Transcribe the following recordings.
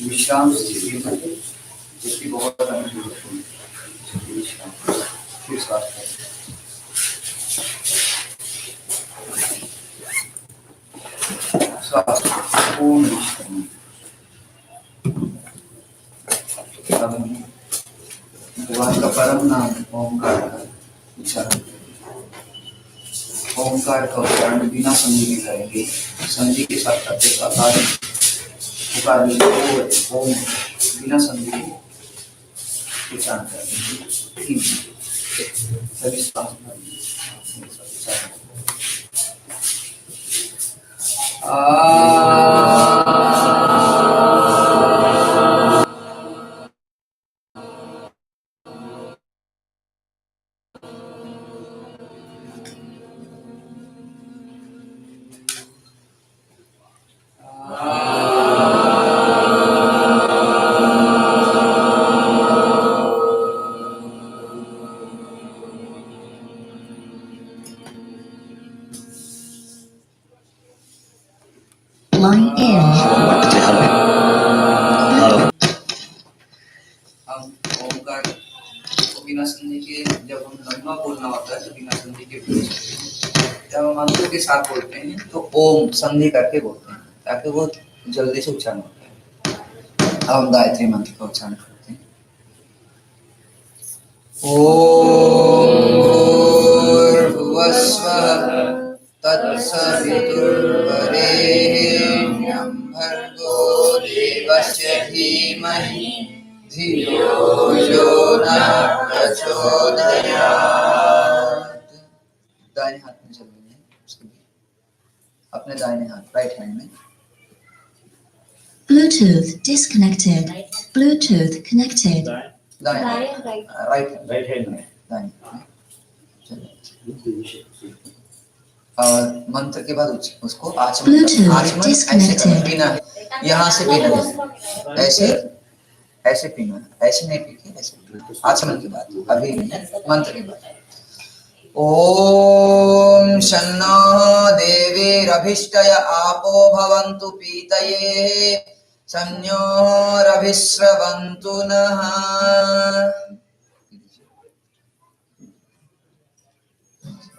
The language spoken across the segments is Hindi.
विश्राम स्थिति में जो कि बहुत अनुकूल होती है। विश्राम फिर श्वास पूर्ण विश्राम। भगवान का परम नाम ओंकार का उच्चारण। ओंकार का उच्चारण बिना संधि के करेंगे। संधि के साथ करते साकार पुकार ओम बिना संधि के उच्चारण करेंगे। सभी श्वास साथ बोलते हैं तो ओम संधि करके बोलते हैं ताकि वो जल्दी से उच्चारण होता है। अब हम गायत्री मंत्र का उच्चारण करते हैं। ओम भूर्भुवस्वः तत्सवितुर्वरेण्यं भर्गो देवस्य धीमहि धियो यो नः प्रचोदयात्। दाहिने हाथ में चल रही है अपने दाहिने हाथ राइट हैंड में। Bluetooth disconnected. Bluetooth connected. Right hand में दाहिने। और मंत्र के बाद उसको आचमन ऐसे पीना है। यहाँ से पीना है ऐसे पीना है। ऐसे नहीं पीके ऐसे आचमन के बाद अभी मंत्र के बाद। ओम शन्नो देवीरभिष्टय आपो भवन्तु पीतये शन्योरभिस्रवन्तु नः।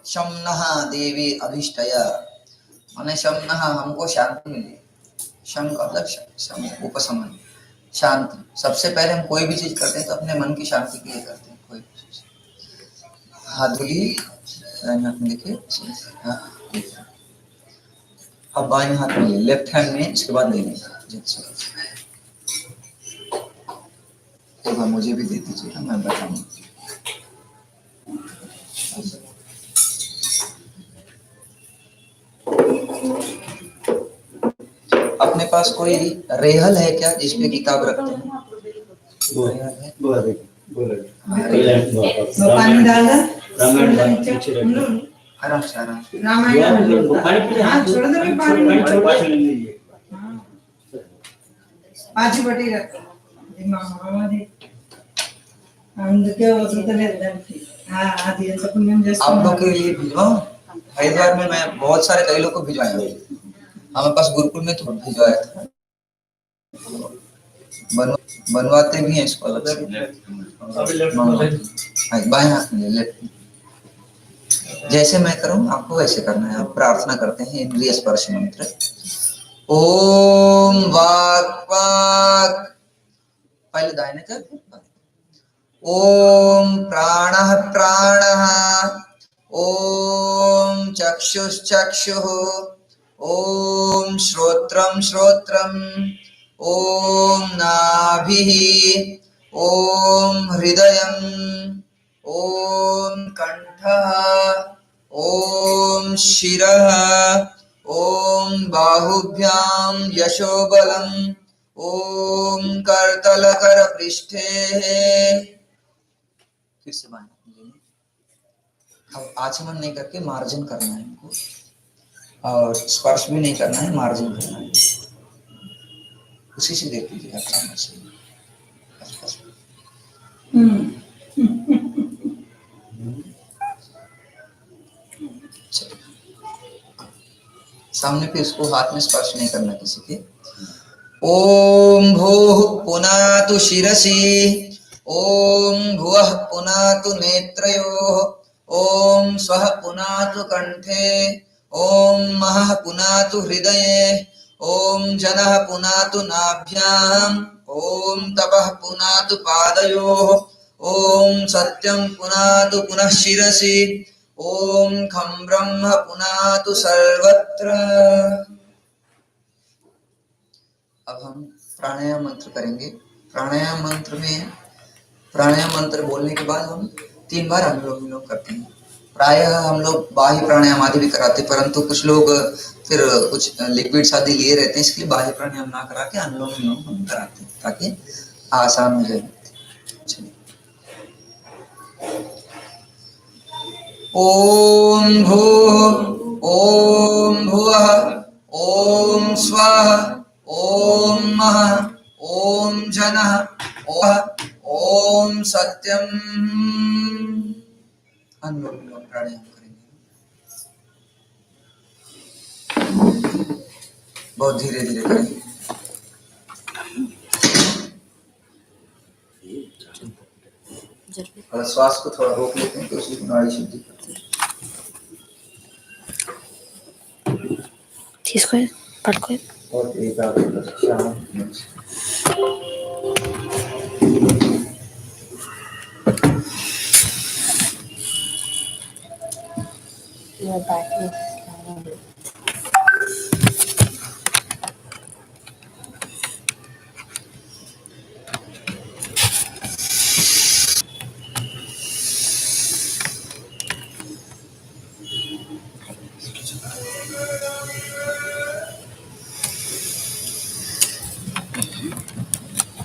शम्नः देवी अभिष्टय माने शम्नः हमको शांति मिले। शम का मतलब उपशमन शांति। सबसे पहले हम कोई भी चीज करते हैं तो अपने मन की शांति के लिए करते हैं। कोई भी चीज हाथ धुलिए हाथ में देखिए। अब बाएं हाथ में लेफ्ट हैंड में इसके बाद लेंगे। एक बार मुझे भी दे दीजिएगा मैं बताऊंगा। अपने पास कोई रेहल है क्या जिसपे किताब रखते हैं? पानी डाला आराम से आराम से। आप लोग के लिए भिजवाऊं? हरिद्वार में मैं बहुत सारे कई लोग को भिजवाया हूँ। हमारे पास गुरुकुल में तो भिजवाया था। बनवाते भी हैं इसको अलग से। बाएं हाथ में लेफ्ट। जैसे मैं करूं आपको वैसे करना है। आप प्रार्थना करते हैं इंद्रिय स्पर्श मंत्र। ओम वाक् पहले दाहिने का। ओम प्राणः प्राणः। ओम चक्षुश्चक्षुः। ओम श्रोत्रं श्रोत्रम्। ओम नाभिः। ओम हृदयम्। ओम कंठः। ओम शिरः। ओम बाहुभ्यां यशोबलम्। ओम करतलकर पृष्ठे। फिर से बाएं। अब आचमन नहीं करके मार्जन करना है इनको और स्पर्श भी नहीं करना है, मार्जन करना है। उसी से देख लीजिए आप सामने से। सामने पे उसको हाथ में स्पर्श नहीं करना किसी के। ओम भूः पुनातु शिरसि, ओम भुवः पुनातु नेत्रयोः, ओम स्वः पुनातु कंठे, ओम महः पुनातु हृदये, ओम जनः पुनातु नाभ्याम्, ओम तपः पुनातु पादयोः, ओम सत्यं पुनातु पुनः शिरसि, ओम खं ब्रह्म पुनातु सर्वत्र। अब हम प्राणायाम मंत्र करेंगे। प्राणायाम मंत्र में, प्राणायाम मंत्र बोलने के बाद हम 3 बार अनुलोम विलोम करते हैं। प्रायः हम लोग बाह्य प्राणायाम आदि भी कराते, परंतु कुछ लोग फिर कुछ लिक्विड्स आदि लिए रहते हैं, इसलिए बाह्य प्राणायाम ना करा के अनुलोम विलोम हम कराते हैं ताकि आसान हो जाए। ओम भूः ओम भुवः ओम स्वः ओम महः ओम जनः ओम सत्यम। अनुलोम विलोम प्राणायाम करेंगे, बहुत धीरे धीरे करेंगे। और श्वास को थोड़ा रोक लेते हैं तो उसकी नाड़ी शुद्धि करते हैं। తీసుకో పడుకో और एक आगे शाम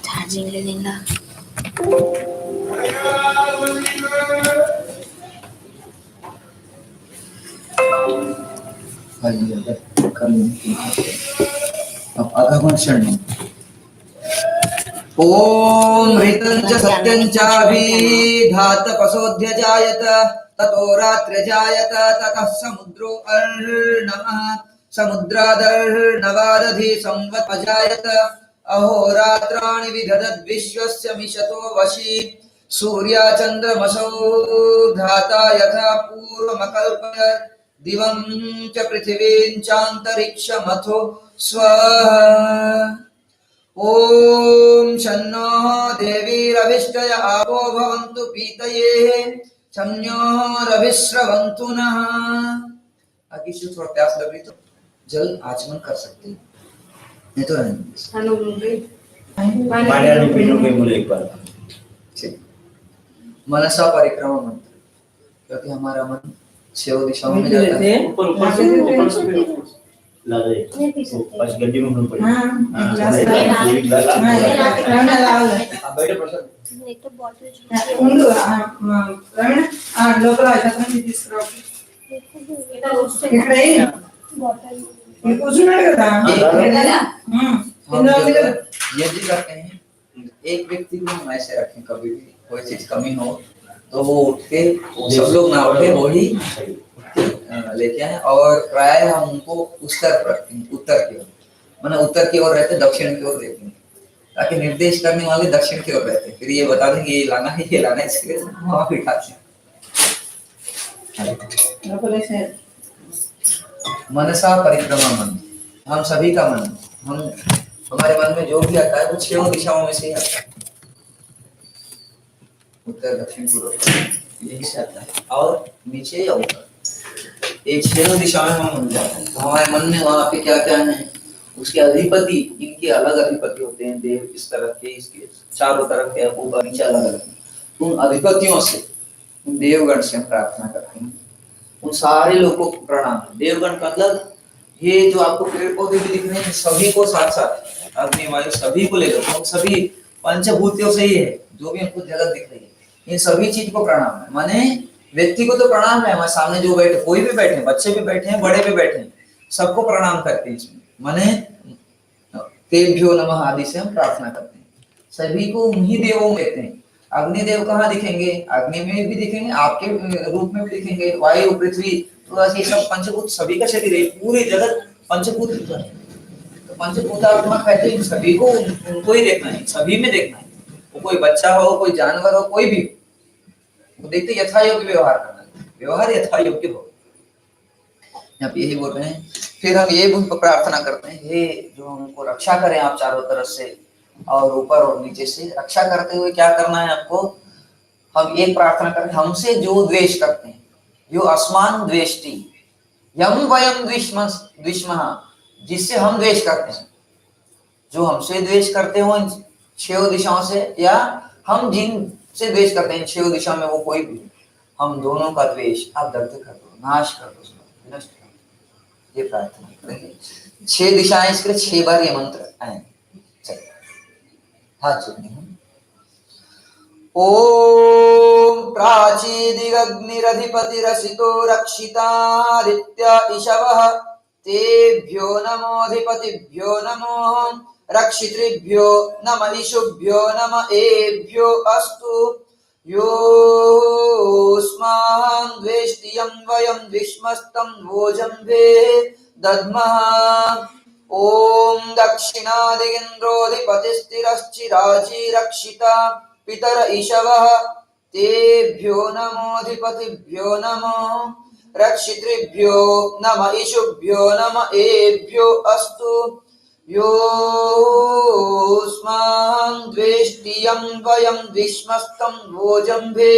ఛార్జింగ్ లేదు ఇంకా अब अघमर्षण। ओम ऋतं च सत्यं चाभिधात पशोध्य जायत, ततो रात्रि जायत, ततः समुद्रो अर्णवः, समुद्रादर्णवादधि संवत् अजायत, अहोरात्राणि विदधद् विश्वस्य मिषतो वशी, सूर्याचन्द्रमसौ धाता यथा पूर्वमकल्पयत्, दिवं च पृथिवीं चान्तरिक्षमथो स्वः। ओम शन्नो देवीरभिष्टय आपो भवन्तु पीतये, शन्यो रविस्रवन्तु नः। आगे से थोड़ा प्यास लग रही तो जल आचमन कर सकते हैं, नहीं तो नहीं। मनसा परिक्रमा मंत्र, क्योंकि हमारा मन 6 दिशाओं में जाता है। बस गड्डी में पड़ी एक तो बॉटल లోపల తీసుకురావాలి కూర్చున్నాడు కదా हम ये भी करते हैं, एक व्यक्ति को हम ऐसे रखें, कभी भी कोई चीज कमी हो तो वो उठ के, सब लोग ना उठे, वो ही लेके आए। और प्राय हम उनको उत्तर पर रखते हैं, उत्तर की ओर, माने उत्तर की ओर रहते, दक्षिण की ओर रहते हैं, ताकि निर्देश करने वाले दक्षिण की ओर रहते हैं। फिर ये बता देंगे ये लाना है, ये लाना है, इसके लिए वहां पे खाते हैं। मनसा परिक्रमा मन, हम सभी का मन, हम हमारे मन में जो भी आता है वो 6 दिशाओं में से ही आता है, उत्तर दक्षिण पूर्व यही से आता है, और नीचे या ऊपर, ये 6 दिशाओं में हम मिल जाते हैं। तो हमारे मन में वहाँ पे क्या क्या है, उसके अधिपति, इनके अलग अधिपति होते हैं, देव इस तरफ के, इसके चारों तरफ के, ऊपर नीचे अलग अलग। उन अधिपतियों से, उन देवगण से हम प्रार्थना करते हैं। उन सारे लोगों को प्रणाम। देवगण का मतलब ये जो आपको पेड़ पौधे भी दिख रहे हैं, सभी को साथ साथ, अग्नि वायु सभी को ले लो, हम सभी पंचभूतियों से ही है, जो भी हमको जगत दिख रही है, इन सभी चीज को प्रणाम है। माने व्यक्ति को तो प्रणाम है, हमारे सामने जो बैठे, कोई भी बैठे, बच्चे भी बैठे हैं, बड़े भी बैठे हैं, सबको प्रणाम करते हैं इसमें। माने तेभ्यो नमः आदि से हम प्रार्थना करते हैं। सभी को उन्हीं देवों में लेते हैं। अग्निदेव कहाँ दिखेंगे? अग्नि में भी दिखेंगे, आपके रूप में भी दिखेंगे, वायु, पृथ्वी, तो ऐसे सब पंचभूत सभी का शरीर है, पूरी जगत पंचभूत। तो पंचभूतात्मा कहते हैं सभी को, उनको ही देखना है, सभी में देखना है। वो कोई बच्चा हो, कोई जानवर हो, कोई भी हो, वो देखते यथा योग्य व्यवहार करना है, व्यवहार यथा योग्य हो। यहाँ पे यही बोल रहे हैं। फिर हम ये प्रार्थना करते हैं, हे जो हमको रक्षा करें आप चारों तरफ से, और ऊपर और नीचे से। रक्षा करते हुए क्या करना है आपको? हम एक प्रार्थना करें, हमसे जो द्वेष करते हैं, जो अस्मान द्वेष्टि, यम वयम द्विष्मः, जिससे हम द्वेष करते हैं, जो हमसे द्वेष करते हो इन 6 दिशाओं से, या हम जिन से द्वेष करते हैं इन 6 दिशाओं में, वो कोई भी, हम दोनों का द्वेष आप दग्ध कर दो, नाश कर दो, विनष्ट कर दो। ये प्रार्थना करेंगे। 6 दिशाएं, इसके लिए 6 बार ये मंत्र आए। चलिए हाथ जोड़ेंगे हम। ओम प्राचीदिग्निरधिपतिरसितो रक्षितादित्य इषवः, तेभ्यो नमोऽधिपतिभ्यो नमो, रक्षितृभ्यो नमः, इषुभ्यो नमः, एभ्यो अस्तु। योऽस्मान् द्वेष्टि यं वयं विष्मस्तं भोजम्भे दद्मः। ओम दक्षिणादिगिन्द्रोऽधिपतिस्थिरश्चिराजी रक्षिता पितर ईशवः, तेभ्यो नमोऽधिपतिभ्यो नमो, रक्षितृभ्यो नमः, इषुभ्यो नमः, एभ्यो अस्तु। योऽस्मान् द्वेष्टि यं वयं विष्मस्तं भोजम्भे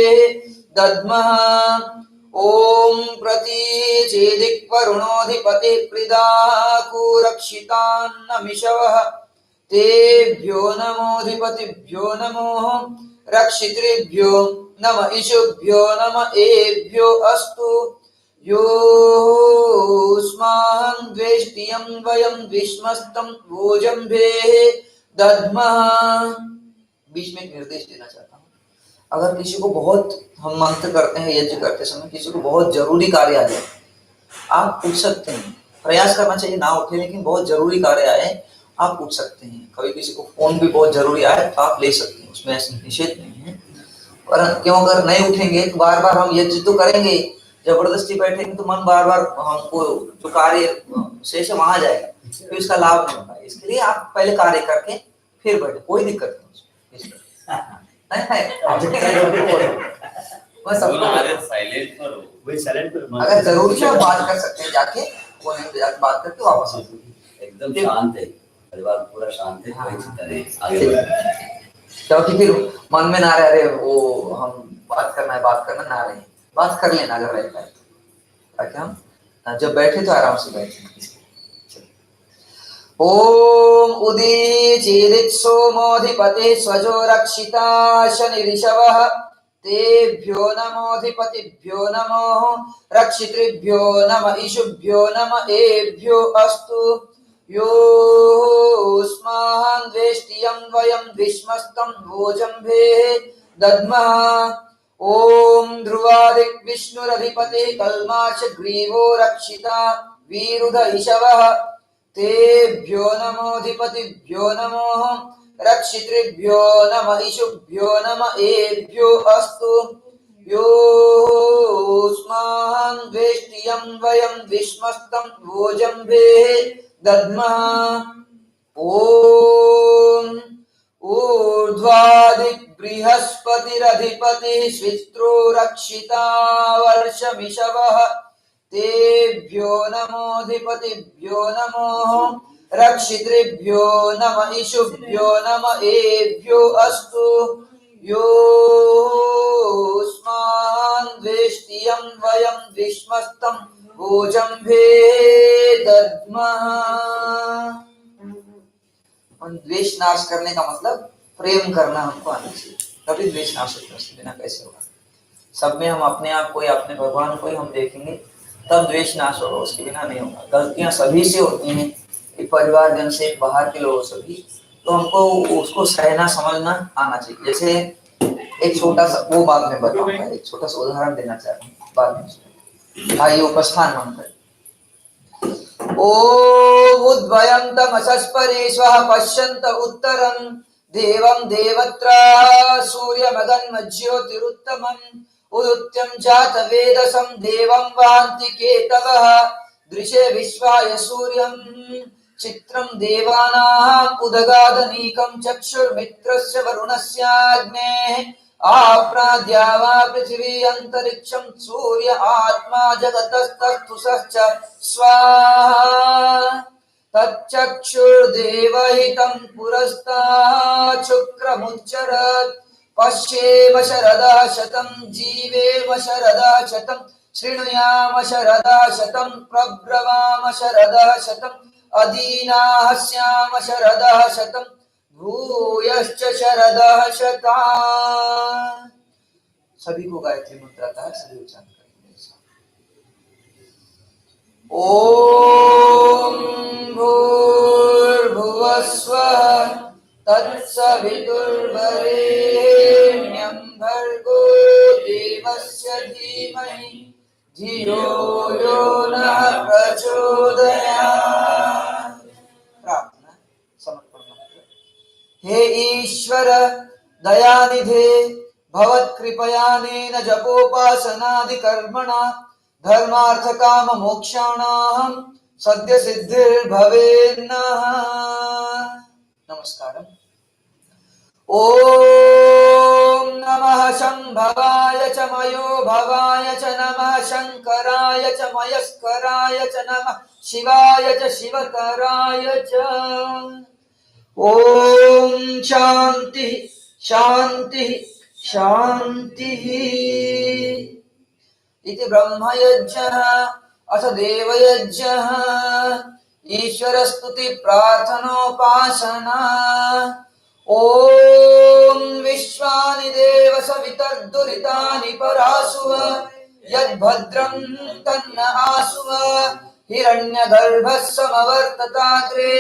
दद्मः। ओम प्रतीचेदिक्वरुणोऽधिपति प्रीदाकुरक्षितान्नमिषवः, तेभ्यो नमोऽधिपतिभ्यो नमो, रक्षितृभ्यो नमः, इषुभ्यो नमः, एभ्यो अस्तु। योऽस्मान् द्वेष्टि यं वयं विष्मस्तं भोजम्भे दद्मः। बीच में एक निर्देश देना चाहता हूँ। अगर किसी को बहुत, हम मंत्र करते हैं, यज्ञ करते समय किसी को बहुत जरूरी कार्य आ जाए, आप पूछ सकते हैं। प्रयास करना चाहिए ना उठे, लेकिन बहुत जरूरी कार्य आए आप पूछ सकते हैं। कभी किसी को फोन भी बहुत जरूरी आए तो आप ले सकते हैं, उसमें ऐसा निषेध नहीं है। और क्यों, अगर नहीं उठेंगे तो बार बार हम यज्ञ तो करेंगे, जबरदस्ती बैठेंगे तो मन बार बार हमको जो कार्य शेष वहां जाएगा, तो इसका लाभ नहीं होगा। इसके लिए आप पहले कार्य करके फिर बैठे, कोई दिक्कत नहीं। अगर जरूरी है बात कर सकते हैं, जाके कोने में जाके बात करके वापस आ जाइए। एकदम शांत है, परिवार पूरा शांत है, कोई चिंता नहीं, आगे क्योंकि फिर मन में ना रहे वो हम बात करना ना रहे, बात कर लेना अगर रहता है, ताकि हम जब बैठे तो आराम से बैठे। ओम उदीचीदित् सोमोऽधिपति स्वजो रक्षिता शनिरिषवः, तेभ्यो नमोऽधिपतिभ्यो नमो, रक्षितृभ्यो नमः, इषुभ्यो नमः, एभ्यो अस्तु। योऽस्मान् द्वेष्टि यं वयं विष्मस्तं भोजम्भे दद्मः। ओम ध्रुवादिग्विष्णुरधिपति कल्माशग्रीवो रक्षिता वीरुध इषवः, तेभ्यो नमोऽधिपतिभ्यो नमो, रक्षितृभ्यो नमः, इषुभ्यो नमः, एभ्यो अस्तु। योऽस्मान् द्वेष्टि यं वयं विष्मस्तं भोजम्भे दद्मः। ओम ऊर्ध्वादिक् बृहस्पतिरधिपतिः स्वित्रो रक्षिता वर्षमिषवः, तेभ्यो नमोऽधिपतिभ्यो नमो, रक्षितृभ्यो नमः, इषुभ्यो नमः, एभ्यो अस्तु। योऽस्मान् द्वेष्टि यं वयं विष्मस्तं भोजम्भे दद्मः। द्वेष नाश करने का मतलब प्रेम करना हमको आना चाहिए, तभी द्वेष नाश होगा, बिना कैसे होगा। सब में हम अपने आप को, अपने भगवान को ही हम देखेंगे, तब द्वेष नाश होगा, उसके बिना नहीं होगा। गलतियां सभी से होती हैं, परिवार जन से, बाहर के लोगों से भी, तो हमको उसको सहना समझना आना चाहिए। जैसे एक छोटा सा, वो बाद में बताऊंगा, एक छोटा सा उदाहरण देना चाहता हूँ बाद में। आइए उपस्थान मंत्र। ओम उद्वयन्तमसस्परेष्वः पश्यन्त उत्तरं, देवं देवत्र सूर्यमदन्मज्योतिरुत्तमम्, उदुत्यं जातवेदसं देवं वान्ति केतवः, दृशे विश्वाय सूर्यं चित्रं देवानाम् उदगादनीकं चक्षुर्मित्रस्य वरुणस्याग्नेः आप्राद्या वा पृथिवी अंतरिक्षं सूर्य आत्मा जगतस्तस्थुषश्च स्वाहा तच्चक्षुर्देवहितं पुरस्तात् शुक्रमुच्चरत् पश्येम शरदा शतं जीवेम शरदा शतं शृणुयाम शरदा शतं प्रब्रवाम शरदा शतं अदीनाः स्याम शरदा शतं भूयश्च शरदः शतात्। सभी को गायत्री मंत्र आता है, सभी उच्चारण करेंगे। ओम भूर्भुवस्वः तत्सवितुर्वरेण्यं भर्गो देवस्य धीमहि धियो यो नः प्रचोदयात्। प्रार्थना समर्पण मंत्र। हे ईश्वर दयानिधे भवत्कृपयानेन जपोपासनादि कर्मणा धर्मार्थ काम मोक्षाणां सद्य सिद्धिर्भवेन्नः। नमस्कारम्। ओम नमः शंभवाय च मयो भवाय च नमः शंकराय च मयस्कराय च नमः शिवाय च शिवतराय च। ओम शांति शांति शांति। इति ब्रह्मयज्ञः अथ देवयज्ञः ईश्वर स्तुति प्रार्थनोपासना। ओम विश्वानि देव सवितर्दुरितानि परासुव यद्भद्रं तन्न आसुव हिरण्यगर्भः समवर्तताग्रे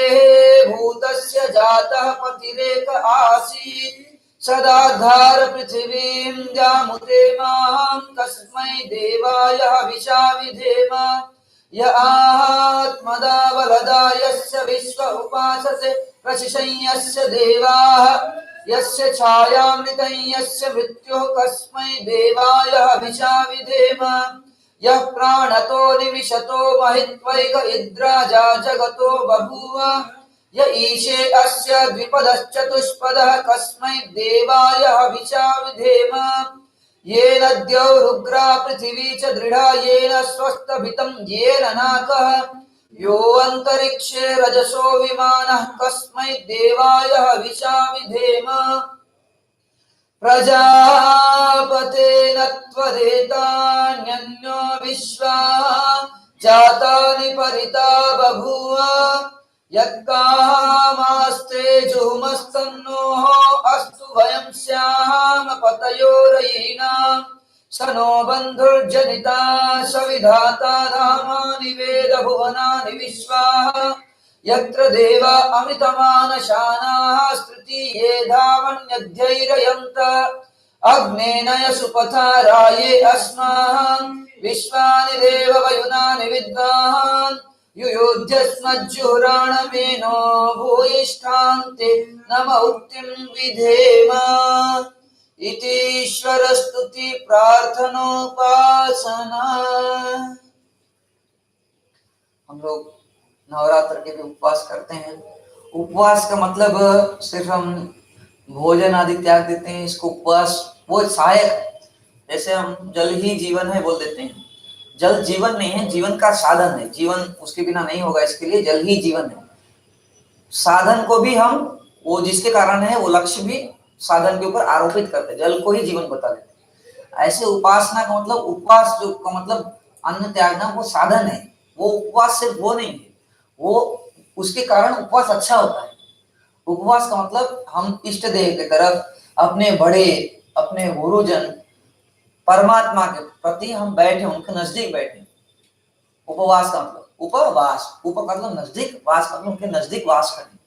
भूतस्य जातः पतिरेक आसीत् सदाधार पृथिवीं जामुते मां कस्मै देवाय हविषा विधेम य आत्मदा यस्य विश्व उपासते प्रशिशं यस्य देवाः यस्य छायामृतं यस्य मृत्युः कस्मै देवाय हविषा विधेम यः प्राणतो निविशतो महित्वैक इद्राजा जगतो बभूव य ईशे अस्य द्विपदश्चतुष्पदः कस्मै देवाय हविषा विधेम येन द्यौरुग्रा पृथिवी च दृढा येन स्वस्थभितं येन नाकः यो अन्तरिक्षे रजसो विमानः कस्मै देवाय हविषा विधेम प्रजापतेन त्वदेतान्यन्यो विश्वा जातानि परिता बभूव यत्कामास्ते जुहुमस्तन्नोः अस्तु वयं स्याम पतयोरयीनां स नो बन्धुर्जनिता सविधाता धामानि वेद भुवनानि विश्वाः यत्र देवा अमृतमानशानाः स्तृतीये धावन्यध्यैरयन्त अग्नेनय सुपथा राये अस्मान् विश्वानि देव वयुनानि विद्वान् युयुध्यस्मज्जुहुराणमेनो भूयिष्ठान्ते नम उक्तिं विधेम। इति ईश्वर स्तुति प्रार्थनोपासना। हम लोग नवरात्र के भी उपवास करते हैं। उपवास का मतलब सिर्फ हम भोजन आदि त्याग देते हैं, इसको उपवास वो सहायक, जैसे हम जल ही जीवन है बोल देते हैं। जल जीवन नहीं है, जीवन का साधन है, जीवन उसके बिना नहीं होगा, इसके लिए जल ही जीवन है। साधन को भी हम वो जिसके कारण है वो लक्ष्य भी साधन के ऊपर आरोपित करते हैं, जल को ही जीवन बता देते हैं। ऐसे उपासना का मतलब उपवास जो का मतलब अन्न त्यागना वो साधन है, वो उपवास सिर्फ वो नहीं है, वो उसके कारण उपवास अच्छा होता है। उपवास का मतलब हम इष्ट देव की तरफ अपने बड़े अपने गुरुजन परमात्मा के प्रति हम बैठे, उनके नजदीक बैठे। उपवास का मतलब उपवास, उप मतलब नजदीक, वास मतलब उनके नजदीक वास करें।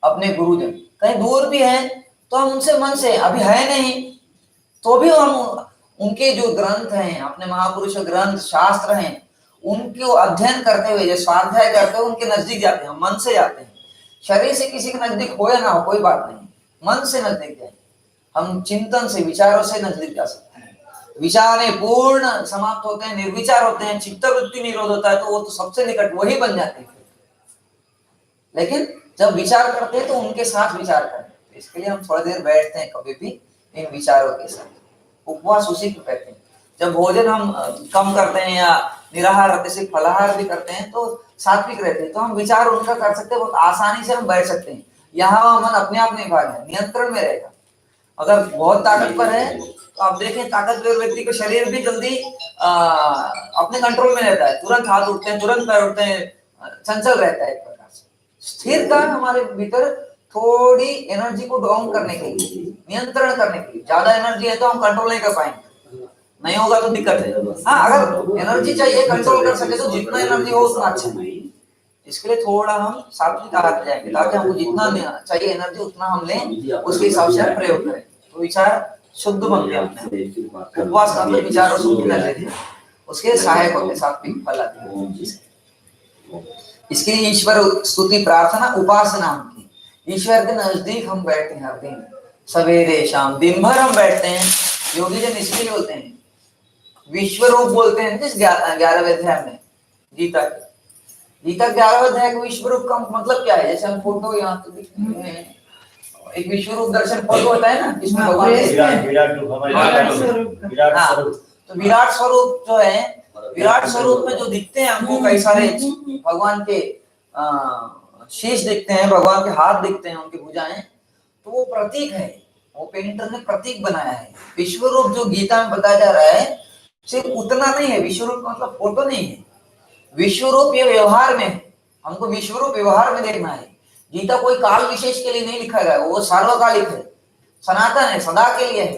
अपने गुरुजन कहीं दूर भी हैं तो हम उनसे मन से, अभी है नहीं तो भी हम उनके जो ग्रंथ हैं, अपने महापुरुष ग्रंथ शास्त्र हैं, उनको अध्ययन करते हुए, जो स्वाध्याय करते हुए उनके नजदीक जाते हैं, हम मन से जाते हैं। शरीर से किसी के नजदीक हो या ना हो कोई बात नहीं, मन से नजदीक जाए, हम चिंतन से विचारों से नजदीक जा सकते हैं। विचार पूर्ण समाप्त होते हैं, निर्विचार होते हैं, चित्त वृत्ति निरोध होता है, तो वो तो सबसे निकट वही बन जाते हैं। लेकिन जब विचार करते हैं तो उनके साथ विचार करें। तो इसके लिए हम थोड़ी देर बैठते हैं कभी भी इन विचारों के साथ। उपवास उसी को कहते हैं। जब भोजन हम कम करते हैं या निराहार रहते से फलाहार भी करते हैं तो सात्विक रहते हैं, तो हम विचार उनका कर सकते हैं, बहुत आसानी से हम बैठ सकते हैं। यहाँ मन अपने आप नहीं भागेगा, नियंत्रण में रहेगा। अगर बहुत ताकतवर है तो आप देखें ताकतवर व्यक्ति का शरीर भी जल्दी अपने कंट्रोल में रहता है, तुरंत हाथ उठते हैं, तुरंत पैर उठते हैं, चंचल रहता है एक प्रकार से। स्थिर का हमारे भीतर थोड़ी एनर्जी को डाउन करने के लिए, नियंत्रण करने के लिए। ज्यादा एनर्जी है तो हम कंट्रोल नहीं कर पाएंगे, नहीं होगा तो दिक्कत है। हाँ, अगर एनर्जी चाहिए कंट्रोल कर सके तो जितना एनर्जी हो उतना अच्छा है। इसके लिए थोड़ा हम सात्विक आहार पे जाएंगे ताकि हमको जितना चाहिए एनर्जी उतना हम लें, उसके हिसाब से हम प्रयोग करें तो विचार शुद्ध बनते हैं। उपवास का मतलब विचारों शुद्ध कर लेते हैं, उसके सहायक होते सात्विक फल आते हैं। इसके लिए ईश्वर स्तुति प्रार्थना उपासना की। ईश्वर के नजदीक हम बैठते हैं हर दिन, सवेरे शाम, दिन भर हम बैठते हैं। योगी जन इसलिए बोलते हैं, विश्व रूप बोलते हैं जिस 11वें अध्याय में गीता के। गीता 11वें अध्याय के विश्व रूप का मतलब क्या है? जैसे हम फोटो यहाँ तो दिखते हैं, एक विश्व रूप दर्शन फोटो होता है ना, जिसमें भगवान तो विराट स्वरूप जो है, विराट स्वरूप में जो दिखते हैं हमको कई सारे भगवान के शीश दिखते हैं, भगवान के हाथ दिखते हैं, उनकी भुजाएं, तो वो प्रतीक है। वो पेंटर ने प्रतीक बनाया है। विश्व रूप जो गीता में बताया जा रहा है सिर्फ उतना नहीं है। विश्व रूप मतलब फोटो नहीं है, विश्व रूप ये व्यवहार में है। हमको विश्व रूप व्यवहार में देखना है। गीता कोई काल विशेष के लिए नहीं लिखा गया, वो सार्वकालिक है, सनातन है, सदा के लिए है।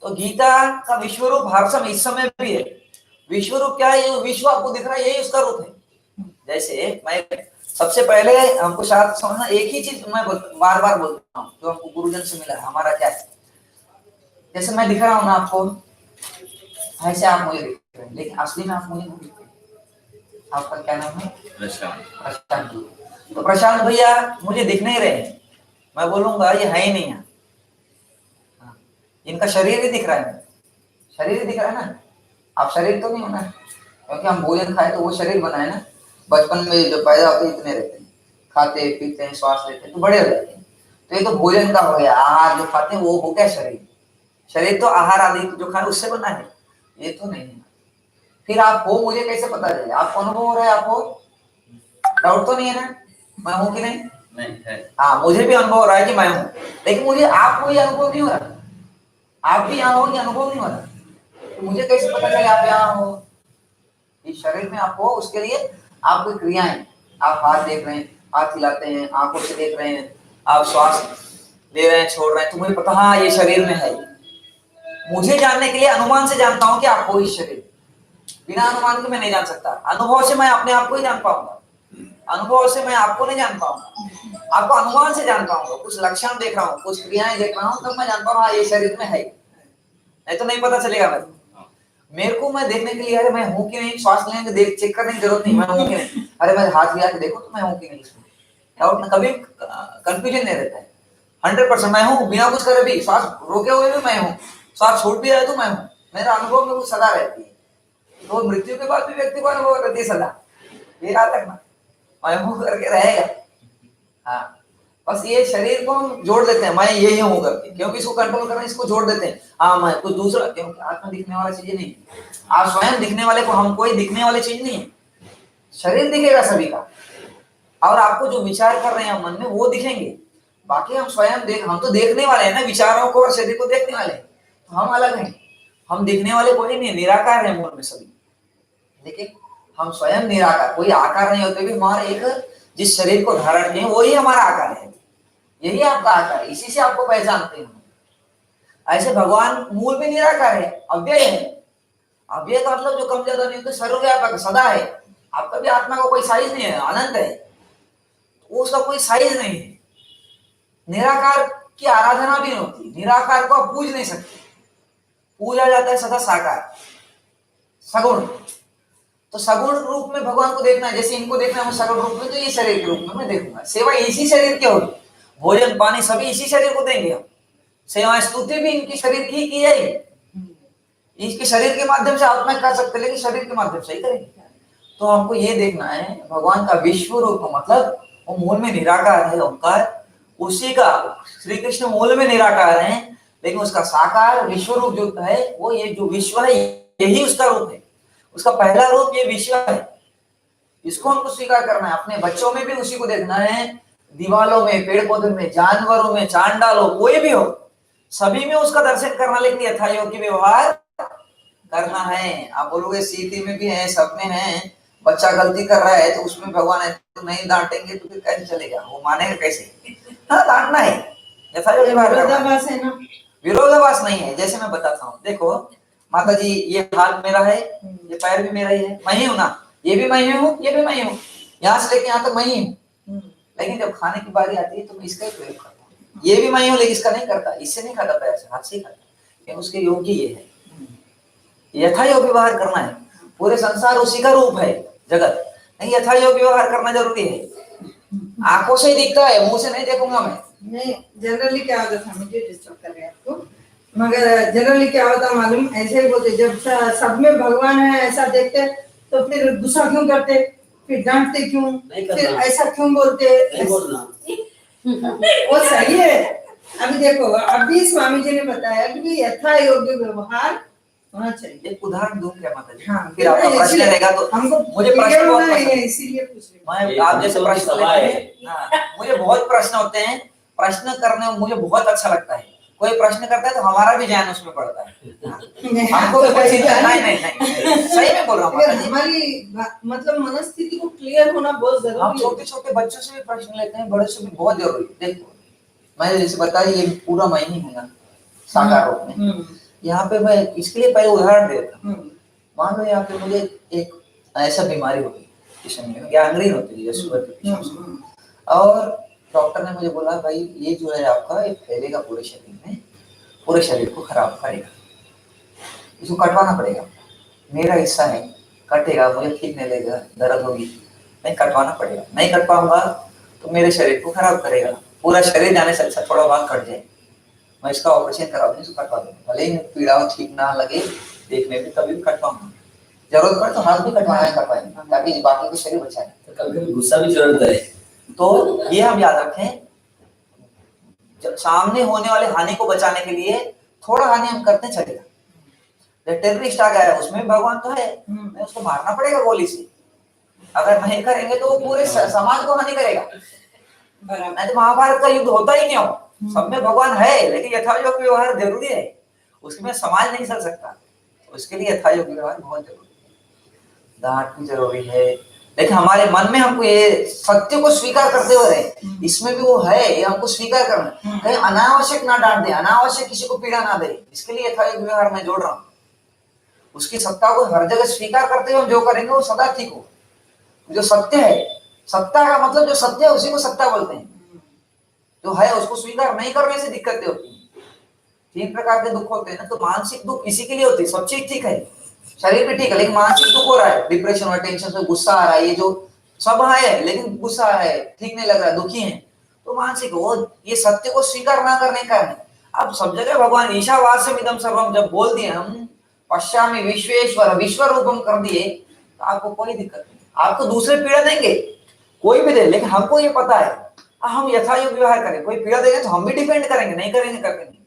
तो गीता का विश्व रूप हर समय इस समय भी है। विश्व रूप क्या है? विश्व आपको दिख रहा है, यही उसका रूप है। जैसे मैं सबसे पहले हमको शायद समझना, एक ही चीज मैं बार बार बोलता हूँ जो हमको गुरुजन से मिला है। हमारा क्या है, जैसे मैं दिख रहा हूँ ना आपको, ऐसे आप मुझे दिख रहे हैं, लेकिन असली में आप मुझे नहीं दिखते। आपका क्या नाम है? प्रशांत। तो प्रशांत भैया मुझे दिख नहीं रहे, मैं बोलूंगा ये है ही नहीं है, इनका शरीर ही दिख रहा है, शरीर ही दिख रहा है ना। आप शरीर तो नहीं होना है, क्योंकि हम भोजन खाए तो वो शरीर बना है ना। बचपन में जो पैदा होते हैं इतने रहते हैं, खाते पीते हैं, श्वास लेते हैं तो बड़े हो जाते हैं। तो ये तो भोजन का हो गया, आहार जो खाते हैं वो हो गया शरीर। शरीर तो आहार आदि जो खाए उससे बना है, ये तो नहीं है। फिर आप हो, मुझे कैसे पता चलेगा? आपको अनुभव हो रहा है? आपको डाउट तो नहीं है ना मैं हूँ कि नहीं? नहीं है। हाँ, मुझे भी अनुभव हो रहा है कि मैं हूँ, लेकिन मुझे आपको ये अनुभव नहीं हो रहा। आप भी यहाँ हो, ये अनुभव नहीं हो रहा, तो मुझे कैसे पता चले आप यहाँ हो? इस शरीर में आप हो, उसके लिए आपकी क्रियाएं, आप हाथ देख रहे हैं, हाथ हिलाते हैं, आंखों से देख रहे हैं, आप श्वास ले रहे हैं, छोड़ रहे हैं, तो मुझे पता हाँ ये शरीर में है। मुझे जानने के लिए अनुमान से जानता हूँ कि आप हो इस शरीर। बिना अनुमान के मैं नहीं जान सकता। अनुभव से मैं अपने आप को ही जान पाऊंगा, अनुभव से मैं आपको नहीं जान पाऊंगा। आपको अनुमान से जान पाऊंगा, कुछ लक्षण देख रहा हूँ, कुछ क्रियाएं देख रहा हूँ, तब मैं जान पाऊंगा हाँ ये शरीर में है, नहीं तो नहीं पता चलेगा। मेरे को मैं देखने के लिए अरे मैं हूँ कि नहीं, श्वास लेने के देख चेक करने की जरूरत नहीं, मैं हूँ कि नहीं। अरे मैं हाथ हिला के देखो तो मैं हूँ कि नहीं, इसमें डाउट ना, कभी कंफ्यूजन नहीं रहता है। 100% मैं हूँ, बिना कुछ करे भी, श्वास रोके हुए भी मैं हूँ, श्वास छूट भी रहे तो मैं हूँ। मेरा अनुभव में कुछ सदा रहती है। तो मृत्यु के बाद भी व्यक्ति को अनुभव रहती है सदा, ये याद रखना, मैं हूँ करके रहेगा। हाँ, बस ये शरीर को हम जोड़ देते हैं, मैं यही हूँ करके, क्योंकि इसको कंट्रोल करना, इसको जोड़ देते हैं। हाँ मैं कुछ दूसरा, क्योंकि आत्मा दिखने वाला चीज नहीं, आप स्वयं दिखने वाले को, हम कोई दिखने वाली चीज नहीं है। शरीर दिखेगा सभी का, और आपको जो विचार कर रहे हैं मन में वो दिखेंगे। बाकी हम स्वयं हम तो देखने वाले हैं ना, विचारों को और शरीर को देखने वाले हैं, तो हम अलग हैं। हम दिखने वाले कोई नहीं, निराकार है मूल में सभी, लेकिन हम स्वयं निराकार, कोई आकार नहीं होते भी हमारे एक जिस शरीर को धारण किए वही हमारा आकार है, यही आपका आकार है, इसी से आपको पहचानते हैं। ऐसे भगवान मूल में निराकार है, अव्यय है। अव्यय का मतलब जो कम ज्यादा नहीं होता, सर्वव्यापक सदा है। आपका भी आत्मा का कोई साइज नहीं है, अनंत है, उसका कोई साइज नहीं है। निराकार की आराधना भी नहीं होती, निराकार को आप पूज नहीं सकते, पूजा जाता है सदा साकार सगुण। तो सगुण रूप में भगवान को देखना है, जैसे इनको देखना है सगुण रूप में, तो ये शरीर के रूप में मैं देखूंगा। सेवा इसी शरीर की होगी, भोजन पानी सभी इसी शरीर को देंगे हम, सेवा स्तुति भी इनकी शरीर की जाएगी। इसके शरीर के माध्यम से आत्मा कर सकते, लेकिन शरीर के माध्यम से ही करेंगे। तो हमको ये देखना है भगवान का विश्व रूप, मतलब वो मूल में निराकार है, ओंकार उसी का, श्री कृष्ण मूल में निराकार है, लेकिन उसका साकार विश्व रूप जो है, वो ये जो विश्व है यही उसका रूप है, उसका पहला रूप ये विश्व है। इसको हमको स्वीकार करना है। अपने बच्चों में भी उसी को देखना है, दीवालों में, पेड़ पौधों में, जानवरों में, चांडालों, कोई भी हो, सभी में उसका दर्शन करना, लेकिन यथायोग्य व्यवहार करना है। आप बोलोगे सीटी में भी है, सब में है, बच्चा गलती कर रहा है तो उसमें भगवान है तो नहीं डांटेंगे तो फिर कैसे चलेगा, वो मानेगा कैसे? हाँ, डांटना है, यथायोग्य व्यवहार करना है, विरोधाभास नहीं है। जैसे मैं बताता हूँ, देखो माता जी, ये हाथ मेरा है, ये पैर भी मेरा ही है, मैं ही हूँ ना, ये भी मैं ही हूँ, ये भी मैं ही हूँ, यहाँ से लेके यहाँ तक मैं ही हूँ। लेकिन जब खाने की बारी आती है तो मैं इसका ही प्रयोग करता हूँ। ये भी मैं हूँ, लेकिन इसका नहीं करता, इससे नहीं खाता, पैर से, हाथ से ही खाता, उसके योग्य ये है। यथा योग्य व्यवहार करना है। पूरे संसार उसी का रूप है, जगत नहीं, यथा योग्य व्यवहार करना जरूरी है। आंखों से ही दिखता है, मुंह से नहीं देखूंगा मैं। नहीं, जनरली क्या होता था, मुझे डिस्टर्ब कर रहे हैं आपको, मगर जनरली क्या होता मालूम, ऐसे ही बोलते, जब सब में भगवान है ऐसा देखते तो फिर गुस्सा क्यों करते, फिर डांटते क्यों, फिर ऐसा क्यों बोलते? वो सही है। अभी देखो, अभी स्वामी जी ने बताया कि यथा योग्य व्यवहार होना चाहिए। एक उदाहरण दूं क्या माता जी? हाँ, फिर आपका प्रश्न रहेगा तो हमको मुझे प्रश्न बहुत पसंद है, इसीलिए पूछ रही मैं आप जैसे प्रश्न लेते हैं। हाँ, मुझे बहुत प्रश्न होते हैं, प्रश्न करने में मुझे बहुत अच्छा लगता है। कोई प्रश्न करता है तो हमारा भी ज्ञान उसमें पड़ता है। हमको तो कोई चिंता नहीं, सही में बोल रहा हूँ। हमारी मतलब मनस्थिति को क्लियर होना बहुत जरूरी है। हम छोटे छोटे बच्चों से भी प्रश्न लेते हैं, बड़े से भी बहुत जरूरी। देखो मैं जैसे बताया, ये पूरा मैं ही हूँ ना साकार रूप में। यहाँ पे मैं इसके लिए पहले उदाहरण देता हूँ। मान लो यहाँ पे मुझे एक ऐसा बीमारी होगी, गैंग्रीन होती है शुगर के पीछे, और डॉक्टर ने मुझे बोला भाई ये जो है आपका, ये फैलेगा पूरे शरीर में, पूरे शरीर को खराब करेगा, इसको कटवाना पड़ेगा। मेरा हिस्सा है, कटेगा, मुझे ठीक नहीं लगेगा, दर्द होगी, नहीं कटवाना पड़ेगा, नहीं कट पाऊंगा तो मेरे शरीर को खराब करेगा, पूरा शरीर जाने से अच्छा थोड़ा भाग कट जाए, मैं इसका ऑपरेशन करा दूंगी, इसको कटवा दूंगा, भले ही पीड़ा ठीक ना लगे देखने में, तभी भी कटवाऊंगा, जरूरत पड़े तो हाथ भी कटवाना कर पाएंगे, ताकि बाकी के शरीर बचाए। तो कभी कभी गुस्सा भी जरूरत है। तो ये हम याद रखें, जब सामने होने वाले हानि को बचाने के लिए थोड़ा हानि हम करते चलेगा। जब टेररिस्ट आ गया है, उसमें भगवान तो है, नहीं उसको मारना पड़ेगा गोली से, अगर नहीं करेंगे तो वो पूरे समाज को हानि करेगा। नहीं तो महाभारत का युद्ध होता ही क्यों? सब में भगवान है, लेकिन यथायोग्य व्यवहार जरूरी है, उसमें समाज नहीं चल सकता, उसके लिए यथायोग्य व्यवहार बहुत जरूरी है, डांट भी जरूरी है। लेकिन हमारे मन में हमको ये सत्य को स्वीकार करते हुए रहे, इसमें भी वो है, ये हमको स्वीकार करना है। कहीं अनावश्यक ना डांट दे, अनावश्यक किसी को पीड़ा ना दे, इसके लिए यथायोग्य व्यवहार मैं जोड़ रहा हूँ। उसकी सत्ता को हर जगह स्वीकार करते हुए हम जो करेंगे वो सदा ठीक हो। जो सत्य है, सत्ता का मतलब जो सत्य है उसी को सत्ता बोलते हैं। जो है उसको स्वीकार नहीं करने से दिक्कतें होती हैं। 3 प्रकार के दुख होते हैं ना, तो मानसिक दुख इसी के लिए होती है। सब चीज ठीक है, शरीर भी ठीक है, लेकिन मानसिक दुख हो रहा है, डिप्रेशन और टेंशन से, गुस्सा आ रहा है, ये जो सब है, लेकिन गुस्सा है, ठीक नहीं लग रहा है, दुखी है, तो मानसिक वो ये सत्य को स्वीकार ना करने का है। अब सब जगह भगवान ईशावास्यम इदं सर्वम जब बोल दिए, हम पश्चामि विश्वेश्वर विश्व रूपम कर दिए, तो आपको कोई दिक्कत नहीं। आपको दूसरे पीड़ा देंगे, कोई भी दे, लेकिन हमको ये पता है हम यथायोग्य व्यवहार करें। कोई पीड़ा देगा तो हम भी डिपेंड करेंगे, नहीं करेंगे करके नहीं,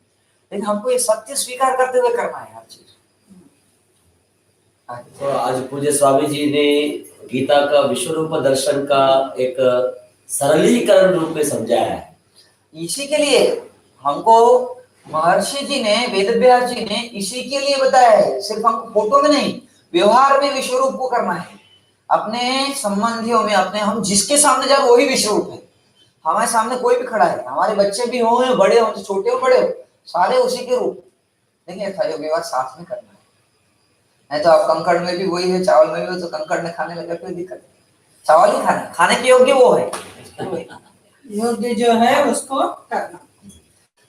लेकिन हमको ये सत्य स्वीकार करते हुए करना है हर चीज। तो आज पूज्य स्वामी जी ने गीता का विश्व रूप दर्शन का एक सरलीकरण रूप में समझाया है। इसी के लिए हमको महर्षि जी ने, वेदव्यास जी ने इसी के लिए बताया है। सिर्फ हमको फोटो में नहीं, व्यवहार में विश्व रूप को करना है। अपने संबंधियों में, अपने हम जिसके सामने जाए वही विश्व रूप है। हमारे सामने कोई भी खड़ा है, हमारे बच्चे भी हो, बड़े हो, छोटे हो बड़े हो, सारे उसी के रूप। लेकिन यथायोग्य व्यवहार साथ में करना है। नहीं तो आप कंकड़ में भी वही है, चावल में भी हो, तो कंकड़ में खाने लगे कोई दिक्कत नहीं। चावल ही खाने के योग्य वो है, योग्य जो है उसको करना।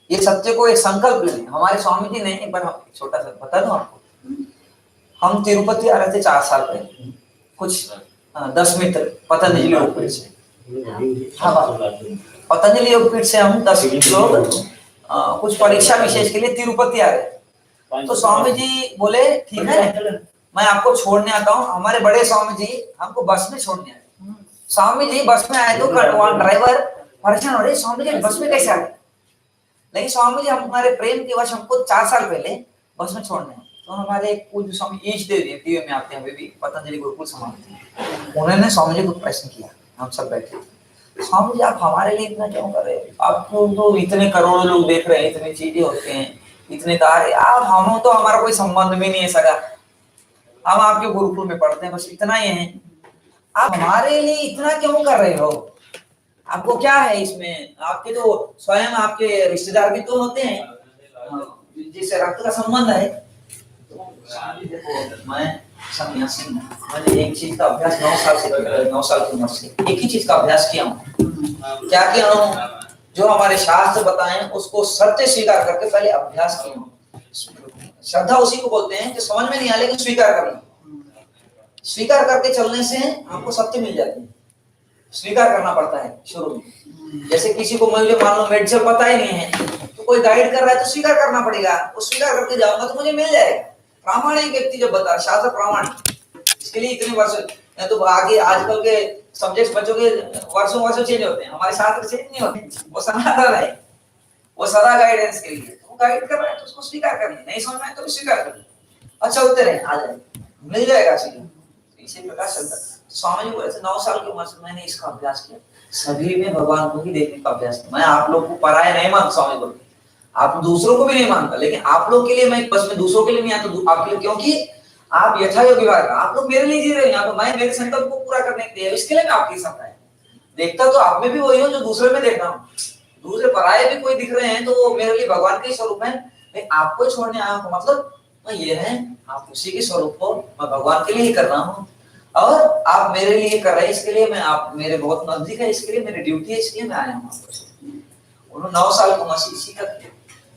ये सत्य को एक संकल्प लें। हमारे स्वामी जी ने एक बार, छोटा सा बता दूं आपको, हम तिरुपति आ रहे थे 4 साल पहले, कुछ 10 मित्र पतंजलि योगपीठ से, पतंजलि योगपीठ से हम 10 लोग कुछ परीक्षा विशेष के लिए तिरुपति आ रहे। तो स्वामी जी बोले ठीक है, मैं आपको छोड़ने आता हूँ। हमारे बड़े स्वामी जी हमको बस में छोड़ने आए। स्वामी जी बस में आए तो ड्राइवर परेशान हो रहे, स्वामी जी बस में कैसे आ गए? लेकिन स्वामी जी हमारे प्रेम के वश हमको 4 साल पहले बस में छोड़ने आए। तो हमारे पूज्य स्वामी ईश देव टीवी में आते हैं, वे भी पतंजलि गुरुकुल संभालते हैं। उन्होंने स्वामी जी को प्रश्न किया, हम सब बैठे थे, स्वामी जी आप हमारे लिए इतना क्यों कर रहे हैं? आपको तो इतने करोड़ों लोग देख रहे हैं, इतनी चीजें होते हैं, इतने तारे, आप हम तो हमारा कोई संबंध भी नहीं है सगा, हम आपके गुरुकुल में पढ़ते हैं, बस इतना ही है, आप हमारे लिए इतना क्यों कर रहे हो? आपको क्या है इसमें? आपके तो स्वयं आपके रिश्तेदार भी तो होते हैं जिससे रक्त का संबंध है। तो मैं सन्यासी हूं, मैंने एक चीज का अभ्यास 9 साल की उम्र से एक ही चीज का अभ्यास किया हूँ। क्या किया हूँ? जो हमारे शास्त्र बताएं उसको सत्य स्वीकार करके पहले अभ्यास किया हूँ। श्रद्धा उसी को बोलते हैं कि समझ में नहीं आया लेकिन स्वीकार करना। स्वीकार करके चलने से आपको सत्य मिल जाती है। स्वीकार करना पड़ता है शुरू में। जैसे किसी को मुझे मान लो मेडिसिन पता ही नहीं है, तो कोई गाइड कर रहा है तो स्वीकार करना पड़ेगा। वो स्वीकार करके जाऊंगा तो मुझे मिल जाएगा। प्रामाणिक व्यक्ति जब बता, शास्त्र प्रामाणिक, इसके लिए इतने वर्ष, तो आगे आजकल के सब्जेक्ट बच्चों के वर्षों चेंज होते हैं, हमारे शास्त्र चेंज नहीं होते, वो सनातन है, वो सदा गाइडेंस के लिए। तो गाइड कर रहा है तो उसको स्वीकार करनी, नहीं समझ में तो स्वीकार करनी, अच्छा होते रहे, आ जाए, मिल जाएगा चीजें। इसी प्रकार चलता। स्वामी जी बोले थे 9 साल की उम्र से मैंने इसका अभ्यास किया, सभी में भगवान को ही देखने का अभ्यास किया। मैं आप लोग को पराया नहीं मानता, स्वामी बोले आप दूसरों को भी नहीं मानता, लेकिन आप लोग के लिए मैं बस में दूसरों के लिए नहीं आता, आपके लिए, क्योंकि आप यथायोग्य विवाह, आप लोग मेरे लिए जी रहे हैं, तो मैं मेरे संकल्प को पूरा करने के लिए, इसके लिए मैं आपके साथ आया। देखता तो आप में भी वही हो जो दूसरे में देख रहा हूँ। दूसरे पराये भी कोई दिख रहे हैं तो वो मेरे लिए भगवान के स्वरूप है, मैं आपको छोड़ने आया हूँ, मतलब ये है आप उसी के स्वरूप हो, मैं भगवान के लिए ही कर रहा हूँ और आप मेरे लिए कर रहे हैं, इसके लिए मैं, आप मेरे बहुत नजदीक है, इसके लिए मेरी ड्यूटी है, इसलिए मैं आया हूँ। उन्होंने 9 साल की उम्र से इसी का किया।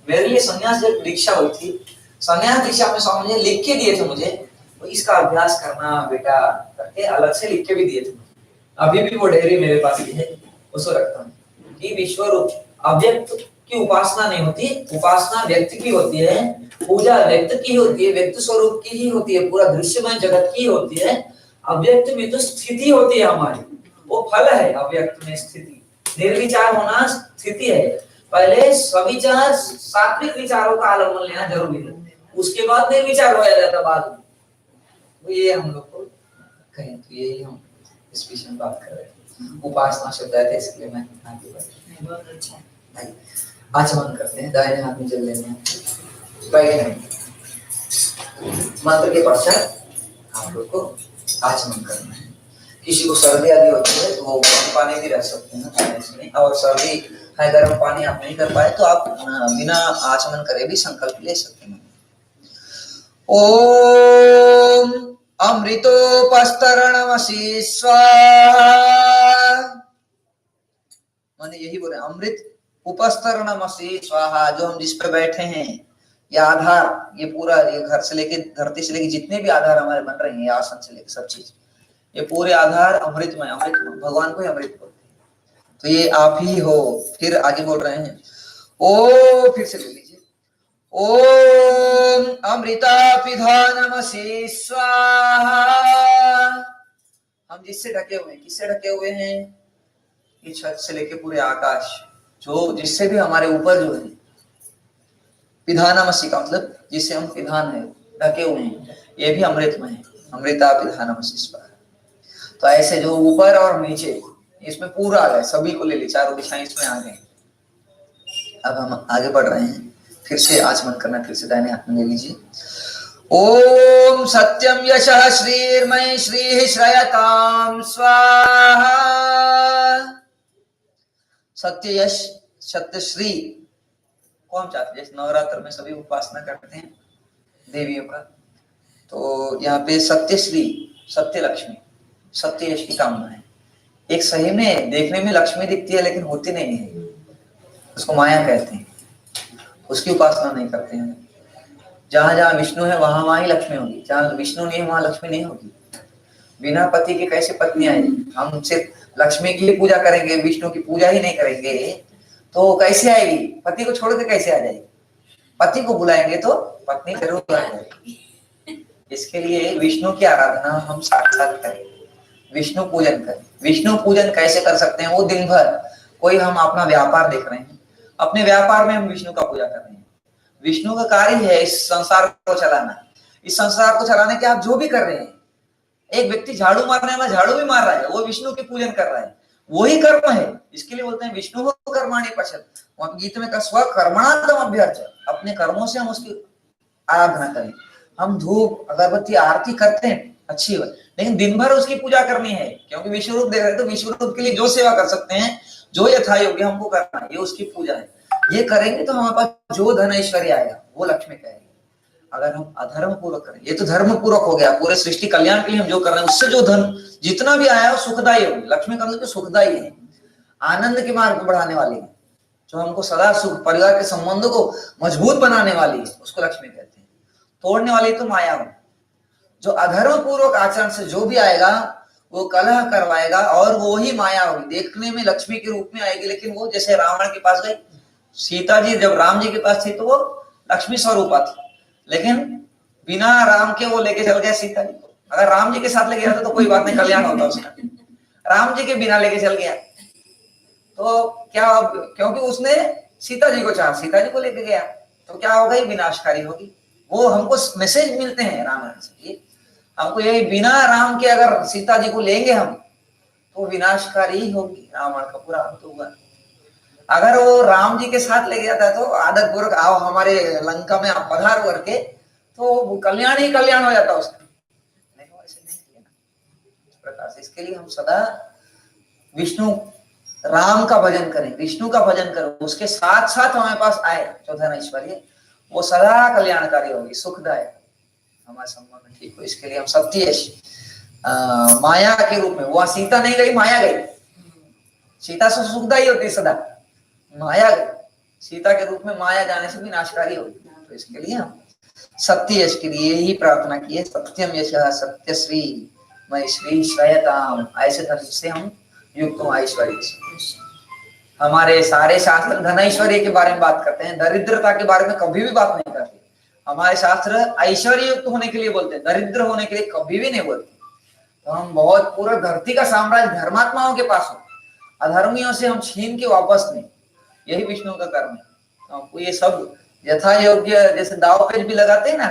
मेरे लिए संन्यास जब दीक्षा हुई थी, संन्यास दीक्षा में स्वामी जी लिख के दिए थे मुझे, तो इसका अभ्यास करना बेटा करके अलग से लिख के भी दिए थे। अभी भी वो डायरी मेरे पास भी है, उसको रखता हूँ कि विश्व रूप अव्यक्त की उपासना नहीं होती, उपासना व्यक्ति की होती है, पूजा व्यक्त की होती है, व्यक्त स्वरूप की ही होती है, पूरा दृश्यमान जगत की होती है। अव्यक्त में तो स्थिति होती है हमारी, वो फल है। अव्यक्त में स्थिति, निर्विचार होना स्थिति है। पहले सविचार सात्विक विचारों का आलम्बन लेना जरूरी है, उसके बाद निर्विचार हो जाता बाद में। तो ये हम लोग को कहें तो यही हम इस विषय में बात कर रहे हैं। उपासना शब्द है, इसके लिए मैं आगे बढ़। बहुत अच्छा है। आचमन करते हैं, दाहिने हाथ में जल लेते हैं, बाएं मंत्र के पश्चात आप लोग को आचमन करना है। किसी को सर्दी आदि होती है तो वो गर्म पानी भी रख सकते हैं इसमें, और सर्दी है गर्म पानी आप नहीं कर पाए तो आप बिना आचमन करे भी संकल्प ले सकते हैं। ओम अमृतोपस्तरणमसि स्वाहा, मैंने यही बोले, अमृत उपस्तरणमसि स्वाहा। जो हम जिस पे बैठे हैं ये आधार, ये पूरा, ये घर से लेके धरती से लेके जितने भी आधार हमारे बन रहे हैं, ये आसन से लेके सब चीज, ये पूरे आधार अमृतमय, अमृतमय भगवान को ही अमृत बोलते हैं। तो ये आप ही हो। फिर आगे बोल रहे हैं, ओ फिर से ले लीजिए, ओम अमृतापिधानमसि स्वाहा। हम जिससे ढके हुए हैं, किससे ढके हुए हैं? ये छत से लेके पूरे आकाश, जो जिससे भी हमारे ऊपर जो है, पिधानमसि का मतलब जिससे हम पिधान है, ढके हुए हैं, ये भी अमृतमय है। अमृतापिधानमसि स्वाहा। तो ऐसे जो ऊपर और नीचे, इसमें पूरा आ गए, सभी को ले ली, चारों दिशाएं इसमें आ गए। अब हम आगे बढ़ रहे हैं, फिर से आचमन करना, फिर से दाहिने हाथ में ले लीजिए। ओम सत्यम यशः श्रीर्मय श्री श्रयताम स्वाहा। सत्य यश, सत्य श्री को हम चाहते हैं, जैसे नवरात्र में सभी उपासना करते हैं देवियों का, तो यहाँ पे सत्य श्री, सत्य लक्ष्मी, सत्य यश की कामना है। एक सही में देखने में लक्ष्मी दिखती है लेकिन होती नहीं है, उसको माया कहते हैं, उसकी उपासना नहीं करते हैं। जहां जहां विष्णु है वहां वहां ही लक्ष्मी होगी, जहां विष्णु नहीं है वहां लक्ष्मी नहीं होगी। बिना पति के कैसे पत्नी आएगी? हम सिर्फ लक्ष्मी की ही पूजा करेंगे, विष्णु की पूजा ही नहीं करेंगे तो कैसे आएगी? पति को छोड़ के कैसे आ जाएगी? पति को बुलाएंगे तो पत्नी जरूर आएगी। इसके लिए विष्णु की आराधना हम साथ करें, विष्णु पूजन करें। विष्णु पूजन कैसे कर सकते हैं? वो दिन भर कोई हम अपना व्यापार देख रहे हैं, अपने व्यापार में हम विष्णु का पूजा कर रहे हैं। विष्णु का कार्य है इस संसार को चलाना। इस संसार को चलाने के आप जो भी कर रहे हैं, एक व्यक्ति झाड़ू मारने वाला झाड़ू भी मार रहा है, वो विष्णु की पूजन कर रहा है, वही कर्म है। इसके लिए बोलते हैं विष्णु को कर्माणि पश्यत। गीत में कहा स्वकर्मणातम अभ्यर्च, अपने कर्मों से हम उसकी आराधना करें। हम धूप अगरबत्ती आरती करते हैं, अच्छी बात, लेकिन दिन भर उसकी पूजा करनी है, क्योंकि विश्व रूप देख रहे हैं तो विश्व रूप के लिए जो सेवा कर सकते हैं, जो यथा योग्य हमको करना है, ये उसकी पूजा है। ये करेंगे तो हमारे पास जो धन ऐश्वर्य आएगा वो लक्ष्मी कहेगी। अगर हम अधर्म पूर्वक करें, ये तो धर्म पूर्वक हो गया, पूरे सृष्टि कल्याण के लिए हम जो कर रहे हैं उससे जो धन जितना भी आया वो सुखदायी होगी। लक्ष्मी का मतलब सुखदायी है, आनंद के मार्ग को बढ़ाने वाली है, जो हमको सदा सुख, परिवार के संबंधों को मजबूत बनाने वाली है, उसको लक्ष्मी कहते हैं। तोड़ने वाली तो माया हो। जो अधर्म पूर्वक आचरण से जो भी आएगा वो कलह करवाएगा और वो ही माया होगी, देखने में लक्ष्मी के रूप में आएगी, लेकिन वो जैसे रावण के पास गई, सीता जी जब राम जी के पास थी तो वो लक्ष्मी स्वरूपा थी, लेकिन बिना राम के वो लेके चल गया सीता जी को। अगर राम जी के साथ लेके जाता तो कोई बात नहीं, कल्याण होता उसका। राम जी के बिना लेके चल गया तो क्या, क्योंकि उसने सीता जी को चाहा, सीता जी को लेके गया तो क्या होगा, विनाशकारी होगी। वो हमको मैसेज मिलते हैं रामायण से, हमको यही बिना राम के अगर सीता जी को लेंगे हम तो विनाशकारी होगी, रावण का पूरा अंत होगा। अगर वो राम जी के साथ ले गया था तो आदत पूर्वक आओ हमारे लंका में आप पधार करके, तो कल्याण ही कल्याण हो जाता उसका, नहीं वैसे नहीं किया ना। इस प्रकार से इसके लिए हम सदा विष्णु राम का भजन करें, विष्णु का भजन करें, उसके साथ साथ हमारे पास आए जो धन ऐश्वर्य, वो सदा कल्याणकारी होगी, सुखदायक, हमारे संबंध ठीक हो। इसके लिए हम सत्य माया के रूप में, वहां सीता नहीं गई, माया गई। सीता से सुखदायी होती सदा, माया गई, सीता के रूप में माया जाने से विनाशकारी होगी। तो इसके लिए हम सत्य यश के लिए ही प्रार्थना की है, सत्यम यश सत्य श्री मय श्री श्रयताम, ऐसे धन से हम युक्त हो ऐश्वर्य से। हमारे सारे शास्त्र धन ऐश्वर्य के बारे में बात करते हैं, दरिद्रता के बारे में कभी भी बात नहीं करते। हमारे शास्त्र ऐश्वर्य युक्त होने के लिए बोलते हैं, दरिद्र होने के लिए कभी भी नहीं बोलते। तो हम बहुत पूरा धरती का साम्राज्य धर्मात्माओं के पास हो, अधर्मियों से हम छीन के वापस नहीं, यही विष्णु का कर्म है। तो हमको ये सब यथा योग्य, जैसे दाव पेच भी लगाते हैं ना,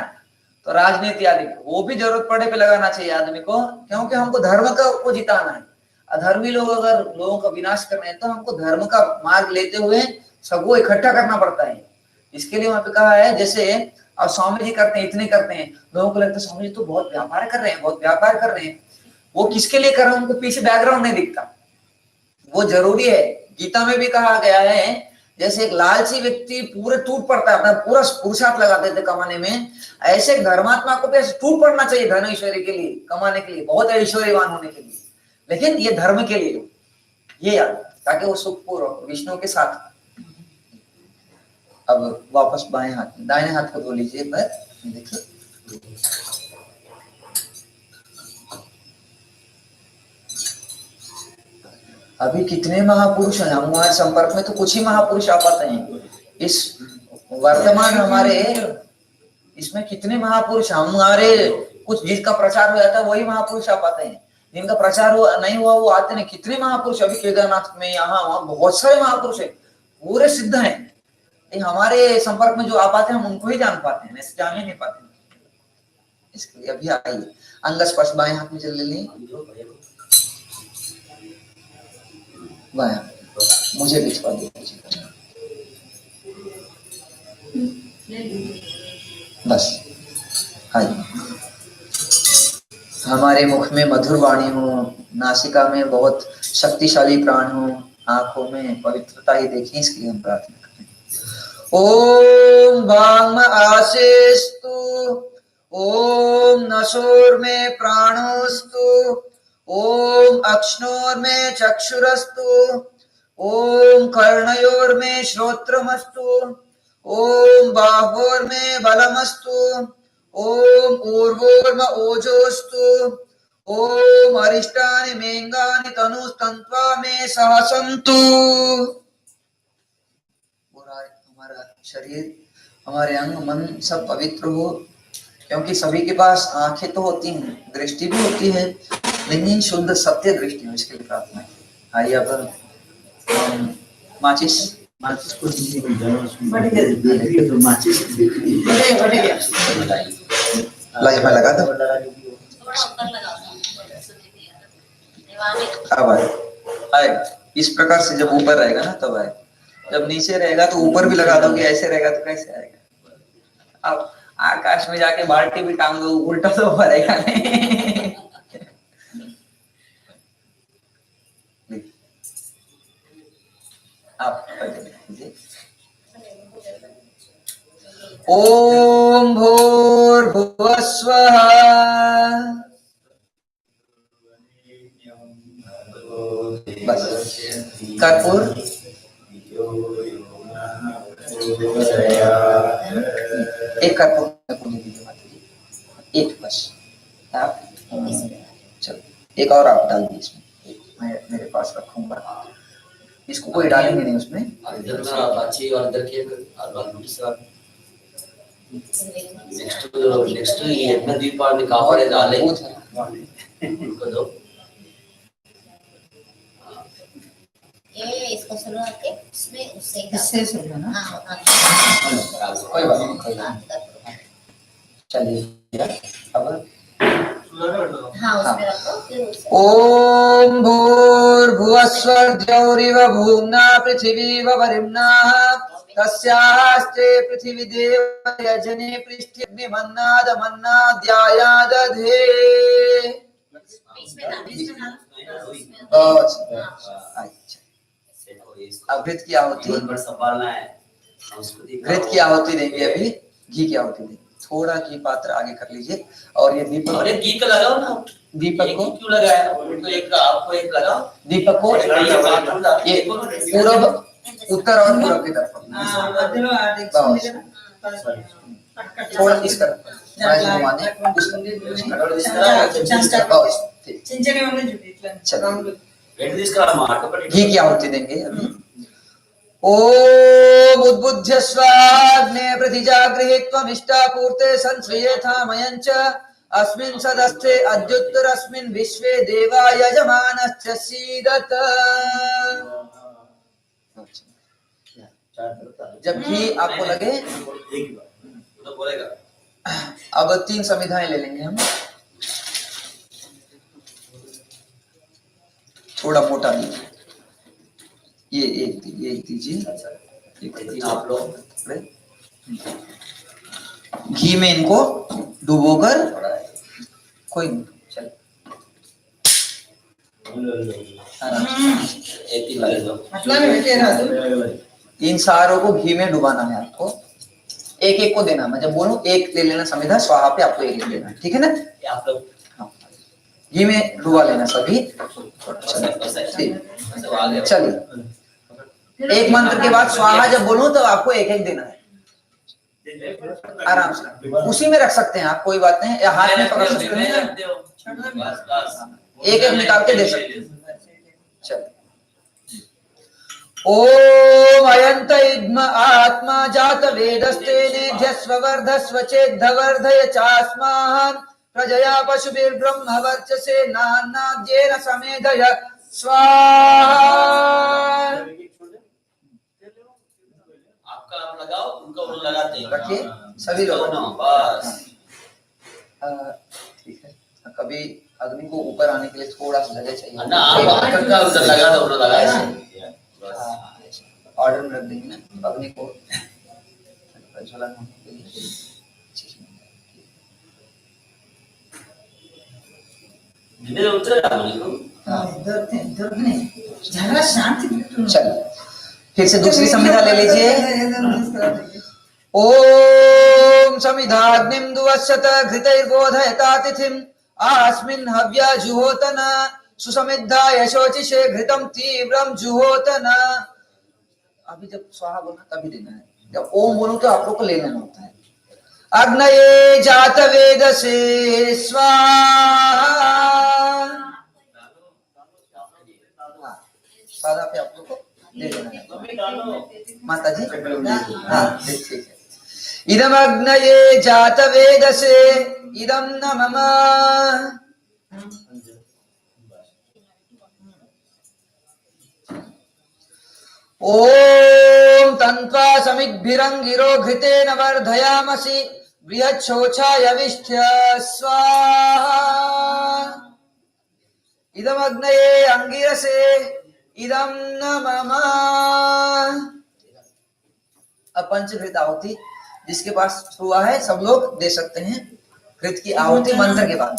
तो राजनीति आदि वो भी जरूरत पड़े पे लगाना चाहिए आदमी को, क्योंकि हमको धर्म को जिताना है। अधर्मी लोग अगर लोगों का विनाश कर रहे हैं तो हमको धर्म का मार्ग लेते हुए सबको इकट्ठा करना पड़ता है। इसके लिए वहां पे कहा है, जैसे और स्वामी जी करते हैं, इतने करते हैं, लोगों को लगता है स्वामी जी तो बहुत व्यापार कर रहे हैं, बहुत व्यापार कर रहे हैं। वो किसके लिए कर रहे हैं, उनको पीछे बैकग्राउंड नहीं दिखता, वो जरूरी है। गीता में भी कहा गया है, जैसे एक लालची व्यक्ति पूरे टूट पड़ता है, अपना पूरा पुरुषार्थ लगा देते कमाने में, ऐसे धर्मात्मा को भी टूट पड़ना चाहिए धन ऐश्वर्य के लिए, कमाने के लिए, बहुत ऐश्वर्यवान होने के लिए, लेकिन ये धर्म के लिए, ये याद, ताकि वो सुखपूर्वक विष्णु के साथ। अब वापस बाएं हाथ, दाहिने हाथ को धो लीजिए, पर देखिए अभी कितने महापुरुष हैं हमारे संपर्क में, तो कुछ ही महापुरुष आ पाते हैं। इस वर्तमान हमारे इसमें कितने महापुरुष हमारे, कुछ जिसका प्रचार हो जाता है वही महापुरुष आ पाते हैं, जिनका प्रचार नहीं हुआ वो आते नहीं। कितने महापुरुष अभी केदारनाथ में, यहाँ वहां बहुत सारे महापुरुष है, पूरे सिद्ध हैं। हमारे संपर्क में जो आ पाते हैं हम उनको ही जान पाते हैं, ऐसे जान ही नहीं पाते। इसके लिए अभी आइए अंग स्पर्श बाएं हाथ में चल ले, बाया मुझे बिछवा दीजिए बस। आइए, हमारे मुख में मधुर वाणी हो, नासिका में बहुत शक्तिशाली प्राण हो, आंखों में पवित्रता ही देखें, इसके लिए हम प्रार्थना करें। ओम वांग आशीस्तु, ओम नसोर में प्राणोस्तु, ओम अक्ष्णोर में चक्षुरस्तु, ओम कर्णयोर में श्रोत्रमस्तु, ओम बाहोर में बलमस्तु, ओम ऊर्वोर्म ओजोस्तु, ओम अरिष्टानि मेंगानि तनुस्तन्त्वा में सहसन्तु। हमारा शरीर हमारे अंग मन सब पवित्र हो, क्योंकि सभी के पास आंखें तो होती हैं, दृष्टि भी होती है, लेकिन शुद्ध सत्य दृष्टि हो, इसके लिए प्रार्थना है। आइए अब माचिस को दीजिए तो माचिस लाइफ में लगा दो। अब आए इस प्रकार से, जब ऊपर रहेगा ना तब आए, जब नीचे रहेगा तो ऊपर भी लगा दोगे, ऐसे रहेगा तो कैसे आएगा। अब आकाश में जाके बाल्टी भी टांग दो, उल्टा तो भरेगा नहीं। आप ओम भूर्भुवः स्वः बस कर्पूर एक कर्पूर एक बस आप चलो एक और आप डाल दीजिए इसमें, मैं मेरे पास रखूंगा, इसको कोई डालेंगे नहीं उसमें। अच्छी और इधर के और दूसरा नेक्स्ट ये अपना दीपावली कावड़े डाले उनको दो। ये इसको सुनो आके उसमें उससे इससे सुनो ना। हाँ कोई बात नहीं, कोई बात नहीं। चलिए अब हाँ उसमें रखो फिर उससे ओम भूर्भुवः स्वः द्यौरिव भूम्ना पृथिवीव वरिम्नाः तस्यास्ते पृथिवी देव यजने पृष्ठिग्निमन्नाद मन्नाद्यायादधे। अब घृत की आहुति, संभालना है, घृत की आहुति देंगे, अभी घी की आहुति देंगे। थोड़ा घी पात्र आगे कर लीजिए, और ये दीपक, और एक घी का लगाओ ना, दीपक को क्यों लगाया, तो एक आपको एक लगाओ, दीपक को ये पूर्व उत्तर और पूर्व की तरफ थोड़ा इस तरफ घुमाने, घी की आहुति देंगे अभी। ओम उद्बुद्ध्य स्वाग्ने प्रतिजागृहीत्वमिष्टापूर्ते संश्रियेथामयञ्च अस्मिन् सदस्थे अद्युत्तरस्मिन् विश्वे देवा यजमानश्च सीदत। जब घी आपको लगे, अब 3 संविधाएं ले लेंगे हम, थोड़ा मोटा दीजिए, ये एक दीजिए, आप लोग घी में इनको डुबोकर, कोई नहीं चल एक ही लगा दो, मतलब में बैठे रहो। इन सारों को घी में डुबाना है आपको, एक एक को देना, मैं जब बोलूं एक ले लेना संविधा, स्वाहा पे आपको एक लेना, ठीक है ना। आप लोग घी में डुबा लेना सभी। चलिए एक मंत्र के बाद स्वाहा जब बोलूं तो आपको एक एक देना है, आराम से उसी में रख सकते हैं आप, कोई बात नहीं, या हाथ में पकड़ सकते हैं, एक एक निकाल के दे सकते हैं। चलिए ओम अयंत इद्म आत्मा जात वेदस्ते नेध्यस्व वर्धस्व चेद्धवर्धय चास्माहं प्रजया पशुभिर्ब्रह्म वर्चसे नान्नाद्येन समेधय स्वाहा। आपका आप लगाओ, उनका वो लगाते हैं, रखिए सभी लोग बस। ठीक है, कभी अग्नि को ऊपर आने के लिए थोड़ा सा जगह चाहिए ना आप का उधर लगा दो, उधर लगा ऐसे ऑर्डर में रख देंगे ना अग्नि को प्रज्वलन होने के लिए। धीरे उतरेगा मुझको। जरा शांति। चलिए फिर से दूसरी संविधा ले लीजिए। ओम समिधाग्निं दुवस्यत घृतैर्बोधयता तिथिम् आस्मिन् हव्या जुहोतन सुसमिद्धा यशोचिषे घृतम तीव्रम जुहोतन। अभी जब स्वाहा बोलना तभी देना है, जब ओम बोलूं तो आप लोग को ले लेना होता है। अग्नये जात वेदसे स्वाहा, सादा पे आप लोग को ले लेना है। माता जी हाँ ठीक है। इदमग्नये जातवेदसे इदं न मम ओम तन्त्वा समिग्भिरंगिरो घृतेन वर्धयामसि बृहच्छोछाय विष्ठ्य स्वाहा इदमग्नये अंगिरसे इदं न मम। अब पंचघृत आहुति जिसके पास हुआ है सब लोग दे सकते हैं। घृत की आहुति मंत्र के बाद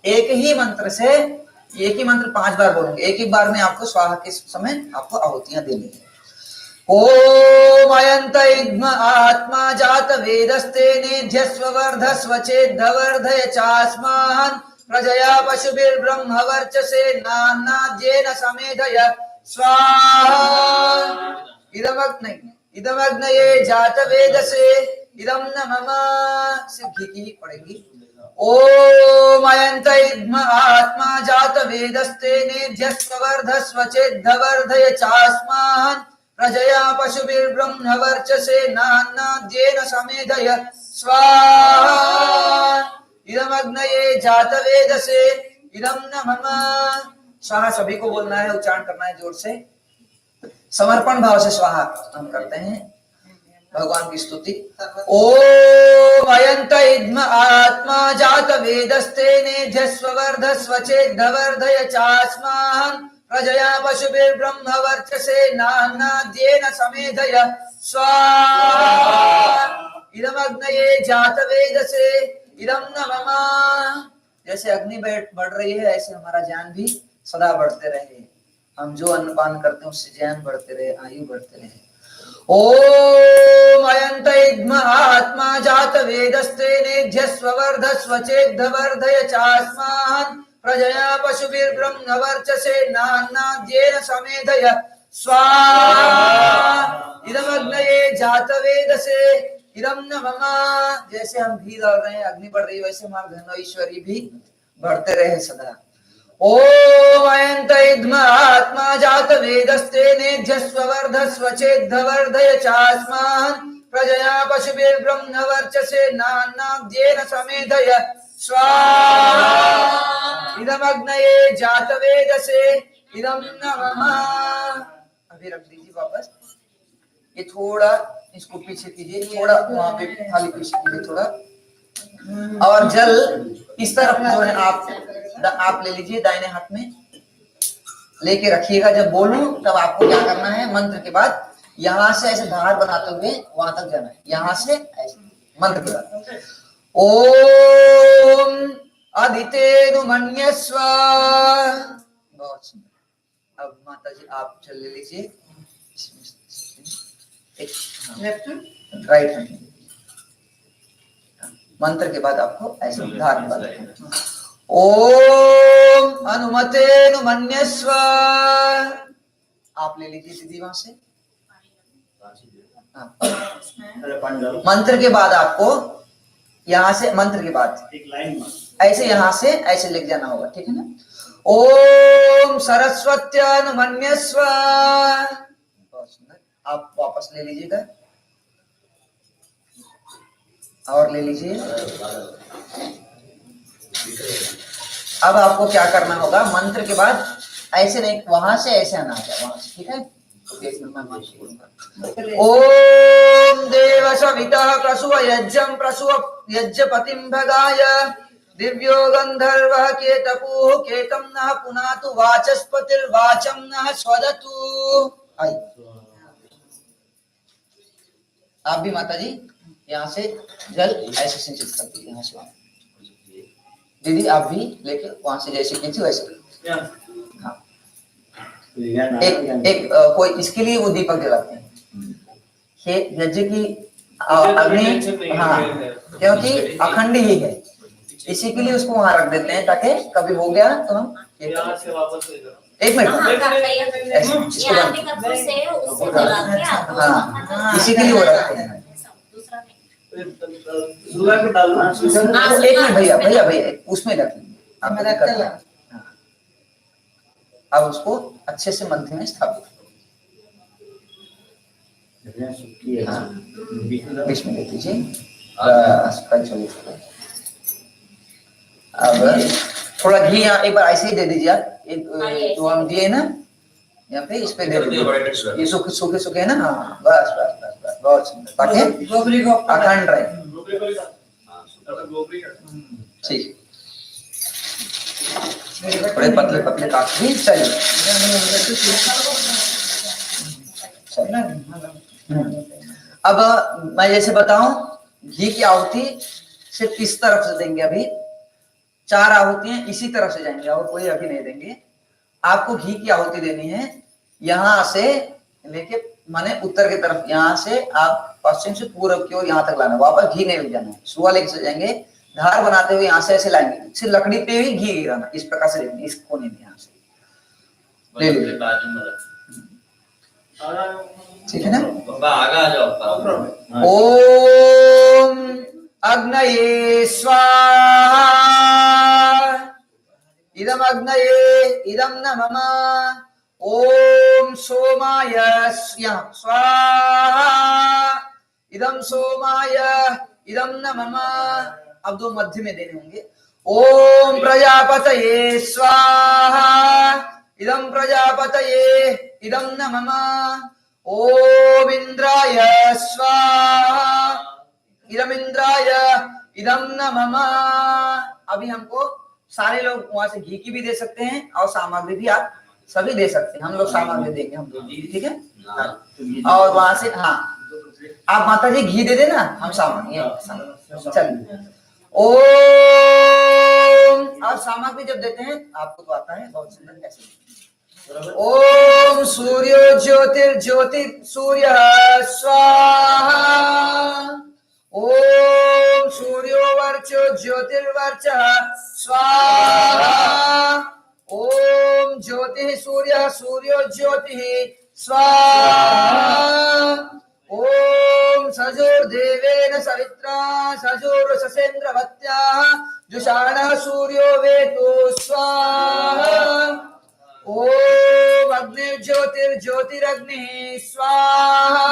एक ही मंत्र से एक ही मंत्र 5 बार बोलेंगे। एक ही बार में आपको स्वाहा के समय आपको आहुतियां देनी है। ओम अयंत इद्म आत्मा जात वेदस्ते नेध्यस्व वर्धस्व चेद्धवर्धय चास्मान् प्रजया पशुभिर्ब्रह्म वर्चसे नान्नाद्येन समेधय स्वाहा इदमग्नये जात वेदसे इदं न मम। सिर्फ घी की ही पड़ेगी। ओम अयंत इद्म आत्मा जात वेदस्ते नेध्यस्व वर्धस्व चेद्धवर्धय चास्मान् प्रजया पशुभिर्ब्रह्म वर्चसे नान्नाद्येन समेधय स्वाहा इदमग्नये जात वेदसे इदं न मम। स्वाहा सभी को बोलना है, उच्चारण करना है जोर से। समर्पण भाव से स्वाहा हम करते हैं भगवान की स्तुति। ओम अयंत इद्म आत्मा जात वेदस्ते नेध्यस्व वर्धस्व चेद्धवर्धय चास्मान् प्रजया पशुभिर्ब्रह्म वर्चसे नान्नाद्येन समेधय स्वाहा इदमग्नये जात वेदसे इदं न मम। जैसे अग्नि बढ़ रही है ऐसे हमारा ज्ञान भी सदा बढ़ते रहे। हम जो अन्नपान करते हैं उससे ज्ञान बढ़ते रहे, आयु बढ़ते रहे। ओम अयंत इद्म आत्मा जात वेदस्ते नेध्यस्व वर्धस्व चेद्धवर्धय चास्मान् प्रजया पशुभिर्ब्रह्म वर्चसे नान्नाद्येन समेधय स्वाहा इदमग्नये जात वेदसे इदं न मम। जैसे हम घी डाल रहे हैं अग्नि बढ़ रही है वैसे हमारा धन ऐश्वर्य भी बढ़ते रहे सदा। ओम अयंत इद्म आत्मा जात वेदस्ते नेध्यस्व वर्धस्व चेद्धवर्धय चास्मान् प्रजया पशुभिर्ब्रह्म वर्चसे नान्नाद्येन समेधय स्वाहा इदमग्नये जात वेदसे इदं न मम। अभी रख दीजिए वापस। ये थोड़ा इसको पीछे कीजिए, थोड़ा वहां पे खाली पीछे कीजिए थोड़ा। और जल इस तरफ जो है आप ले लीजिए, दाहिने हाथ में लेके रखिएगा। जब बोलूं तब आपको क्या करना है, मंत्र के बाद यहां से ऐसे धार बनाते हुए वहां तक जाना है। यहां से ऐसे मंत्र के बाद ओम अदितेनु मन्यस्व। बहुत सुंदर। अब माता जी आप चल ले लीजिए राइट हैंड। मंत्र के बाद आपको ऐसे धार के बाद ओम अनुमतेनु मन्यस्व। आप ले लीजिए दीदी वहां से। मंत्र के बाद आपको यहाँ से मंत्र के बाद एक लाइन ऐसे यहाँ से ऐसे लेके जाना होगा, ठीक है ना। ओम सरस्वत्यनुमन्यस्व। बहुत सुंदर। आप वापस ले लीजिएगा और ले लीजिए। अब आपको क्या करना होगा, मंत्र के बाद ऐसे नहीं, वहां से ऐसे आना है, वहां से, ठीक है। ओम देव सविता प्रसुव यज्ञं प्रसुव यज्ञपतिं भगाय दिव्यो गंधर्वः केतपुः केतं नः पुनातु वाचस्पतिर्वाचं नः स्वदतु। आप भी माता जी यहाँ से जल ऐसे सिंचित कर दीजिए, यहाँ से। दीदी आप भी लेके वहां से जैसे खींची वैसे। हाँ। एक कोई इसके लिए वो दीपक जलाते हैं, यज्ञ की अग्नि, हाँ, क्योंकि अखंड ही है, इसी के लिए उसको वहां रख देते हैं ताकि कभी हो गया तो हम एक मिनट इसी के लिए वो रखते हैं। एक मिनट भैया भैया भैया उसमें रख लीजिए। अब उसको अच्छे से मध्य में स्थापित बीच में देख लीजिए। बस फ्राई छोले। अब थोड़ा घी यहाँ एक बार ऐसे ही दे दीजिए आप, जो हम दिए ना यहाँ पे, इस पे दे दीजिए। ये सूखे सूखे सूखे है ना, हाँ बस बस बस बस, बहुत सुंदर, ताकि गोबरी को अखंड रहे। ठीक, थोड़े पतले पतले काट दी, चलिए। अब मैं जैसे बताऊं, घी की आहुति सिर्फ इस तरफ से देंगे। अभी 4 आहुतियां इसी तरफ से जाएंगे और कोई अभी नहीं देंगे। आपको घी की आहुति देनी है यहां से लेके, माने उत्तर की तरफ, यहां से आप पश्चिम से पूर्व की ओर यहां तक लाना, वापस घी नहीं जाना है। सुआ लेके से जाएंगे, धार बनाते हुए यहां से ऐसे लाएंगे, सिर्फ लकड़ी पे ही घी गिराना, इस प्रकार से लेंगे, इस कोने में यहां से ले लीजिए। ठीक है ना? आगे आ जाओ। ओम अग्नये स्वाहा, इदम अग्नये इदम न मम। ओम सोमाय स्वाहा, इदम सोमाय इदम न मम। अब 2 मध्य में देने होंगे। ओम प्रजापतये स्वाहा, इदम प्रजापतये इदम न मम। ओम इंद्राय स्वाहा, इदम इंद्राय इदम न मम। अभी हमको सारे लोग वहां से घी की भी दे सकते हैं और सामग्री भी आप सभी दे सकते हैं। हम लोग सामग्री देंगे, हम लोग, ठीक है? और वहां से, हाँ आप माता जी घी दे देना, हम सामग्री। चलिए, ओम। और सामग्री जब देते हैं आपको तो आता है बहुत सुंदर, कैसे? ओम सूर्यो ज्योतिर्ज्योति सूर्य स्वाहा। ओम सूर्यो वर्चो ज्योतिर्वर्च स्वाहा। ओम ज्योति सूर्य सूर्यो ज्योति स्वाहा। ओम सजुर्देवेन सवित्रा सजुर्ससेन्द्रवत्याः जुषाणः सूर्यो वेतो स्वाहा। ओम अग्निर्ज्योतिर्ज्योतिरग्निः स्वाहा।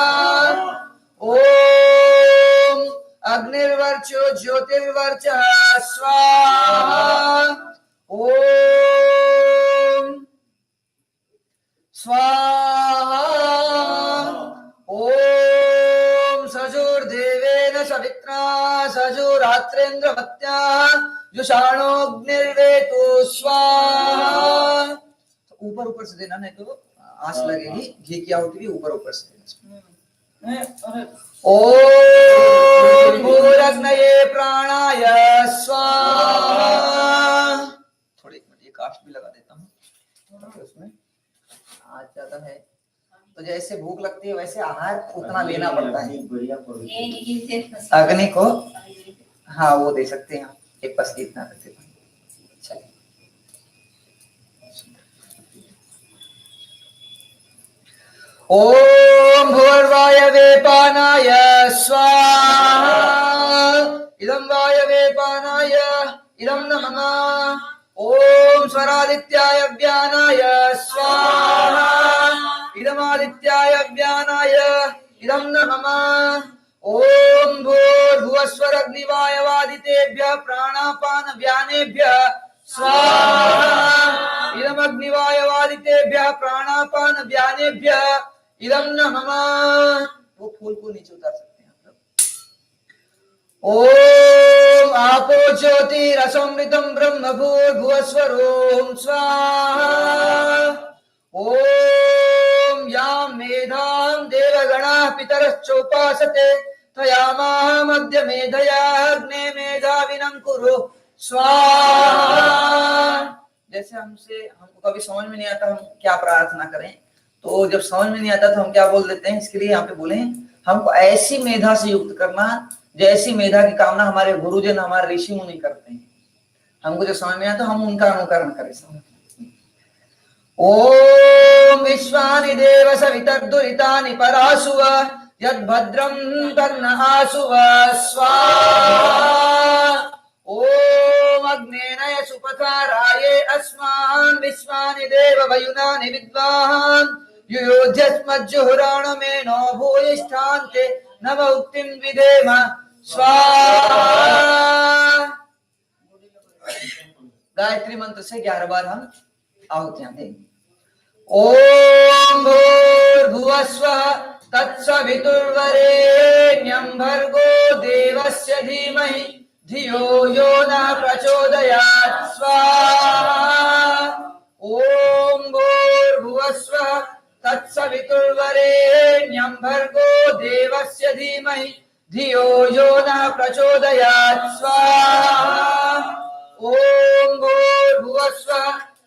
ओम अग्निर्वर्चो ज्योतिर्वर्चः स्वाहा। ओम स्वाहा। ओम सजुर्देवेन सवित्रा सजुरात्रेन्द्रवत्याः जुषाणोऽग्निर्वेतो स्वाहा। ऊपर ऊपर से देना, नहीं तो आंच लगेगी। घी की आहुति भी ऊपर ऊपर से देना। ओम भूरग्नये प्राणाय स्वाहा। थोड़ी ये काष्ठ भी लगा देता हूँ, उसमें आज ज्यादा है तो जैसे भूख लगती है वैसे आहार उतना लेना पड़ता है। अग्नि को, हाँ वो दे सकते हैं, एक पस इतना रखते हैं। चलिए, ओम भूर्वायवे पानाय स्वाहा। इदं वायवे पानाय इदं न मम। ओम स्वरादित्याय व्यानाय स्वाहा। इदमादित्याय व्यानाय इदं न मम। ओम भूर्भुवस्वरग्निवायवादितेभ्यः प्राणापान व्यानेभ्यः स्वाहा। इदमग्निवायवादितेभ्यः प्राणापान व्यानेभ्यः इदं न मम। वो फूल को नीचे उतार सकते हैं आप लोग। ओम आपो ज्योतिरसमृतं ब्रह्म भूर्भुवस्वरों स्वाहा। ओम यां मेधां देवगणाः पितरश्चोपासते तयामाह मध्य मेधया अग्ने मेधाविनं कुरु स्वाहा। जैसे हमको कभी समझ में नहीं आता हम क्या प्रार्थना करें, तो जब समझ में नहीं आता तो हम क्या बोल देते हैं, इसके लिए यहाँ पे बोले हमको ऐसी मेधा से युक्त करना जैसी मेधा की कामना हमारे गुरुजन हमारे ऋषि मुनि करते हैं। हमको जब समझ में आता तो हम उनका अनुकरण करें। ओम विश्वानि देव सवितर्दुरितानि परासुव यद्भद्रं तन्न आसुव स्वाहा। ओम अग्नेनय सुपथाराये अस्मान् विश्वानि देव वयुनानि विद्वान् युयोध्यस्मज्जुहुराणमेनो भूयिष्ठान्ते नव उक्तिं विधेम स्वाहा। गायत्री मंत्र से 11 बार हम आहुतियां देंगे। ओम भूर्भुवस्वः तत्सवितुर्वरेण्यं भर्गो देवस्य धीमहि धियो यो न प्रचोदयात् स्वाहा। ओम भूर्भुवस्वः तत्सवितुर्वरेण्यं भर्गो देवस्य धीमहि धियो यो न प्रचोदयात् स्वाहा। ओम भूर्भुवस्वः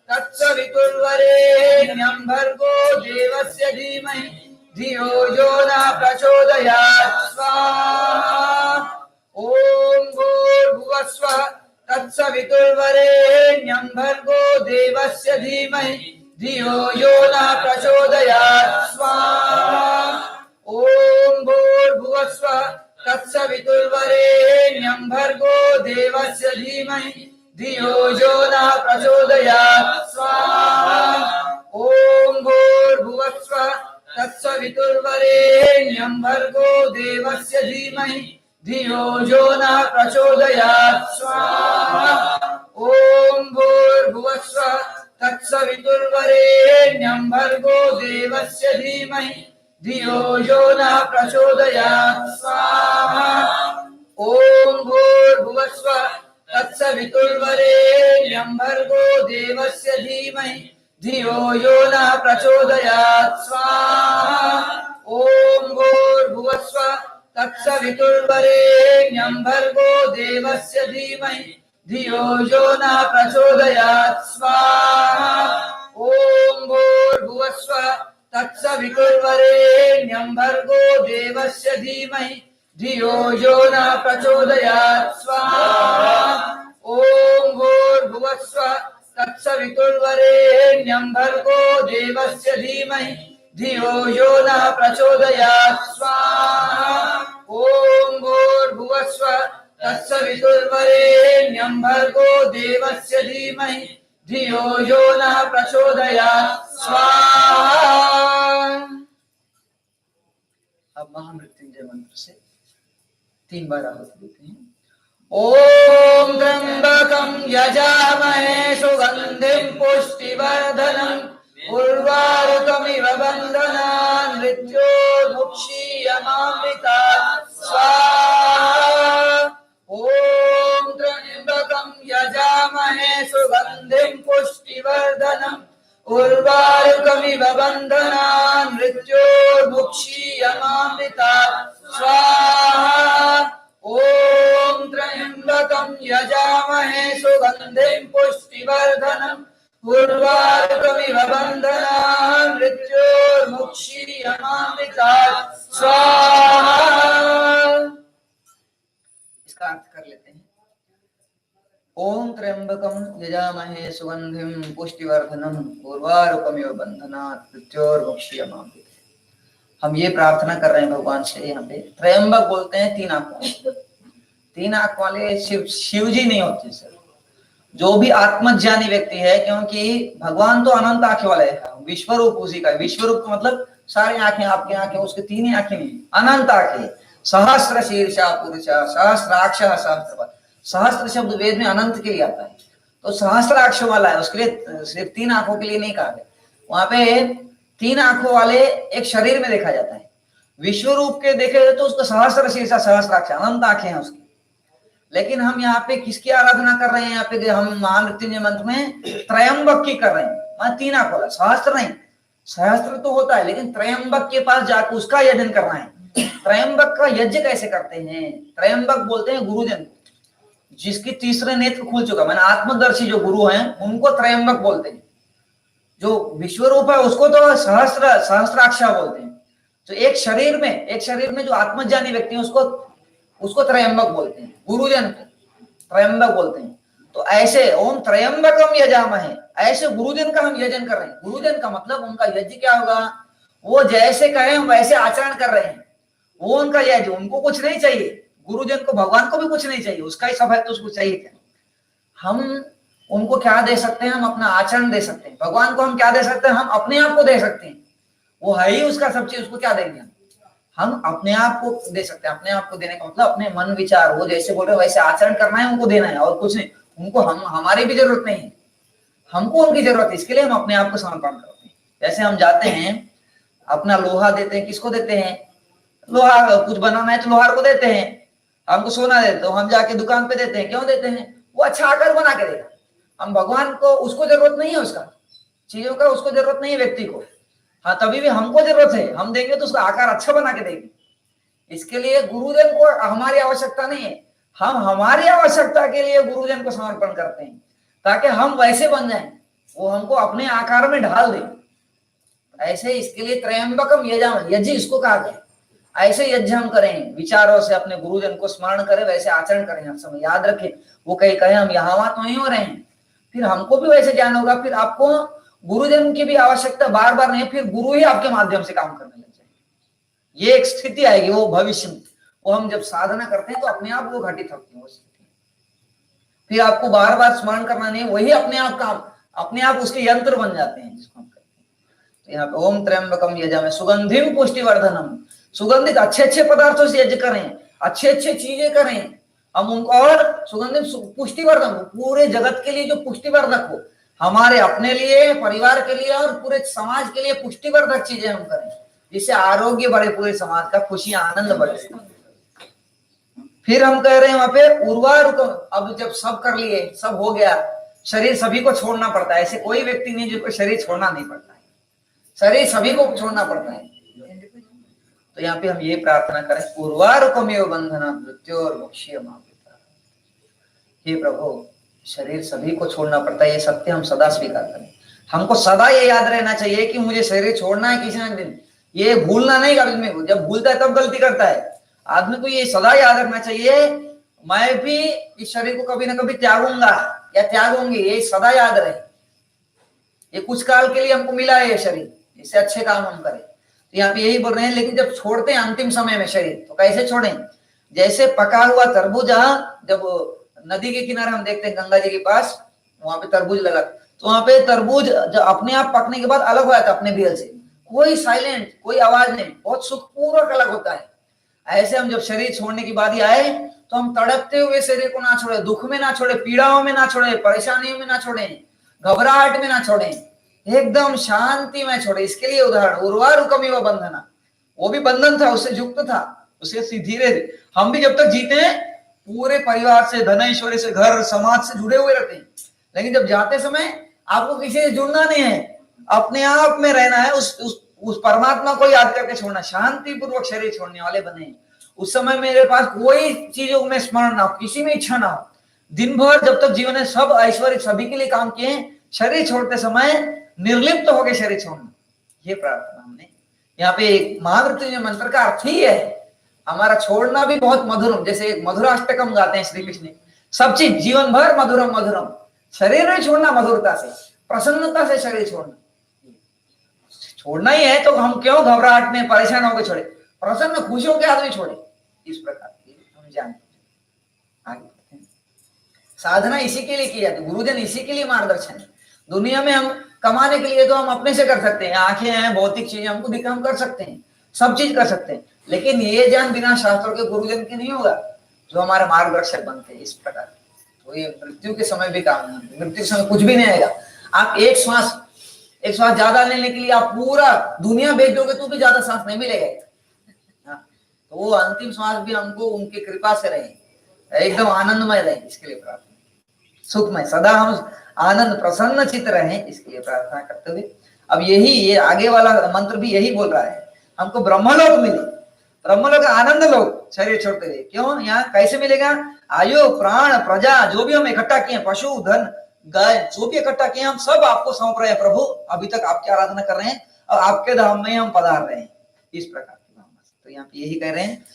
तत्सवितुर्वरेण्यं भर्गो देवस्य धीमहि धियो यो न प्रचोदयात् स्वाहा। ओम भूर्भुवस्वः तत्सवितुर्वरेण्यं भर्गो देवस्य धीमहि धियो यो न प्रचोदयात् स्वाहा। ओम भूर्भुवस्वः तत्सवितुर्वरेण्यं भर्गो देवस्य धीमहि धियो यो न प्रचोदयात् स्वाहा। ओम भूर्भुवस्वः तत्सवितुर्वरेण्यं भर्गो देवस्य धीमहि धियो यो न प्रचोदयात् स्वाहा। ओम भूर्भुवस्वः तत्सवितुर्वरेण्यं भर्गो देवस्य धीमहि धियो यो न प्रचोदयात् स्वाहा। ओम भूर्भुवस्वः तत्सवितुर्वरेण्यं भर्गो देवस्य धीमहि धियो यो न प्रचोदयात् स्वाहा। ओम भूर्भुवस्वः तत्सवितुर्वरेण्यं भर्गो देवस्य धीमहि धियो यो न प्रचोदयात् स्वाहा। ओम भूर्भुवस्वः तत्सवितुर्वरेण्यं भर्गो देवस्य धीमहि धियो यो न प्रचोदयात् स्वाहा। ओम भूर्भुवस्वः तत्सवितुर्वरेण्यं भर्गो देवस्य धीमहि धियो यो न प्रचोदयात् स्वाहा। ओम भूर्भुवस्वः तत्सवितुर्वरेण्यं भर्गो देवस्य धीमहि धियो यो न प्रचोदयात् स्वाहा। अब महामृत्युंजय मंत्र से 3 बार आहुति देते हैं। ओम त्र्यंबकं यजामहे सुगंधिं पुष्टिवर्धनम् उर्वारुकमिव बन्धनान् मृत्योर्मुक्षीयमामृतात् स्वाहा। ओम त्र्यंबकं यजामहे सुगंधिं पुष्टिवर्धनम् उर्वारुकमिव बन्धनान् मृत्योर्मुक्षीयमामृतात् स्वाहा। ओम त्र्यंबकं यजामहे सुगंधिं पुष्टिवर्धनम् उर्वारुकमिव बन्धनान् मृत्योर्मुक्षीयमामृतात् स्वाहा। इसका अर्थ कर लेते हैं। ओम त्र्यंबकं यजामहे सुगंधिं पुष्टिवर्धनम् उर्वारुकमिव बन्धनात् मृत्योर्मुक्षीयमामृतात्। हम ये प्रार्थना कर रहे हैं भगवान से। यहाँ पे त्रयंबक बोलते हैं 3 आंखों, 3 आंख वाले शिव जी नहीं होते सर, जो भी आत्मज्ञानी व्यक्ति है, क्योंकि भगवान तो अनंत आंखें वाला है, विश्वरूप उसी का है। विश्वरूप का मतलब सारी आंखें आपकी आंखें, उसके 3 ही आंखें नहीं, अनंत आंखें। सहस्र शीर्षा पुरुषा सहस्राक्ष सहस्रपाद। सहस्त्र शब्द वेद में अनंत के लिए आता है, तो सहस्राक्ष वाला है, उसके लिए सिर्फ 3 आंखों के लिए नहीं कहा गया। वहां पे 3 आंखों वाले एक शरीर में देखा जाता है। विश्व रूप के देखे तो उसका सहस्र शीर्षा सहस्राक्ष, अनंत आंखें हैं उसकी। लेकिन हम यहाँ पे किसकी आराधना कर रहे हैं? यहाँ पे हम महामृत्युंजय मंत्र में त्रयंबक की कर रहे हैं। 3 आंख वाला, सहस्त्र नहीं, सहस्त्र तो होता है, लेकिन त्रयंबक के पास जाकर उसका यजन करना है। त्रयंबक का यज्ञ कैसे करते हैं? त्रयंबक बोलते हैं गुरुजन, जिसकी तीसरे नेत्र खुल चुका, मैंने आत्मदर्शी जो गुरु हैं उनको त्रयंबक बोलते हैं। जो विश्व रूप है उसको तो सहस्राक्ष बोलते हैं। तो एक शरीर में जो आत्मज्ञानी व्यक्ति है उसको त्रयंबक बोलते हैं, गुरुजन को त्रयंबक बोलते हैं। तो ऐसे ओम त्रयंबकम यजामहे, ऐसे गुरुजन का हम यजन कर रहे हैं। गुरुजन का मतलब उनका यज्ञ क्या होगा? वो जैसे कहें हम वैसे आचरण कर रहे हैं, वो उनका यज्ञ। उनको कुछ नहीं चाहिए, गुरुजन को, भगवान को भी कुछ नहीं चाहिए, उसका ही सब है तो उसको चाहिए क्या? हम उनको क्या दे सकते हैं? हम अपना आचरण दे सकते हैं। भगवान को हम क्या दे सकते हैं? हम अपने आप को दे सकते हैं। वो है ही उसका सब चीज, उसको क्या देंगे? हम अपने आप को दे सकते हैं। अपने आप को देने का मतलब अपने मन विचार, वो जैसे बोल रहे वैसे आचरण करना है, उनको देना है और कुछ नहीं। उनको हमारी भी जरूरत नहीं है, हमको उनकी जरूरत है। इसके लिए हम अपने आप को समर्पण करते हैं। जैसे हम जाते हैं अपना लोहा देते हैं, किसको देते हैं? लोहा कुछ बनाना है तो लोहार को देते हैं। हमको सोना देते तो हम जाके दुकान पे देते हैं। क्यों देते हैं? वो अच्छा आकार बना के देगा। हम भगवान को, उसको जरूरत नहीं है उसका, चीजों का उसको जरूरत नहीं है व्यक्ति को। हाँ, तभी भी हमको जरूरत है, हम देंगे तो उसका आकार अच्छा बना के देंगे। इसके लिए गुरुजन को हमारी आवश्यकता नहीं है, हम हमारी आवश्यकता के लिए गुरुजन को समर्पण करते हैं ताकि हम वैसे बन जाएं, वो हमको अपने आकार में ढाल दें। ऐसे इसके लिए त्रयंबकम यज्ञ इसको कहा गया। ऐसे यज्ञ हम करें, विचारों से अपने गुरुजन को स्मरण करें, वैसे आचरण करें। हर समय याद रखें, वो कहे हम यहाँ वहां तो नहीं हो रहे हैं, फिर हमको भी वैसे ज्ञान होगा। फिर आपको गुरुजन की भी आवश्यकता बार बार नहीं, फिर गुरु ही आपके माध्यम से काम करने लग जाएंगे। ये एक स्थिति आएगी वो भविष्य में, वो हम जब साधना करते हैं तो अपने आप वो घटित होती है वो स्थिति। फिर आपको बार बार स्मरण करना नहीं, वही अपने आप काम, अपने आप उसके यंत्र बन जाते हैं जिसको हम करते हैं। तो यहाँ पे ओम त्र्यंबकम यजामहे सुगंधिम पुष्टिवर्धनम, सुगंधित अच्छे अच्छे पदार्थों से यज्ञ करें, अच्छे अच्छे चीजें करें हम उनको, और सुगंधित पुष्टिवर्धन, पूरे जगत के लिए जो पुष्टिवर्धक हो, हमारे अपने लिए, परिवार के लिए और पूरे समाज के लिए पुष्टिवर्धक चीजें हम करें, जिससे आरोग्य बढ़े, पूरे समाज का खुशी आनंद बढ़े। फिर हम कह रहे हैं वहां पे उर्वारुकम, अब जब सब कर लिए, सब हो गया, शरीर सभी को छोड़ना पड़ता है। ऐसे कोई व्यक्ति नहीं जिसको शरीर छोड़ना नहीं पड़ता है, शरीर सभी को छोड़ना पड़ता है। तो यहाँ पे हम ये प्रार्थना करें, उर्वारुकमेव बंधना मृत्योर्मुक्षीय मापिता। हे प्रभु, शरीर सभी को छोड़ना पड़ता है, ये सत्य हम सदा स्वीकार करें। हमको सदा ये याद रहना चाहिए कि मुझे शरीर छोड़ना है किसी न दिन, ये भूलना नहीं आदमी को। जब भूलता है तब गलती करता है। आदमी को ये सदा याद रखना चाहिए, मैं भी इस शरीर को कभी ना कभी त्यागूंगा या त्यागूंगी, ये सदा याद रहे। ये कुछ काल के लिए हमको मिला है ये शरीर, इससे अच्छे काम हम करें। तो यहाँ पे यही बोल रहे हैं। लेकिन जब छोड़ते हैं अंतिम समय में शरीर, तो कैसे छोड़ें? जैसे पका हुआ तरबूजा, जब नदी के किनारे हम देखते हैं गंगा जी के पास, वहां पे तरबूज लगा, तो वहां पे तरबूज जब अपने आप पकने के बाद अलग हो जाता है अपने बेल से, कोई साइलेंट, कोई आवाज नहीं, बहुत सुखपूर्वक अलग होता है। ऐसे हम जब शरीर छोड़ने की बारी आए तो हम तड़पते हुए शरीर को ना छोड़े, दुख में ना छोड़े, पीड़ाओं में ना छोड़े, परेशानियों में ना छोड़े, घबराहट में ना छोड़े, एकदम शांति में छोड़े। इसके लिए उदाहरण उर्वारुकमेव बंधना, वो भी बंधन था, उससे युक्त था, उससे धीरे हम भी जब तक जीते हैं पूरे परिवार से, धन ऐश्वर्य से, घर समाज से जुड़े हुए रहते हैं। लेकिन जब जाते समय आपको किसी से जुड़ना नहीं है, अपने आप में रहना है, उस परमात्मा को याद करके छोड़ना, शांति पूर्वक शरीर छोड़ने वाले बने। उस समय मेरे पास कोई चीजों में स्मरण ना हो, किसी में इच्छा ना हो, दिन भर जब तक जीवन है सब ऐश्वर्य सभी के लिए काम किए, शरीर छोड़ते समय निर्लिप्त होकर शरीर छोड़ना। ये प्रार्थना हमने यहाँ पे महामृत्युंजय मंत्र का अर्थ ही है। हमारा छोड़ना भी बहुत मधुरम, जैसे एक मधुराष्टकम गाते हैं श्री कृष्ण, सब चीज जीवन भर मधुरम मधुरम, शरीर नहीं छोड़ना, मधुरता से, प्रसन्नता से शरीर छोड़ना। छोड़ना ही है तो हम क्यों घबराहट में परेशान होकर छोड़े, प्रसन्न खुश होकर आदमी छोड़े। इस प्रकार की हम जानते हैं। आगे साधना इसी के लिए की जाती है, गुरुजन इसी के लिए मार्गदर्शन है। दुनिया में हम कमाने के लिए तो हम अपने से कर सकते हैं, आंखें हैं, भौतिक चीजें हमको दिखा, हम कर सकते हैं, सब चीज कर सकते हैं, लेकिन ये ज्ञान बिना शास्त्रों के गुरुजन के नहीं होगा जो हमारे मार्गदर्शक बनते हैं। इस प्रकार तो ये मृत्यु के समय भी काम नहीं, मृत्यु के समय कुछ भी नहीं आएगा। आप एक श्वास ज्यादा लेने के लिए आप पूरा दुनिया बेच दोगे तो भी ज्यादा सांस नहीं मिलेगा। तो वो अंतिम श्वास भी हमको उनकी कृपा से रहे, एकदम आनंदमय रहे, इसके लिए प्रार्थना, सुखमय, सदा हम आनंद प्रसन्न चित्त रहे, इसके लिए प्रार्थना करते हुए अब ये आगे वाला मंत्र भी यही बोल रहा है, हमको ब्रह्मलोक मिले, ब्रह्मलोक आनंद लोक शरीर छोड़ते हुए। क्यों? यहाँ कैसे मिलेगा? आयु प्राण प्रजा जो भी हम इकट्ठा किए, पशु धन गाय जो भी इकट्ठा किए, हम सब आपको सौंप रहे हैं प्रभु। अभी तक आपकी आराधना कर रहे हैं और आपके धाम में हम पधार रहे हैं, इस प्रकार की भावना। तो यहाँ पे यही कह रहे हैं,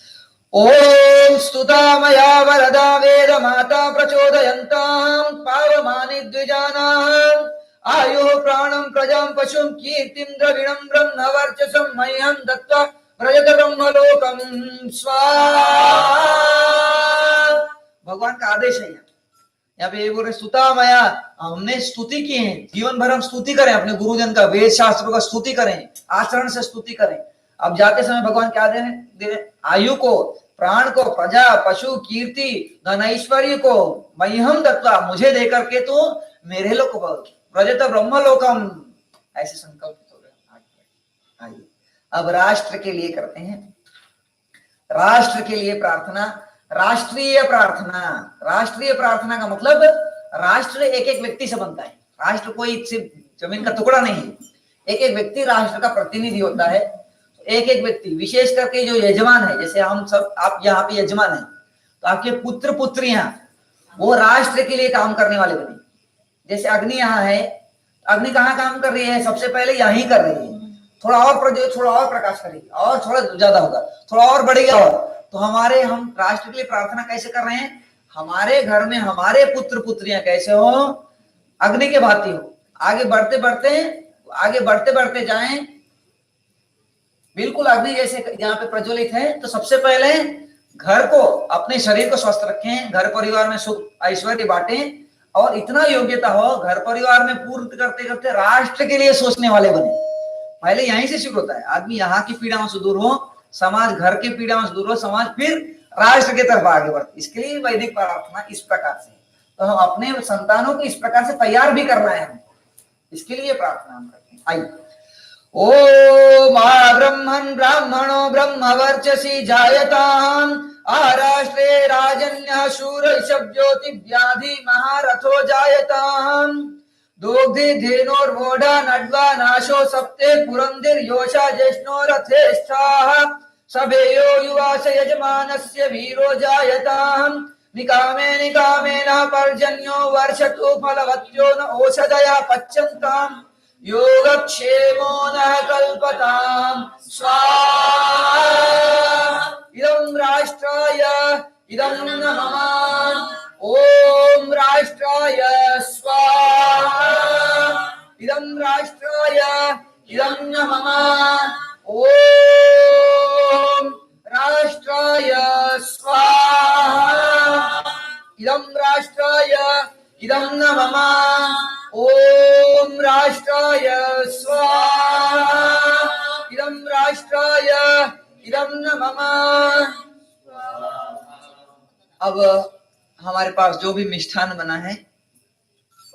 ओम स्तुता मया वरदा वेद माता प्रचोदयन्तां पावमानि द्विजानां आयु प्राणं प्रजां पशुं कीर्तिं द्रविणं ब्रह्मवर्चसं मह्यं दत्त्वा व्रजत ब्रह्मलोकं स्वाहा। भगवान का आदेश है यहाँ पे ये बोल रहे स्तुता मया, हमने स्तुति की है, जीवन भर हम स्तुति करें अपने गुरुजन का, वेद शास्त्रों का स्तुति करें, आचरण से स्तुति करें, अब जाते समय भगवान क्या दे रहे? आयु को, प्राण को, प्रजा, पशु, कीर्ति, धन, ऐश्वर्य को मह्यम दत्वा, मुझे देकर के तो मेरे लोग प्रजत ब्रह्मलोकम, ऐसे संकल्प हो गए। आइए अब राष्ट्र के लिए करते हैं, राष्ट्र के लिए प्रार्थना, राष्ट्रीय प्रार्थना। राष्ट्रीय प्रार्थना का मतलब राष्ट्र एक एक व्यक्ति से बनता है। राष्ट्र कोई सिर्फ जमीन का टुकड़ा नहीं है, एक एक व्यक्ति राष्ट्र का प्रतिनिधि होता है। एक एक व्यक्ति, विशेष करके जो यजमान है, जैसे हम सब, आप यहाँ पे यजमान हैं, तो आपके पुत्र पुत्रियां वो राष्ट्र के लिए काम करने वाले बने। जैसे अग्नि यहाँ है, अग्नि कहाँ काम कर रही है? सबसे पहले यहीं कर रही है, थोड़ा और प्रकाश करेगी और थोड़ा ज्यादा होगा, थोड़ा और बढ़ेगा। और तो हम राष्ट्र के लिए प्रार्थना कैसे कर रहे हैं? हमारे घर में हमारे पुत्र पुत्रियां कैसे हो? अग्नि के भांति हो, आगे बढ़ते बढ़ते जाएं, बिल्कुल अग्नि जैसे यहाँ पे प्रज्वलित है। तो सबसे पहले घर को, अपने शरीर को स्वस्थ रखें, घर परिवार में सुख ऐश्वर्य बांटें, और इतना योग्यता हो घर परिवार में पूर्ण करते करते राष्ट्र के लिए सोचने वाले बने। पहले यहीं से शुरू होता है। आदमी यहाँ की पीड़ाओं से दूर हो, समाज घर की पीड़ाओं से दूर हो, समाज फिर राष्ट्र की तरफ आगे बढ़ते। इसके लिए वैदिक प्रार्थना इस प्रकार से, तो हम अपने संतानों को इस प्रकार से तैयार भी करना है, इसके लिए प्रार्थना हम करते हैं। आइए, ओम ब्रह्मन् ब्राह्मणो ब्रह्मवर्चसी जायताम् आराष्ट्रे राजन्यः शूर ऋषभ्योति व्याधि महारथो जायताम् दोग्धि धेनोर्वोढा नड्वा नाशो सप्ते पुरंदिर्योषा ज्येष्ठो रथेष्ठाः सभेयो युवास यजमानस्य वीरो जायताम् निकामेन पर्जन्यो वर्षतु फलवत्यो न ओषधया पच्यन्ताम् योगक्षेमो न कल्पताम् स्वाहा इदं राष्ट्राय इदं मम ओम राष्ट्राय स्वाहा इदं राष्ट्राय इदं मम ओम राष्ट्राय स्वाहा इदं राष्ट्राय इदं मम ओम राष्ट्राय स्वाहा इदं राष्ट्राय इदं मम। अब हमारे पास जो भी मिष्ठान बना है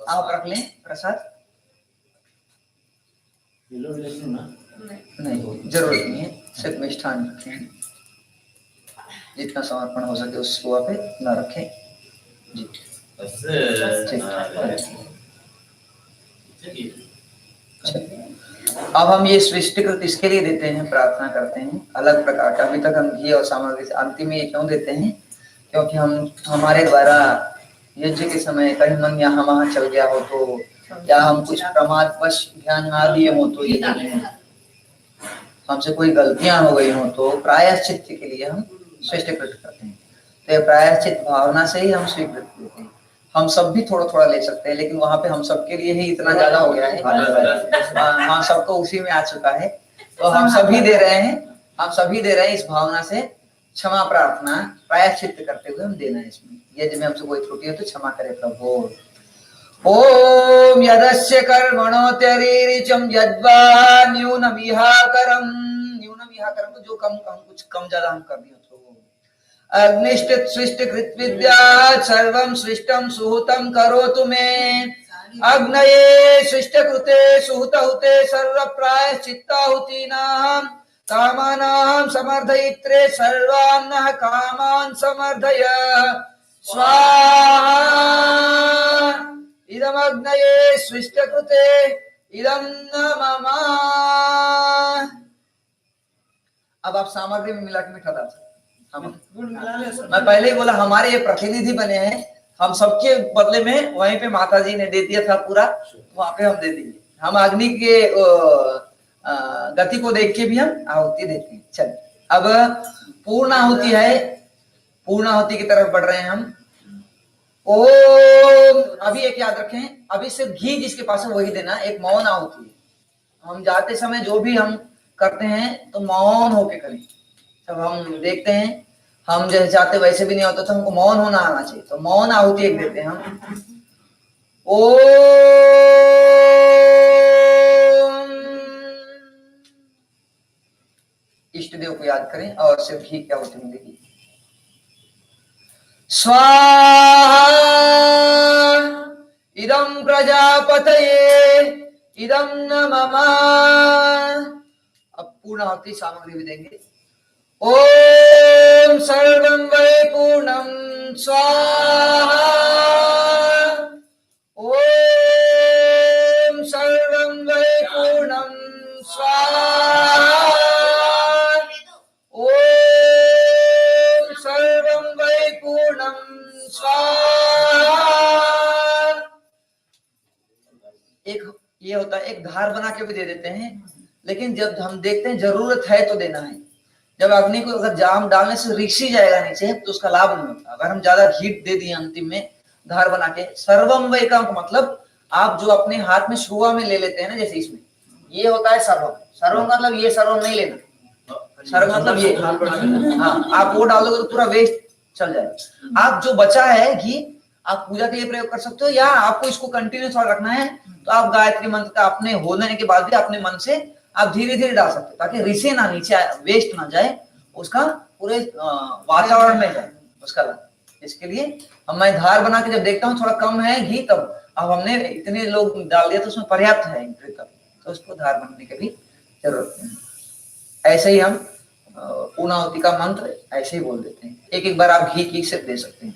आप रख लें प्रसाद। नहीं, जरूरत नहीं है, सिर्फ मिष्ठान रखें, जितना समर्पण हो सके उस सुबह पे न रखें जी। अब हम ये सृष्टिकृत इसके लिए देते हैं, प्रार्थना करते हैं अलग प्रकार का। अभी तक हम घी और सामग्री से अंतिम में ये क्यों देते हैं? क्योंकि हमारे द्वारा यज्ञ के समय कहीं मन यहाँ वहाँ चल गया हो तो, या हम कुछ प्रमादवश ध्यान ना दिए हो तो, ये हमसे कोई गलतियां हो गई हो तो प्रायश्चित के लिए हम स्वीकृत करते हैं। तो प्रायश्चित भावना से ही हम स्वीकृत देते हैं। हम सब भी थोड़ा थोड़ा ले सकते हैं, लेकिन वहां पे हम सबके लिए ही इतना ज्यादा हो गया है, हाँ सबको उसी में आ चुका है, तो हम सभी दे रहे हैं इस भावना से। क्षमा प्रार्थना प्रायश्चित करते हुए हम देना है इसमें। यदि में हमसे कोई त्रुटि हो तो क्षमा करे प्रभु। ओम यदस्य कर्मणोत्यरीरिचं यद्वा न्यूनमिहाकरं तो जो कम कुछ कम ज्यादा हम कर दिए तो। अग्निष्ठित सृष्टिकृत विद्यात् सर्वं सृष्टं सुहृतं करोतु मे अग्नये सृष्टकृते सुहृतहुते सर्वप्रायश्चित्ताहुतीनां कामानां समर्धयित्रे सर्वान् कामान् समर्धय स्वाहा इदमग्नये सृष्टकृते इदं मम। अब आप सामग्री में मिला के मीठा डाल सकते। मैं पहले ही बोला हमारे ये प्रतिनिधि बने हैं, हम सबके बदले में वहीं पे माता जी ने दे दिया था पूरा, वहां पे हम दे देंगे। हम अग्नि के गति को देख के भी हम आहुति देते हैं। चल अब पूर्णाहुति है, पूर्णाहुति की तरफ बढ़ रहे हैं हम। ओम, अभी एक याद रखें, अभी सिर्फ घी जिसके पास है वही देना, एक मौन आहुति है। हम जाते समय जो भी हम करते हैं तो मौन होके करें। जब हम देखते हैं हम जैसे चाहते वैसे भी नहीं होता तो हमको मौन होना आना चाहिए, तो मौन आहुति एक देते हैं हम। ओम देव को याद करें और सिर्फ घी की आहुति मिलेगी। स्वाहा इदं प्रजापतये इदं न मम। अब पूर्ण आहुति सामग्री भी देंगे। ओम सर्वं वै पूर्णं स्वाहा। ओम सर्वं वै पूर्णं स्वाहा। ओम सर्वं वै पूर्णं स्वाहा। एक ये होता है, एक धार बना के भी दे देते हैं, लेकिन जब हम देखते हैं जरूरत है तो देना है। जब अग्नि को अगर जाम डालने से रिक्सी जाएगा नीचे तो उसका लाभ नहीं होता। अगर हम ज्यादा हीट दे दिए अंतिम में धार बना के, सर्वम वै का मतलब आप जो अपने हाथ में शुरुआत में ले लेते हैं ना, जैसे इसमें ये होता है सर्वम। सर्वम मतलब ये सर्वम नहीं लेना, सर्वम मतलब ये। हाँ, आप वो डालोगे तो पूरा वेस्ट चल जाएगा। आप जो बचा है घी आप पूजा के लिए प्रयोग कर सकते हो, या आपको इसको कंटिन्यूस रखना है तो आप गायत्री मंत्र का अपने होने के बाद भी अपने मन से आप धीरे धीरे डाल सकते हो, ताकि रिसे ना नीचे वेस्ट ना जाए, उसका पूरे वातावरण में जाए उसका लाभ। इसके लिए अब मैं धार बना के जब देखता हूँ थोड़ा कम है घी, तब अब हमने इतने लोग डाल दिया तो उसमें पर्याप्त है तो उसको धार बनने की भी जरूरत नहीं। ऐसे ही हम पूर्णाहुति का मंत्र ऐसे ही बोल देते हैं। एक एक बार आप घी से दे सकते हैं।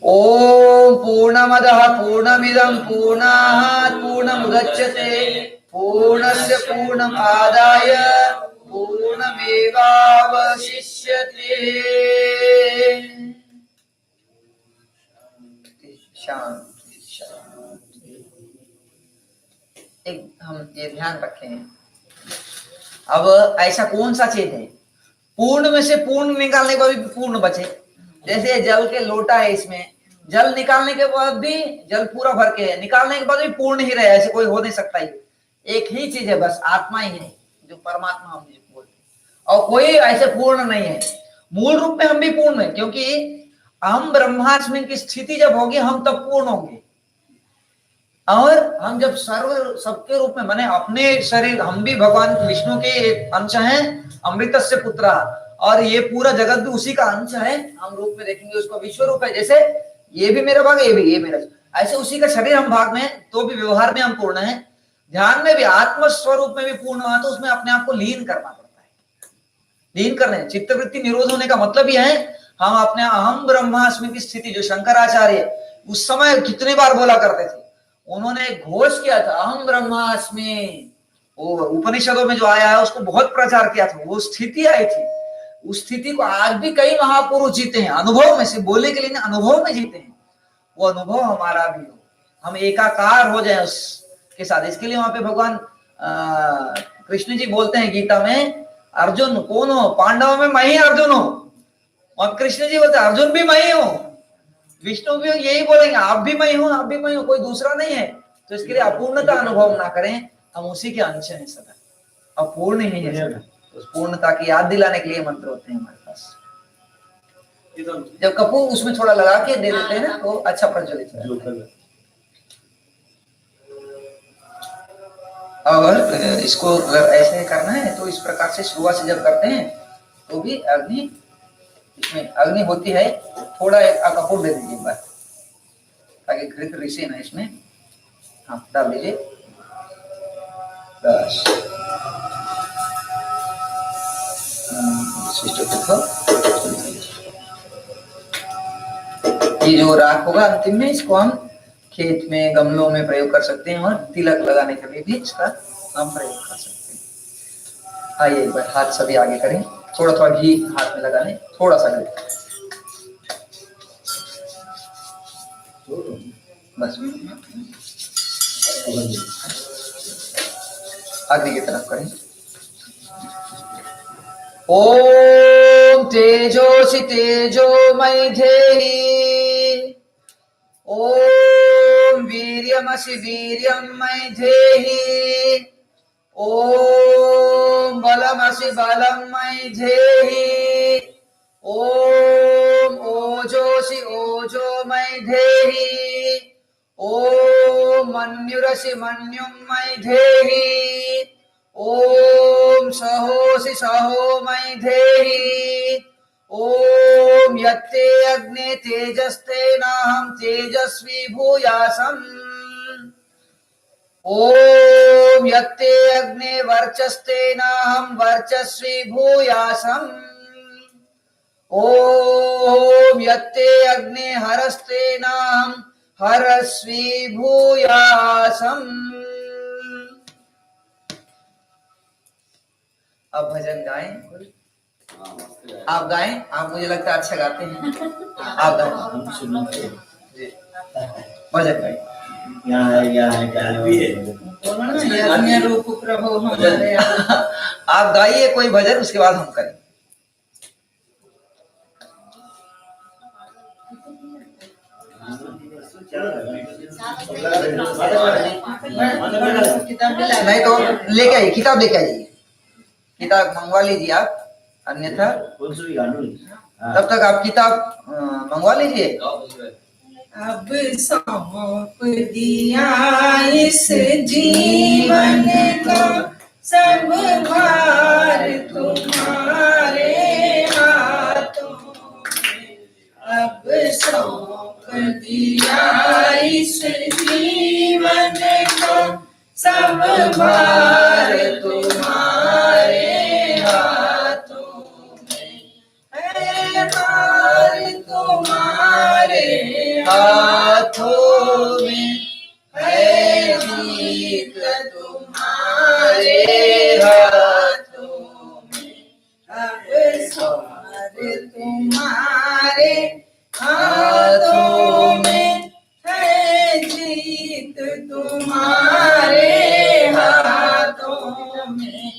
ओम पूर्णमदः पूर्णमिदं पूर्णात् पूर्णमुदच्यते पूर्णस्य पूर्णमादाय पूर्णमेवावशिष्यते। शांति शांति। एक हम ये ध्यान रखें, अब ऐसा कौन सा चीज है पूर्ण में से पूर्ण निकालने के बाद भी पूर्ण बचे। जैसे जल के लोटा है, इसमें जल निकालने के बाद भी जल पूरा भर के है, निकालने के बाद भी पूर्ण ही रहे, ऐसे कोई हो नहीं सकता। एक ही चीज है बस, आत्मा ही है जो परमात्मा हम बोलते हैं, और कोई ऐसे पूर्ण नहीं है। मूल रूप में हम भी पूर्ण है, क्योंकि हम ब्रह्मास्मि की स्थिति जब होगी हम तब पूर्ण होंगे। और हम जब सर्व सबके रूप में माने अपने शरीर, हम भी भगवान विष्णु के अंश हैं, अमृत से पुत्र, और ये पूरा जगत भी उसी का अंश है। हम रूप में देखेंगे उसको विश्व रूप है, जैसे ये भी मेरा भाग है, ये भी ये मेरा, ऐसे उसी का शरीर हम भाग में, तो भी व्यवहार में हम पूर्ण है। ध्यान में भी आत्म स्वरूप में भी पूर्ण हुआ, तो उसमें अपने आप को लीन करना पड़ता है। लीन करने चित्तवृत्ति निरोध होने का मतलब यह है हम अपने अहम ब्रह्मास्मि की स्थिति, जो शंकराचार्य उस समय कितने बार बोला करते थे, उन्होंने घोष किया था अहम ब्रह्मास्मि, वो उपनिषदों में जो आया है उसको बहुत प्रचार किया था। वो स्थिति आई थी, उस स्थिति को आज भी कई महापुरुष जीते हैं, अनुभव में से, बोलने के लिए नहीं, अनुभव में जीते हैं। वो अनुभव हमारा भी हो, हम एकाकार हो जाए उसके साथ। इसके लिए वहां पे भगवान कृष्ण जी बोलते हैं गीता में, अर्जुन कौन हो? पांडवों में मैं ही अर्जुन हूं। और कृष्ण जी बोलते हैं अर्जुन भी मैं ही हूं, विष्णु भी यही बोलेंगे आप भी मैं हूं, आप भी मैं हूं, कोई दूसरा नहीं है। तो इसके लिए अपूर्णता अनुभव ना करें, हम उसी के अंश हैं सदा, अपूर्ण ही है सदा। उस पूर्णता की याद दिलाने के लिए मंत्र होते हैं हमारे पास। जब कपूर उसमें थोड़ा लगा के दे देते हैं ना तो अच्छा प्रज्वलित होता है। और इसको अगर ऐसे करना है तो इस प्रकार से शुरुआत से जब करते हैं तो भी अग्नि, इसमें अग्नि होती है, थोड़ा एक कपूर दे दीजिए एक बार, ताकि घृत रिसे ना इसमें। हाँ डाल दीजिए बस। ये जो राख होगा अंतिम में, इसको हम खेत में गमलों में प्रयोग कर सकते हैं, और तिलक लगाने के लिए भी इसका हम प्रयोग कर सकते हैं। आइए एक बार हाथ सभी आगे करें, थोड़ा थोड़ा घी हाथ में लगा लें, थोड़ा सा घी बस। अग्नि की तरफ करें। ओम तेजोसि तेजोमय धेहि, ओम वीर्यमसि वीर्यमय धेहि, ओम बलमसि बलमय धेहि, ओम ओजोसि ओजोमय धेहि, ओम मन्युरसि मन्युमय धेहि, ओम सहोसि सहो मयि धेहि। ओम यत्ते अग्ने तेजस्ते नाहं तेजस्वी भूयासम्। ओम यत्ते अग्ने वर्चस्ते नाहं वर्चस्वी भूयासम्। ओम यत्ते अग्ने हरस्ते नाहं हरस्वी भूयासम्। अब भजन गाएं। आप गाएं, आप मुझे लगता है अच्छा गाते हैं, आप गाएं। हम सुनते हैं। जी, भजन गाएं। यहाँ है क्या भी है। बोलो ना, यज्ञ रूप प्रभु हमारे आप गाइए कोई भजन, उसके बाद हम करें। नहीं तो लेके आइए, किताब लेके आइए, किताब मंगवा लीजिए आप, अन्यथा कौन सी गानों है? तब तक आप किताब मंगवा लीजिए। अब सौंप दिया इस जीवन का सब भार तुम्हारे हाथों में। अब सौंप दिया इस जीवन का सब भार तुम्हारे हाथों में। है हार तुम्हारे हाथों में है जीत तुम्हारे हाथों में। अब सवार तुम्हारे हाथों में है जीत तुम्हारे हाथों में।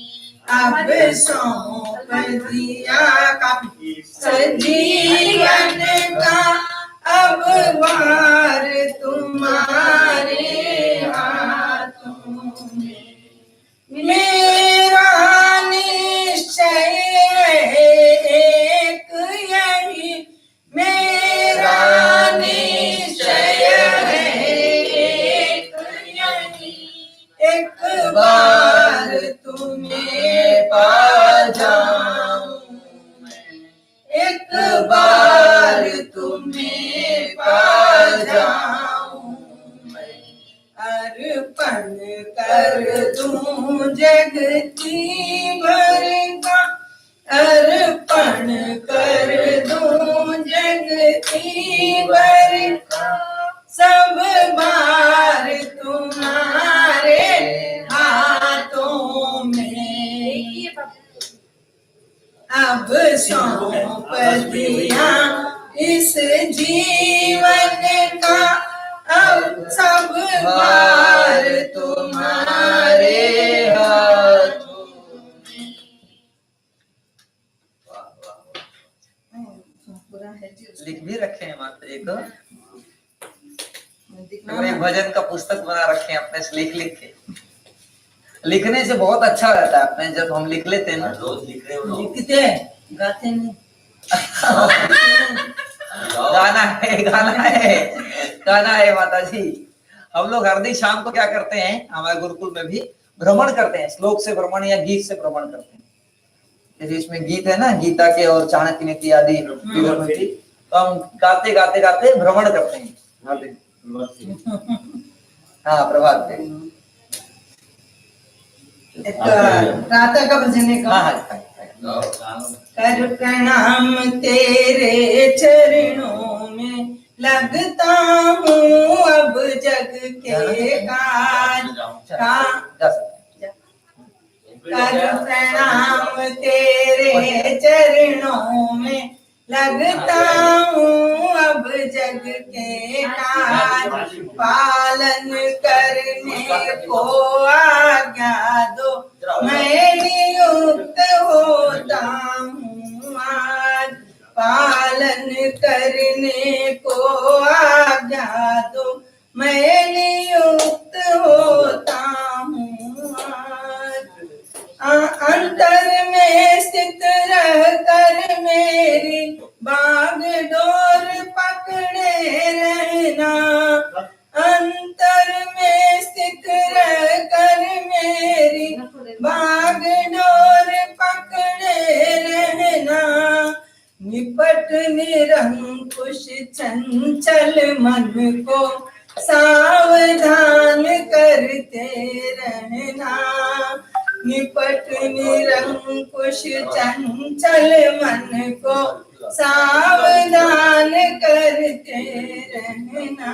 अब सौंप दिया काफी सजीवन का अब भार तुम्हारे हाथों में। मेरा निश्चय है एक यही, मेरा निश्चय है एक यही, एक बार तुम्हें पा जाऊं मैं, एक बार तुम्हें पा जाऊं मैं। अर्पण कर दूं जगती भर का, अर्पण कर दूं जगती भर का सब भार तुम्हारे हाथों में। अब सौंप दिया इस जीवन का अब सब भार तुम्हारे हाथों में। पूरा है जी, लिख भी रखे हैं माता जी को, पूरे भजन का पुस्तक बना रखे हैं अपने से लिख लिख के। लिखने से बहुत अच्छा रहता है, अपने जब हम लिख लेते हैं ना, रोज लिख रहे हो। लिखते गाते नहीं। गाना है, गाना है, गाना है माता जी। हम लोग हर दिन शाम को क्या करते हैं, हमारे गुरुकुल में भी भ्रमण करते हैं, श्लोक से भ्रमण या गीत से भ्रमण करते हैं। जैसे इसमें गीत है ना, गीता के और चाणक्य नीति आदि, तो हम गाते गाते गाते भ्रमण करते हैं हर दिन। हाँ, प्रभात पे। एक प्रातः का भजन है का। कर प्रणाम तेरे चरणों में लगता हूँ अब जग के काज का। कर प्रणाम तेरे चरणों में लगता हूँ अब जग के काज। पालन करने को आज्ञा दो मैं नियुक्त होता हूँ आज। पालन करने को आज्ञा दो मैं नियुक्त होता हूँ आज। अंतर में स्थित रह कर मेरी बागडोर पकड़े रहना। अंतर में स्थित रह कर मेरी बागडोर निरंकुश चंचल मन को सावधान करते रहना। निपट निरंकुश चंचल मन को सावधान करते रहना।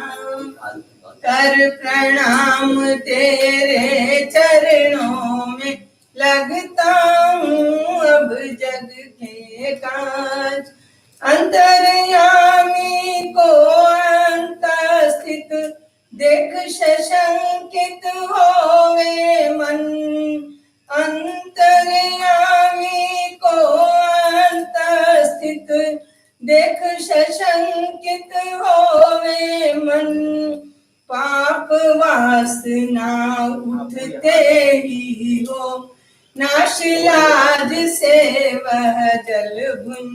कर प्रणाम तेरे चरणों में लगता हूँ अब जग के काज। अंतर्यामी को अंतस्थित देख सशंकित होवे मन। अंतर्यामी को अंतस्थित देख सशंकित होवे मन। पाप वासना उठते ही हो नाश लाज से वह जल भुन।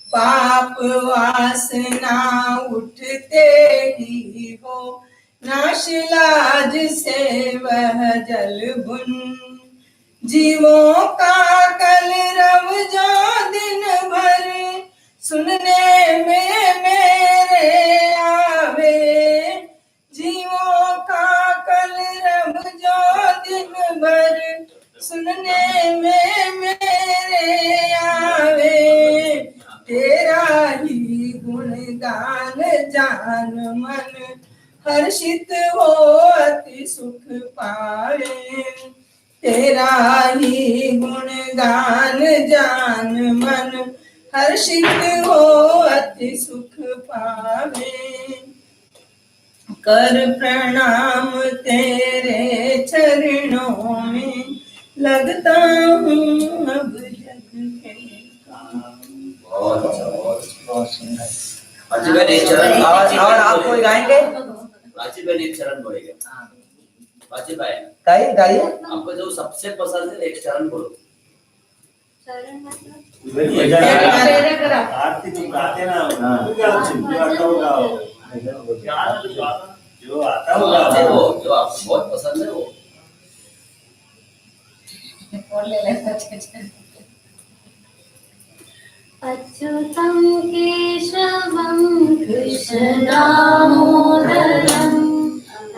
पाप वासना उठते ही हो नाश लाज से वह जल भुन। जीवों का कलरव जो दिन भर सुनने में मेरे आवे। जीवों का कलरव जो दिन भर सुनने में मेरे आवे। तेरा ही गुणगान जान मन हर्षित हो अति सुख पावे। तेरा ही गुणगान जान मन हर्षित हो अति सुख पावे। कर प्रणाम तेरे चरणों में लगता हूँ अब जग के काम। बहुत अच्छा, बहुत सुंदर। प्राची बहन एक चरण और आप कोई गाएंगे? प्राची बहन एक चरण बोलेगा। प्राची बहन गाइए गाइए। आपको जो सबसे पसंद है एक चरण बोलो। चरण मतलब आरती तुम गाते ना, जो आता होगा जो आता होगा वो जो आपको बहुत पसंद है वो। अच्युतं केशवं कृष्णदामोदरम्।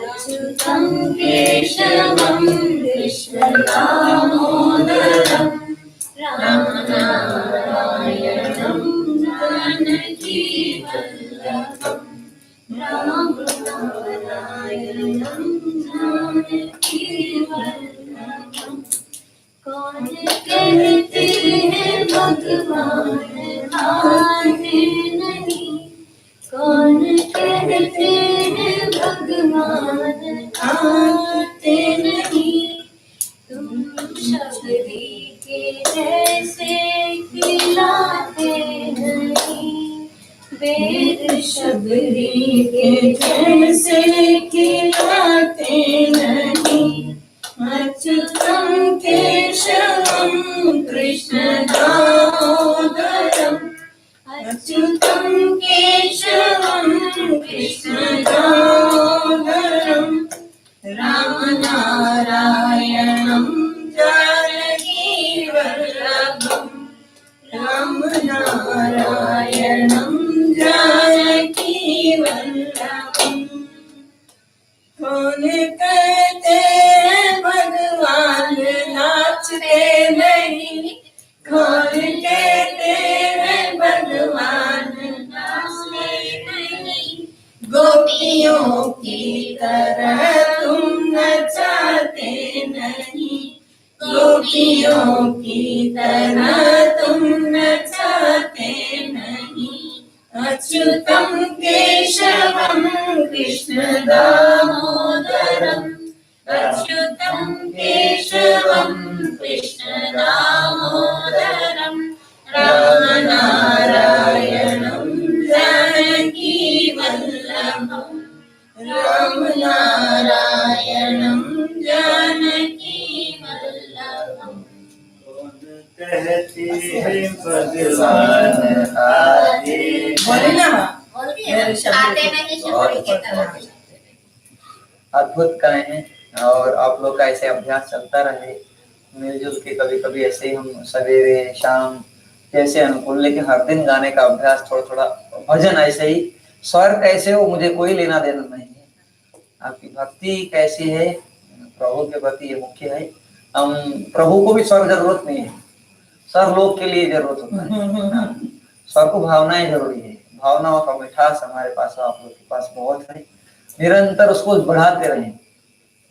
अच्युतं केशवं कृष्णदामोदरम्। रामनारायणं जानकीवल्लभम्। रामनारायणं जानकीवल्लभम्। कौन कहते हैं भगवान आते नहीं। कौन कहते हैं भगवान आते नहीं। तुम शबरी के जैसे खिलाते नहीं। वेद शबरी के जैसे खिलाते नहीं। अच्युतं केशवं कृष्णदामोदरम्। अच्युतं केशवं कृष्णदामोदरम्। रामनारायणं जानकीवल्लभम्। रामनारायणं जानकीवल्लभम्। कौन कहते हैं भगवान नाचते नहीं। कौन कहते हैं भगवान नाचते नहीं। गोपियों की तरह तुम नचाते नहीं। गोपियों की तरह तुम नचाते नहीं। अच्युतं केशवं कृष्णदामोदरम्। अच्युतं केशवं कृष्णदामोदरम्। रामनारायणं जानकीवल्लभम्। रामनारायणं जानकीवल्लभम्। कहती है भगवान आते बोले ना बोलती है ना, आते नहीं शबरी के तरह। अद्भुत करें हैं और आप लोग का ऐसे अभ्यास चलता रहे। मिलजुल के कभी कभी ऐसे ही हम सवेरे शाम जैसे अनुकूल, लेकिन हर दिन गाने का अभ्यास, थोड़ा थोड़ा भजन ऐसे ही। स्वर कैसे हो मुझे कोई लेना देना नहीं है, आपकी भक्ति कैसी है प्रभु के प्रति ये मुख्य है। हम प्रभु को भी स्वर जरूरत नहीं है, स्वर लोग के लिए जरूरत होता है। स्वर को भावनाएं जरूरी है, भावनाओं का मिठास हमारे पास आप लोग के पास बहुत है, निरंतर उसको बढ़ाते रहें।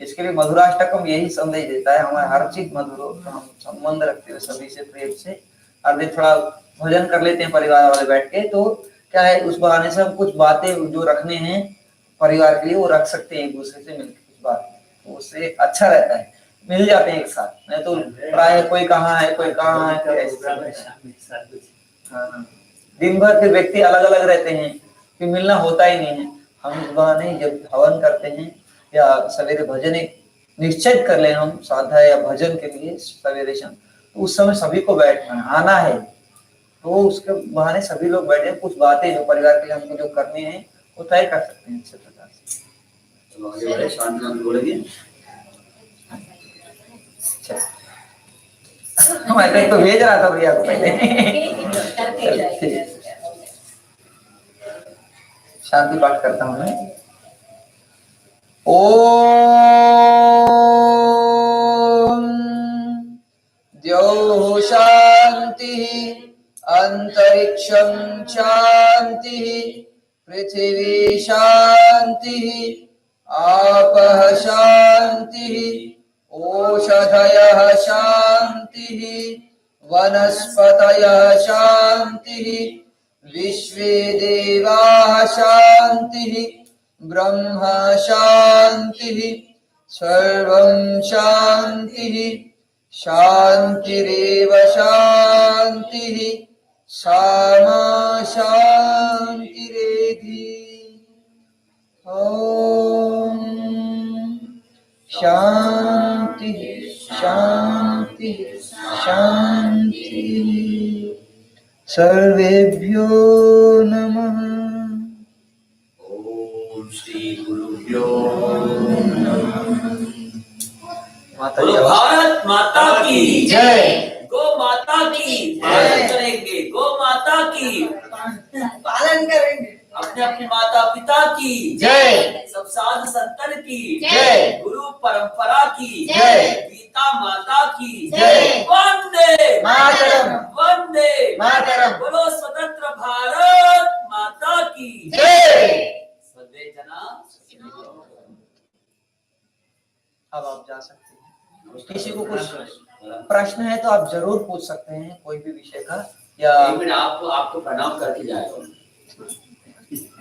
इसके लिए मधुराष्टकम यही संदेश देता है, हमारे हर चीज मधुर हो, तो हम संबंध रखते हुए सभी से प्रेम से हर दिन थोड़ा भजन कर लेते हैं परिवार वाले बैठ के, तो क्या है उस बहाने से हम कुछ बातें जो रखने हैं परिवार के लिए वो रख सकते हैं, एक दूसरे से मिलकर कुछ बात, तो उससे अच्छा रहता है, मिल जाते हैं एक साथ। नहीं तो प्राय कोई कहाँ है कोई कहाँ है, हाँ, दिन भर फिर व्यक्ति अलग अलग रहते हैं, फिर मिलना होता ही नहीं है। हम इस बहाने जब हवन करते हैं या सवेरे भजन एक निश्चित कर ले हम साधा या भजन के लिए सवेरे शाम, तो उस समय सभी को बैठना आना है, तो उसके बहाने सभी लोग बैठे कुछ बातें जो परिवार के लिए हमको जो करनी है वो तय कर सकते हैं अच्छे प्रकार से। चलो आगे बढ़े, शांति नाम बोलेंगे। मैं तो भेज रहा था भैया को पहले। शांति पाठ करता हूँ मैं। ओम द्यौः शांति अंतरिक्षं शांति पृथिवी शांति आपः शांति ओषधयः शांति वनस्पतयः शांति विश्वे देवाः शांति ब्रह्म शांति सर्वं शांति शांतिरेव शांति सामा शांतिरेधि। ओम शांति शांति शांति। सर्वेभ्यो नमः। ओम श्री गुरुभ्यो माता बोलो भारत माता की जय। गो माता की पालन करेंगे, गो माता की पालन करेंगे, अपने अपने माता पिता की जय। सब साधु संतन की जय। गुरु परंपरा की जय। गीता माता की जय। वंदे मातरम। वंदे मातरम। बोलो स्वतंत्र भारत माता की जय। सर्वे जना। अब आप जा सकते हैं। किसी को कुछ प्रश्न है तो आप जरूर पूछ सकते हैं कोई भी विषय का, या एक मिनट आपको प्रणाम करके जाएगा।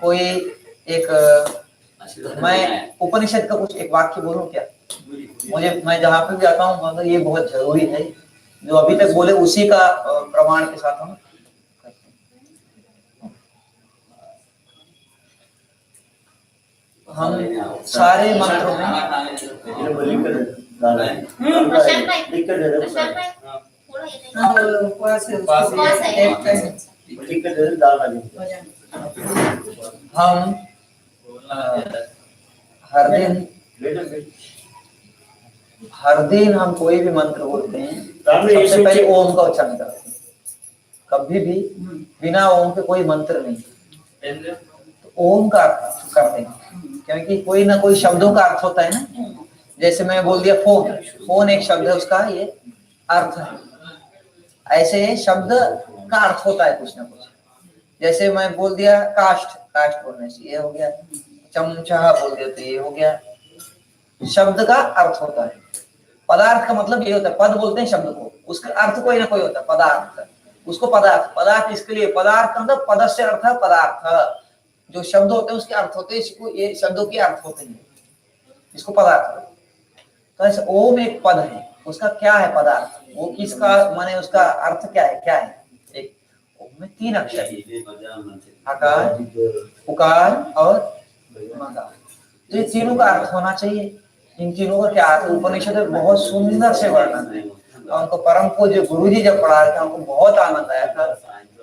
कोई एक मैं उपनिषद का कुछ एक वाक्य बोलूं क्या? मैं जहाँ पे भी आता हूँ मतलब ये बहुत जरूरी है, जो अभी तक बोले उसी का प्रमाण के साथ हम सारे मंत्रों में प्रशांत भाई, प्रशांत भाई, थोड़ा ये हाँ, वो उपवास है, उपवास है। एक हम हर दिन हम कोई भी मंत्र बोलते हैं, सबसे पहले ओम का उच्चारण करते हैं। कभी भी बिना ओम के कोई मंत्र नहीं, तो ओम का अर्थ करते हैं, क्योंकि कोई ना कोई शब्दों का अर्थ होता है ना। जैसे मैं बोल दिया फोन, फोन एक शब्द है, उसका ये अर्थ है। ऐसे शब्द का अर्थ होता है कुछ ना कुछ। जैसे मैं बोल दिया काष्ठ, काष्ठ बोलने से ये हो गया, चमचा बोल दिया तो ये हो गया। शब्द का अर्थ होता है, पदार्थ का मतलब ये होता है, पद बोलते हैं शब्द को, उसका अर्थ कोई ना कोई होता है, पदार्थ, उसको पदार्थ, पदार्थ इसके लिए पदार्थ का मतलब पदस्य अर्थ पदार्थ, जो शब्द होते हैं उसके अर्थ होते हैं, इसको ये शब्दों के अर्थ होते हैं, इसको पदार्थ। तो ऐसे ओम एक पद है, उसका क्या है पदार्थ, वो किसका माने उसका अर्थ क्या है, एक ओम में 3 अक्षर है, आकार, उकार और मकार। तो ये तीनों का अर्थ होना चाहिए। इन तीनों का क्या अर्थ, उपनिषद में बहुत सुंदर से वर्णन है। और उनको परम पूज्य गुरुजी जब पढ़ा था हमको बहुत आनंद आया था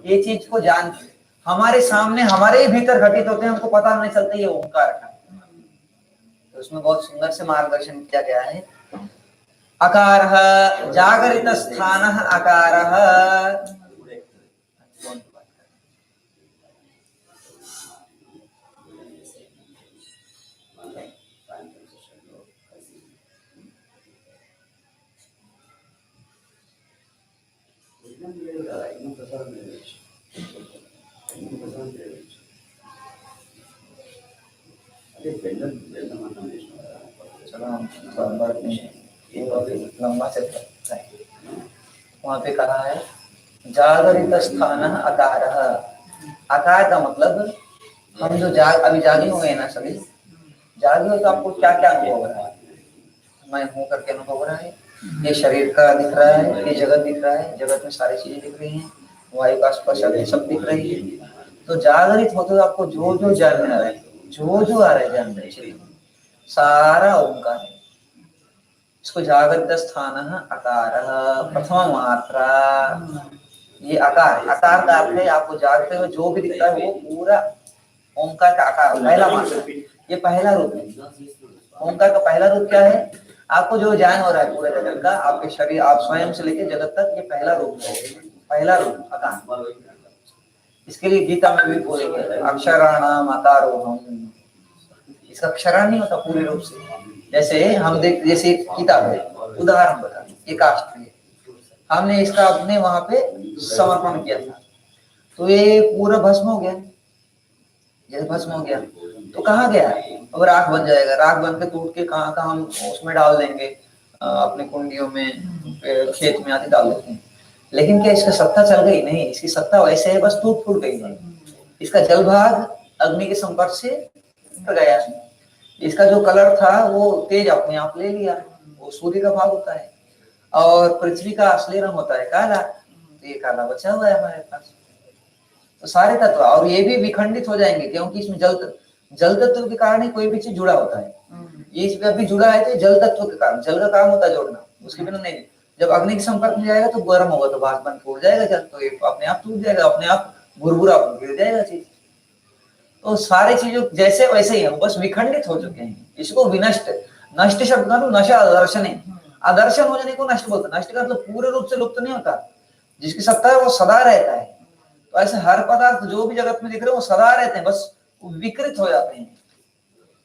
ये चीज को जान के। हमारे सामने हमारे ही भीतर घटित होते हैं, हमको पता नहीं चलता ये ओंकार का। तो उसमें बहुत सुंदर से मार्गदर्शन किया गया है। अकारः जागरित स्थानः अकारः चलो हम थोड़ा ये बहुत लंबा चलता है। वहाँ पे कहा है जागरित स्थान आकार। आकार का मतलब हम जो अभी जागे हुए हैं ना, सभी जागे हो तो आपको क्या क्या अनुभव हो रहा है? मैं हूँ करके अनुभव हो रहा है, ये शरीर का दिख रहा है, ये जगत दिख रहा है, जगत में सारी चीजें दिख रही हैं, वायु का स्पर्श सब दिख रही है। तो जागृत होते हुए आपको जो जो जान आ रहा है, जो आ रहा है जान रहे सारा ओंकार है। इसको जागृत स्थान आकार प्रथम मात्रा। ये आकार, आकार का अर्थ है आपको जागते हुए जो भी दिखता है वो पूरा ओंकार का आकार, पहला मात्रा। ये पहला रूप है। ओंकार का पहला रूप क्या है? आपको जो ज्ञान हो रहा है पूरे जगत का, आपके शरीर, आप स्वयं से लेकर जगत तक, ये पहला रूप है। पहला रूप आकार। इसके लिए गीता में भी बोलेंगे अक्षराणाम आकारोहम। इसका अक्षरा नहीं होता पूरे रूप से। जैसे हम देख, जैसे एक किताब है, उदाहरण बता, ये काष्ठ है, हमने इसका अपने वहां पे समर्पण किया था, तो ये पूरा भस्म हो गया। जैसे भस्म हो गया तो कहाँ गया? अब राख बन जाएगा, राख बन के टूट के कहाँ कहाँ हम उसमें डाल देंगे, अपने कुंडियों में, खेत में आदि डाल देते हैं। लेकिन क्या इसका सत्ता चल गई? नहीं, इसकी सत्ता वैसे है, बस टूट फूट गई है। इसका जल भाग अग्नि के संपर्क से उतर गया। इसका जो कलर था वो तेज अपने आप ले लिया, वो सूर्य का भाग होता है। और पृथ्वी का असली रंग होता है काला, तो ये काला बचा हुआ है हमारे पास। तो सारे तत्व, और ये भी विखंडित हो जाएंगे क्योंकि इसमें जल तत्व के कारण ही कोई भी चीज जुड़ा होता है। ये इसमें अभी जुड़ा है तो जल तत्व के कारण, जल का काम होता है जोड़ना, उसके बिना नहीं। जब अग्नि के संपर्क में जाएगा तो गर्म होगा, तो भाग बन टूट जाएगा जल, तो ये अपने आप टूट जाएगा, अपने आप भुरभुरा गिर जाएगा चीज। तो सारे चीजों जैसे वैसे ही है, बस विखंडित हो चुके हैं। इसको विनष्ट, नष्ट शब्द का नशा आदर्शन है। आदर्शन हो जाने को नष्ट बोलते हैं। नष्ट का मतलब पूरे रूप से लुप्त नहीं होता, जिसकी सत्ता है वो सदा रहता है। तो ऐसे हर पदार्थ जो भी जगत में दिख रहे हैं वो सदा रहते हैं, बस विकृत हो जाते हैं।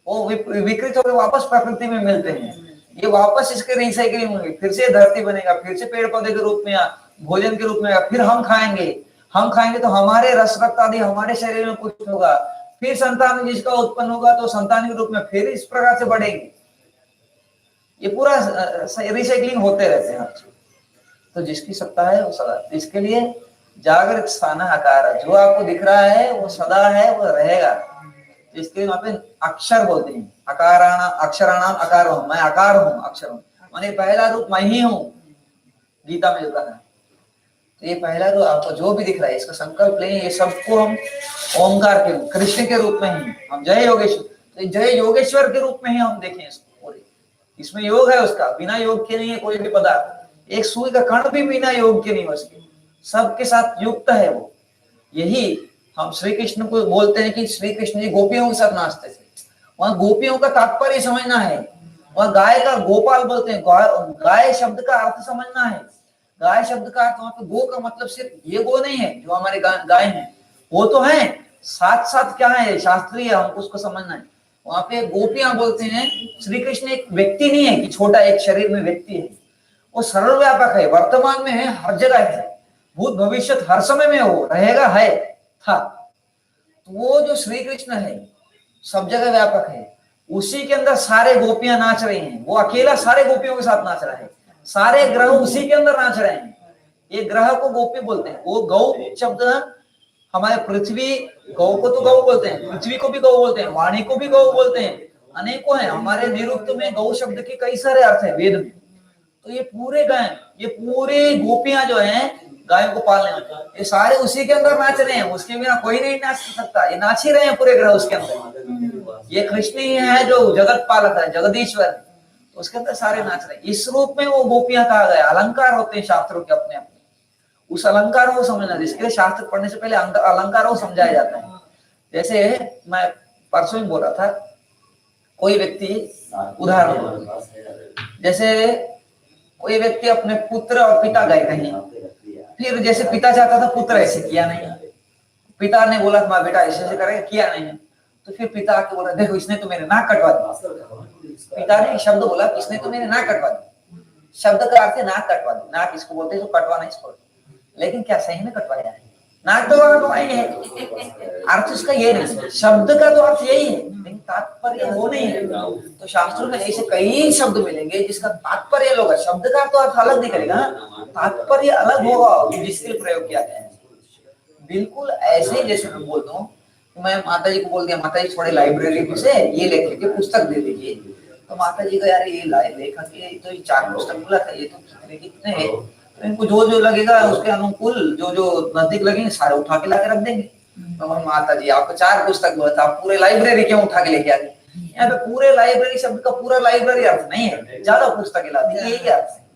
वो विकृत होकर वापस प्रकृति में मिलते हैं। ये वापस इसके रिसाइकलिंग होंगे, फिर से धरती बनेगा, फिर से पेड़ पौधे के रूप में या भोजन के रूप में, फिर हम खाएंगे तो हमारे रस रक्त आदि हमारे शरीर में कुछ होगा, फिर संतान जिसका उत्पन्न होगा तो संतान के रूप में फिर इस प्रकार से बढ़ेंगे। ये पूरा रिसाइकलिंग होते रहते हैं। तो जिसकी सत्ता है वो सदा, इसके लिए जागृत स्थान आकार, जो आपको दिख रहा है वो सदा है, वो रहेगा। इसके वहां पे अक्षर बोलते हैं, अक्षराणाम आकार हूं, मैं आकार हूं, अक्षर हूं, माने पहला रूप मैं ही हूं। गीता में जो कहा है, तो ये पहला रूप आपको जो भी दिख रहा है, इसका संकल्प लें, ये सबको हम ओंकार के, कृष्ण के रूप में ही हम जय योगेश्वर, तो जय योगेश्वर के रूप में ही हम देखें इसको पूरे। इसमें योग है उसका, बिना योग के नहीं है कोई भी पदार्थ। एक सुई का कण भी बिना योग के नहीं हो उसके, सबके साथ युक्त है वो। यही हम श्री कृष्ण को बोलते हैं कि श्री कृष्ण जी गोपियों के साथ नाचते थे। वहां गोपियों का तात्पर्य समझना है। वहां गाय का गोपाल बोलते हैं, गाय शब्द का अर्थ समझना है। गाय शब्द का अर्थ वहां पे गो का मतलब सिर्फ ये गो नहीं है जो हमारे गाय हैं, वो तो है, साथ साथ क्या है शास्त्रीय, हमको उसको समझना है। वहां पे गोपियां बोलते हैं, श्री कृष्ण एक व्यक्ति नहीं है कि छोटा एक शरीर में व्यक्ति है, वो सर्वव्यापक है, वर्तमान में है, हर जगह है, भूत भविष्य हर समय में हो रहेगा, है, था। तो वो जो श्री कृष्ण है सब जगह व्यापक है, उसी के अंदर सारे गोपियां नाच रही हैं। वो अकेला सारे गोपियों के साथ नाच रहा है, सारे ग्रह उसी के अंदर नाच रहे हैं। ये ग्रह को गोपी बोलते हैं। वो गौ शब्द हमारे पृथ्वी, गौ को तो गौ बोलते हैं, पृथ्वी को भी गौ बोलते हैं, वाणी को भी गौ बोलते हैं, अनेकों हैं। हमारे निरुक्त में गौ शब्द के कई सारे अर्थ है वेद में। तो ये पूरे गाय, ये पूरे गोपियां जो हैं गायों को पालने, ये सारे उसी के अंदर नाच रहे हैं, उसके बिना कोई नहीं नाच सकता। ये नाच ही रहे हैं पूरे ग्रह उसके अंदर। ये कृष्ण ही है जो जगत पालक है, जगदीश्वर, उसके अंदर सारे नाच रहे हैं। इस रूप में वो गोपियां कहा गया। अलंकार होते हैं शास्त्रों के अपने अपने, उस अलंकारों को समझना, जिसके लिए शास्त्र पढ़ने से पहले अलंकारों को समझाया जाता है। जैसे मैं परसों ही बोल रहा था, कोई व्यक्ति, उदाहरण जैसे कोई व्यक्ति अपने पुत्र और पिता गए कहीं, फिर जैसे पिता चाहता था पुत्र ऐसे किया नहीं, पिता ने बोला तुम्हारा बेटा ऐसे ऐसे करेगा, किया नहीं, तो फिर पिता आके बोला देखो इसने तो मेरे नाक कटवा दी। पिता ने शब्द बोला इसने तो मेरे नाक कटवा दी। शब्द का अर्थ है नाक कटवा दी। नाक इसको बोलते हैं जो कटवाना इसको, लेकिन क्या सही में कटवाया है? नाक तो कटवाई है, अर्थ उसका ये नहीं, शब्द का तो अर्थ यही है, लेकिन तात्पर्य वो नहीं है। तो शास्त्रों में ऐसे कई शब्द मिलेंगे जिसका तात्पर्य अलग है, शब्द का तो अर्थ अलग निकलेगा, तात्पर्य अलग होगा जिसके लिए प्रयोग किया गया है। बिल्कुल ऐसे ही जैसे मैं बोलता हूँ, मैं माता जी को बोल दिया, माता जी थोड़े लाइब्रेरी से ये लेखक के पुस्तक दे दीजिए, तो माता जी को यार ये लेखक के तो ये 4 पुस्तक मिला था, ये तो कितने हैं, तो इनको जो जो लगेगा उसके अनुकूल जो जो नजदीक लगेंगे सारे उठा के लाके रख देंगे। तो माता जी आपको 4 पुस्तक बोला था, आप पूरे लाइब्रेरी क्यों उठा के लेके आ गए? यहाँ पे पूरे लाइब्रेरी शब्द का पूरा लाइब्रेरी अर्थ नहीं है, ज्यादा पुस्तकें ला दी, ये क्या अर्थ है?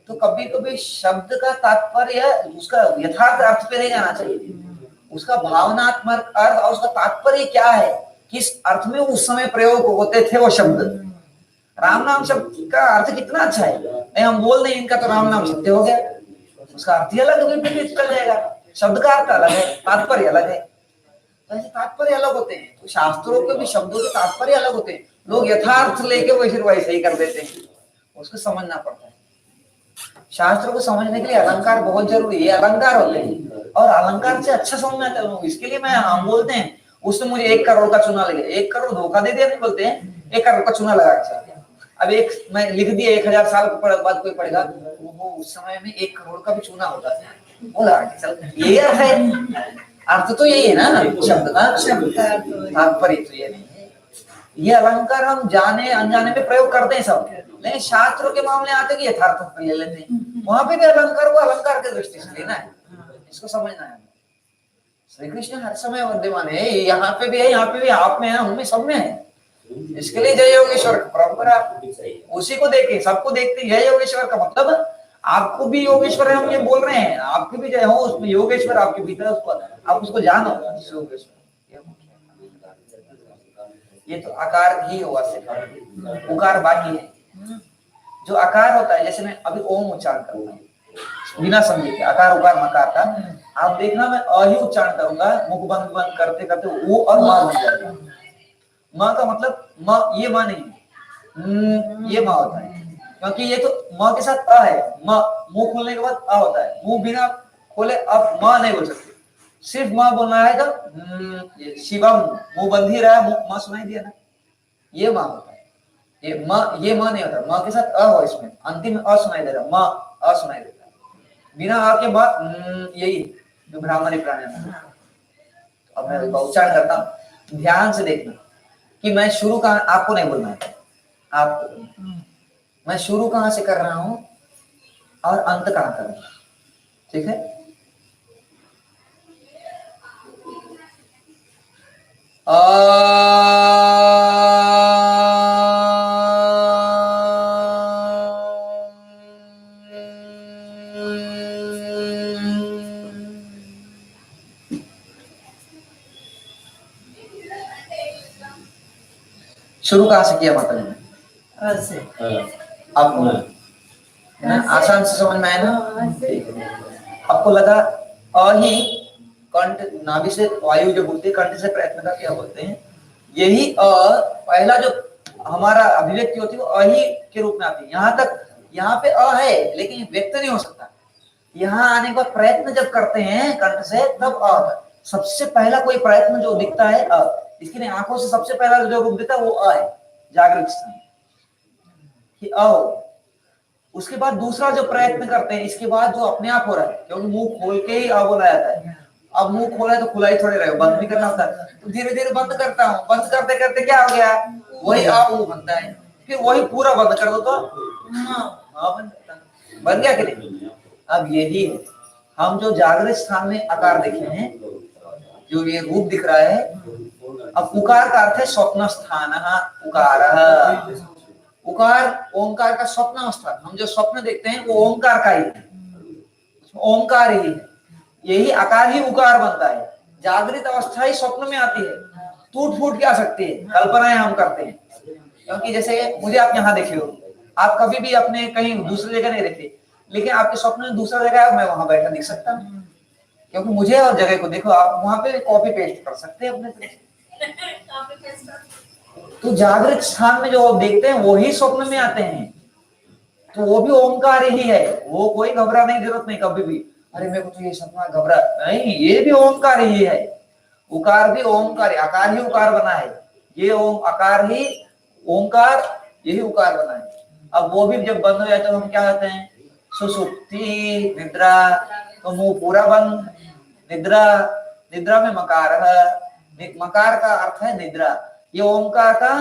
तो कभी कभी शब्द का तात्पर्य उसका यथार्थ अर्थ पे नहीं जाना चाहिए, उसका भावनात्मक अर्थ और उसका तात्पर्य क्या है, किस अर्थ में उस समय प्रयोग होते थे वो शब्द। राम नाम शब्द का अर्थ कितना अच्छा है, नहीं हम बोल दें इनका तो राम नाम सत्य हो गया, उसका अर्थ ही अलग हो गया, फिर चल जाएगा, शब्द का अर्थ अलग है, तात्पर्य अलग है। तो ऐसे तात्पर्य अलग होते हैं, तो शास्त्रों के भी शब्दों के तात्पर्य अलग होते हैं। लोग यथार्थ लेके वैसे ही कर देते हैं, उसको समझना पड़ता है। शास्त्रों को समझने के लिए अलंकार बहुत जरूरी है, अलंकार होते हैं और अलंकार से अच्छा समझ में आता है। इसके लिए हम बोलते हैं उसने मुझे 1 करोड़ का चूना लगे, 1 करोड़ धोखा दे दिया, नहीं बोलते हैं 1 करोड़ का चूना लगा के। अब एक मैं लिख दिया 1000 साल बाद कोई पढ़ेगा, वो उस समय में 1 करोड़ का भी चूना होता था, बोला चल ये अर्थ है, अर्थ तो यही है ना शब्द का, तात्पर्य तो ये नहीं है। ये अलंकार हम जाने अनजाने में प्रयोग करते हैं सब, लेकिन शास्त्रों के मामले आते कि यथार्थ ले लेते हैं, वहां पे भी अलंकार को अलंकार के दृष्टि से लेना है, इसको समझना है। श्री कृष्ण हर समय विद्यमान है, यहाँ पे भी है, यहाँ पे भी, आप में है, उनमें सब में है। इसके लिए जय योगेश्वर परंपरा, उसी को देखे सबको देखते जय योगेश्वर का मतलब आपको भी योगेश्वर है, हम ये बोल रहे हैं, आपके भी जय हो, उसमें योगेश्वर आपके भीतर, उसको आप उसको जानो योगेश्वर। ये तो आकार ही हुआ सिर्फ, उकार बाकी है। जो आकार होता है, जैसे मैं अभी ओम उच्चारण करूंगा बिना समझे के, आकार उकार मकार का, आप देखना मैं अ ही उच्चारण करूंगा, मुख बंद बंद करते करते वो और मां बन जाएगा। मां का मतलब मां, ये मां नहीं, ये मां होता है, क्योंकि ये तो मां के साथ अ है, मां मुंह खोलने के बाद अ होता है, मुंह बिना खोले अब मां नहीं बोल सकते, सिर्फ मां बोलना है तो शिवम, मुंह बंद ही रहा, मां सुनाई दिया ना, ये मां होता है। ये मां नहीं होता, मां के साथ अ हो, इसमें अंतिम में अ सुनाई दे रहा, मां अ सुनाई देता है, बिना आ के बाद यही जो ब्राह्मणी प्राणायाम। अब मैं उच्चारण करता हूँ, ध्यान से देखना कि मैं शुरू कहाँ, आपको नहीं बोलना है, आपको मैं शुरू कहाँ से कर रहा हूं और अंत कहाँ कर रहा हूं, ठीक है? शुरू कहाँ से किया माता जी ने? आपको आसान से समझ में आया ना? आपको लगा अ ही कंठ, नाभि से वायु जो बोलते हैं, कंठ से प्रयत्न का क्या बोलते हैं, यही पहला जो हमारा अभिव्यक्ति होती है वो अ ही के रूप में आती है। यहाँ तक, यहाँ पे अ है लेकिन व्यक्त नहीं हो सकता, यहाँ आने के बाद प्रयत्न जब करते हैं कंठ से तब अ होता है। सबसे पहला कोई प्रयत्न जो दिखता है अ, इसके लिए आंखों से सबसे पहला जो रूप दिखता है वो अ है, जागृत स्थान कि अ। उसके बाद दूसरा जो प्रयत्न करते हैं, इसके बाद जो अपने आप हो रहा है, क्योंकि मुंह खोल के ही अ बोला जाता है। अब मुंह खोला है तो खुला ही थोड़े रहे, बंद भी करना होता है, तो धीरे धीरे बंद करता हूँ, बंद करते करते क्या हो गया, वही आ वो बनता है, फिर वही पूरा बंद कर दो तो बन गया कि नहीं? अब यही है, हम जो जागृत स्थान में आकार देखे हैं, जो ये रूप दिख रहा है, अब उकार का अर्थ है स्वप्न स्थान, उकार, उकार ओंकार का स्वप्न स्थान, हम जो स्वप्न देखते हैं वो ओंकार का ही है, ओंकार ही है, यही आकार ही उकार बनता है। जागृत अवस्था ही स्वप्न में आती है, टूट फूट के आ सकती है, कल्पनाएं हम करते हैं, क्योंकि जैसे मुझे आप यहाँ देखे हो, आप कभी भी अपने कहीं दूसरी जगह नहीं देखते, लेकिन आपके स्वप्न में दूसरा जगह है, मैं वहां बैठा दिख सकता हूँ, क्योंकि मुझे और जगह को देखो, आप वहां पे कॉपी पेस्ट कर सकते हैं अपने से। तो जागृत स्थान में जो देखते हैं वही स्वप्न में आते हैं, तो वो भी ओंकार ही है, वो कोई घबराने की जरूरत नहीं कभी भी, अरे मेरे को तो ये सपना घबरा नहीं, ये भी ओंकार ही है, उकार भी ओमकार, आकार ही उकार बना है, ये ओम आकार ही ओमकार, यही उकार बना है। अब वो भी जब बंद हो जाए तो हम क्या कहते हैं, सुसुप्ति, निद्रा, तो मुंह पूरा बंद, निद्रा, निद्रा में मकार है, मकार का अर्थ है निद्रा, ये ओमकार का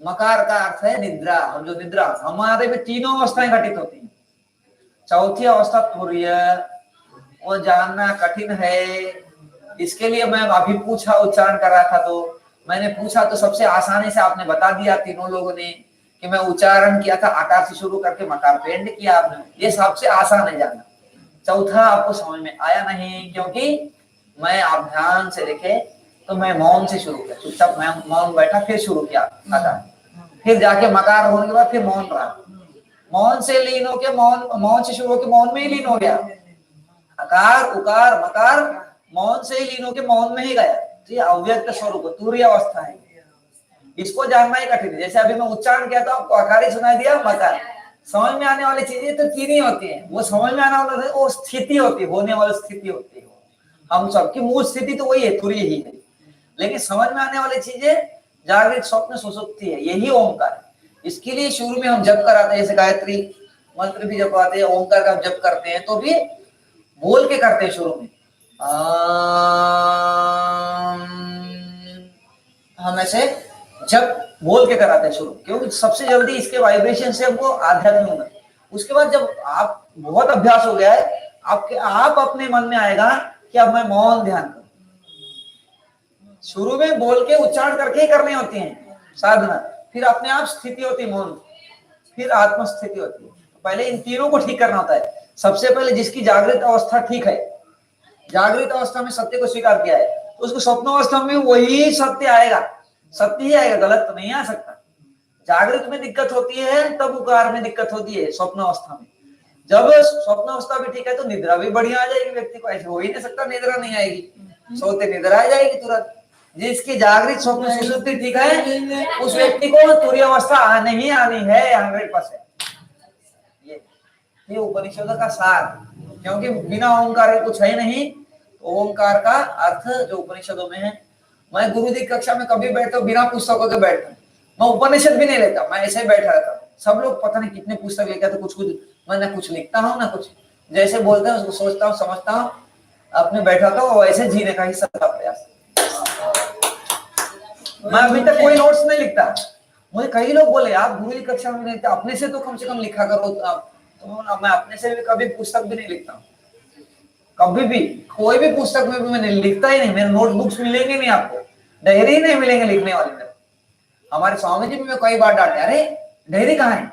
मकार का अर्थ है निद्रा। और जो निद्रा हमारे में तीनों अवस्थाएं घटित होती हैं, चौथी अवस्था तुर्य, वो जानना कठिन है। इसके लिए मैं अभी पूछा, उच्चारण कर रहा था तो मैंने पूछा तो सबसे आसानी से आपने बता दिया तीनों लोगों ने कि मैं उच्चारण किया था आकार से शुरू करके मकार पे एंड किया आपने, ये सबसे आसान है जानना। चौथा आपको समझ में आया नहीं, क्योंकि मैं आप ध्यान से देखे तो मैं मौन से शुरू किया, चुपचाप मैं मौन बैठा, फिर शुरू किया आकार, फिर जाके मकार होने के बाद फिर मौन रहा, मौन से लीन हो के मौन से शुरू होके मौन में ही लीन हो गया, अकार उकार मकार मौन से ही लीन होके मौन में ही गया। तो ये अव्यक्त स्वरूप तुर्य अवस्था है, इसको जानना ही कठिन है। जैसे अभी मैं उच्चारण किया था, आपको आकार ही सुनाई दिया, मकार। समझ में आने वाली चीजें तो तीन ही होती हैं, वो समझ में आने वाला वो स्थिति होती है, होने वाली स्थिति होती है। हम सबकी मूल स्थिति तो वही है, तुर्य ही है, लेकिन समझ में आने वाली चीजें जागृत स्वप्न सुसुप्ति है, यही ओमकार है। इसके लिए शुरू में हम जप कराते हैं, जैसे गायत्री मंत्र भी जपवाते हैं, ओमकार का जप करते हैं तो भी बोल के करते हैं शुरू में, हम ऐसे जब बोल के कराते हैं शुरू, क्योंकि सबसे जल्दी इसके वाइब्रेशन से हमको आध्यात्म होगा। उसके बाद जब आप बहुत अभ्यास हो गया है, आप अपने मन में आएगा कि अब मैं मौन ध्यान करूं। शुरू में बोल के उच्चारण करके ही करनी होती है साधना, फिर अपने आप स्थिति होती है मौन, फिर आत्म स्थिति होती है। पहले इन तीनों को ठीक करना होता है। सबसे पहले जिसकी जागृत अवस्था ठीक है, जागृत अवस्था में सत्य को स्वीकार किया है, तो उसको स्वप्न अवस्था में वही सत्य आएगा, सत्य ही आएगा, गलत तो नहीं आ सकता। जागृत में दिक्कत होती है तब उकार में दिक्कत होती है, स्वप्न अवस्था में। जब स्वप्न अवस्था भी ठीक है तो निद्रा भी बढ़िया आ जाएगी व्यक्ति को, ऐसे हो ही नहीं सकता निद्रा नहीं आएगी, सोते निद्रा आ जाएगी तुरंत। जिसकी जागृत स्वप्न सुषुप्ति ठीक है, उस व्यक्ति को तुर्य अवस्था आने ही आनी है 100%। ये उपनिषदों का सार, क्योंकि बिना ओंकार के कुछ है नहीं। ओंकार का अर्थ जो उपनिषदों में है, मैं गुरु जी कक्षा में कभी बैठता हूँ बिना पुस्तकों के बैठता हूँ, मैं उपनिषद भी नहीं लेता, मैं ऐसे ही बैठा रहता हूँ। सब लोग पता नहीं कितने पुस्तक लेके आते, कुछ मैं ना कुछ लिखता हूँ ना कुछ, जैसे बोलते हैं उसको सोचता हूँ समझता हूँ, अपने बैठा था और वैसे जीने का ही सबका प्रयास। मैं अभी तक कोई नोट्स नहीं लिखता। मुझे कई लोग बोले आप गुरु की कक्षा में नहीं लिखते, अपने से तो कम से कम लिखा करो। तो मैं अपने से भी कभी पुस्तक भी नहीं लिखता हूँ, कभी भी कोई भी पुस्तक में भी मैं लिखता ही नहीं। मेरे नोटबुक्स मिलेंगे नहीं आपको, डायरी नहीं मिलेंगे लिखने वाले मेरे। हमारे स्वामी जी भी मैं कई बार डांटे, अरे डायरी कहाँ है,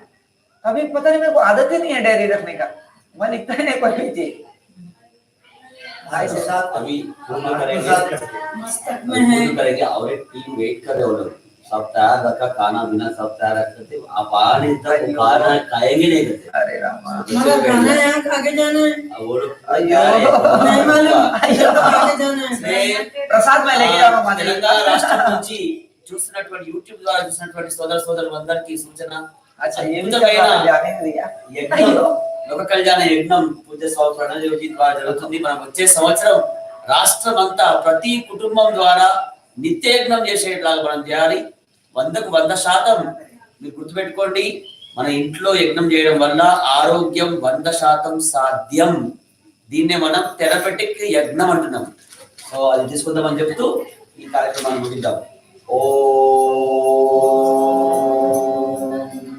अभी पता नहीं, मेरे को आदत ही नहीं है डायरी रखने का, मैं लिखता ही नहीं कोई भी चीज। अभी पूर्ण करेंगे और एक टीम वेट कर रहे हो लोग, सब तैयार रखा, खाना पीना सब तैयार रखते थे, आप आ नहीं तक खाना खाएंगे नहीं करते। अरे रामा, मगर खाना यहाँ खा के जाना है, वो लोग नहीं मालूम खा के जाना है। प्रसाद मैं लेके जा रहा हूँ। తెలంగాణ రాష్ట్రం నుంచి చూస్తున్నటువంటి యూట్యూబ్ ద్వారా చూస్తున్నటువంటి సోదరులందరికీ సూచన, अच्छा ये भी जाने दिया యజ్ఞం లోక కళ్యాణ యజ్ఞం పూజ్య స్వామి ప్రణవజీ ద్వారా జరుగుతుంది। మనం వచ్చే సంవత్సరం రాష్ట్రం అంతా ప్రతి కుటుంబం ద్వారా నిత్య యజ్ఞం చేసేట్లాగా మనం చేయాలి। 100కు 100% మీరు గుర్తుపెట్టుకోండి, మన ఇంట్లో యజ్ఞం చేయడం వల్ల ఆరోగ్యం 100% సాధ్యం। దీన్నే మనం థెరపెటిక్ యజ్ఞం అంటున్నాం। సో అది తీసుకుందామని చెప్తూ ఈ కార్యక్రమాన్ని ముగిద్దాం। ఓ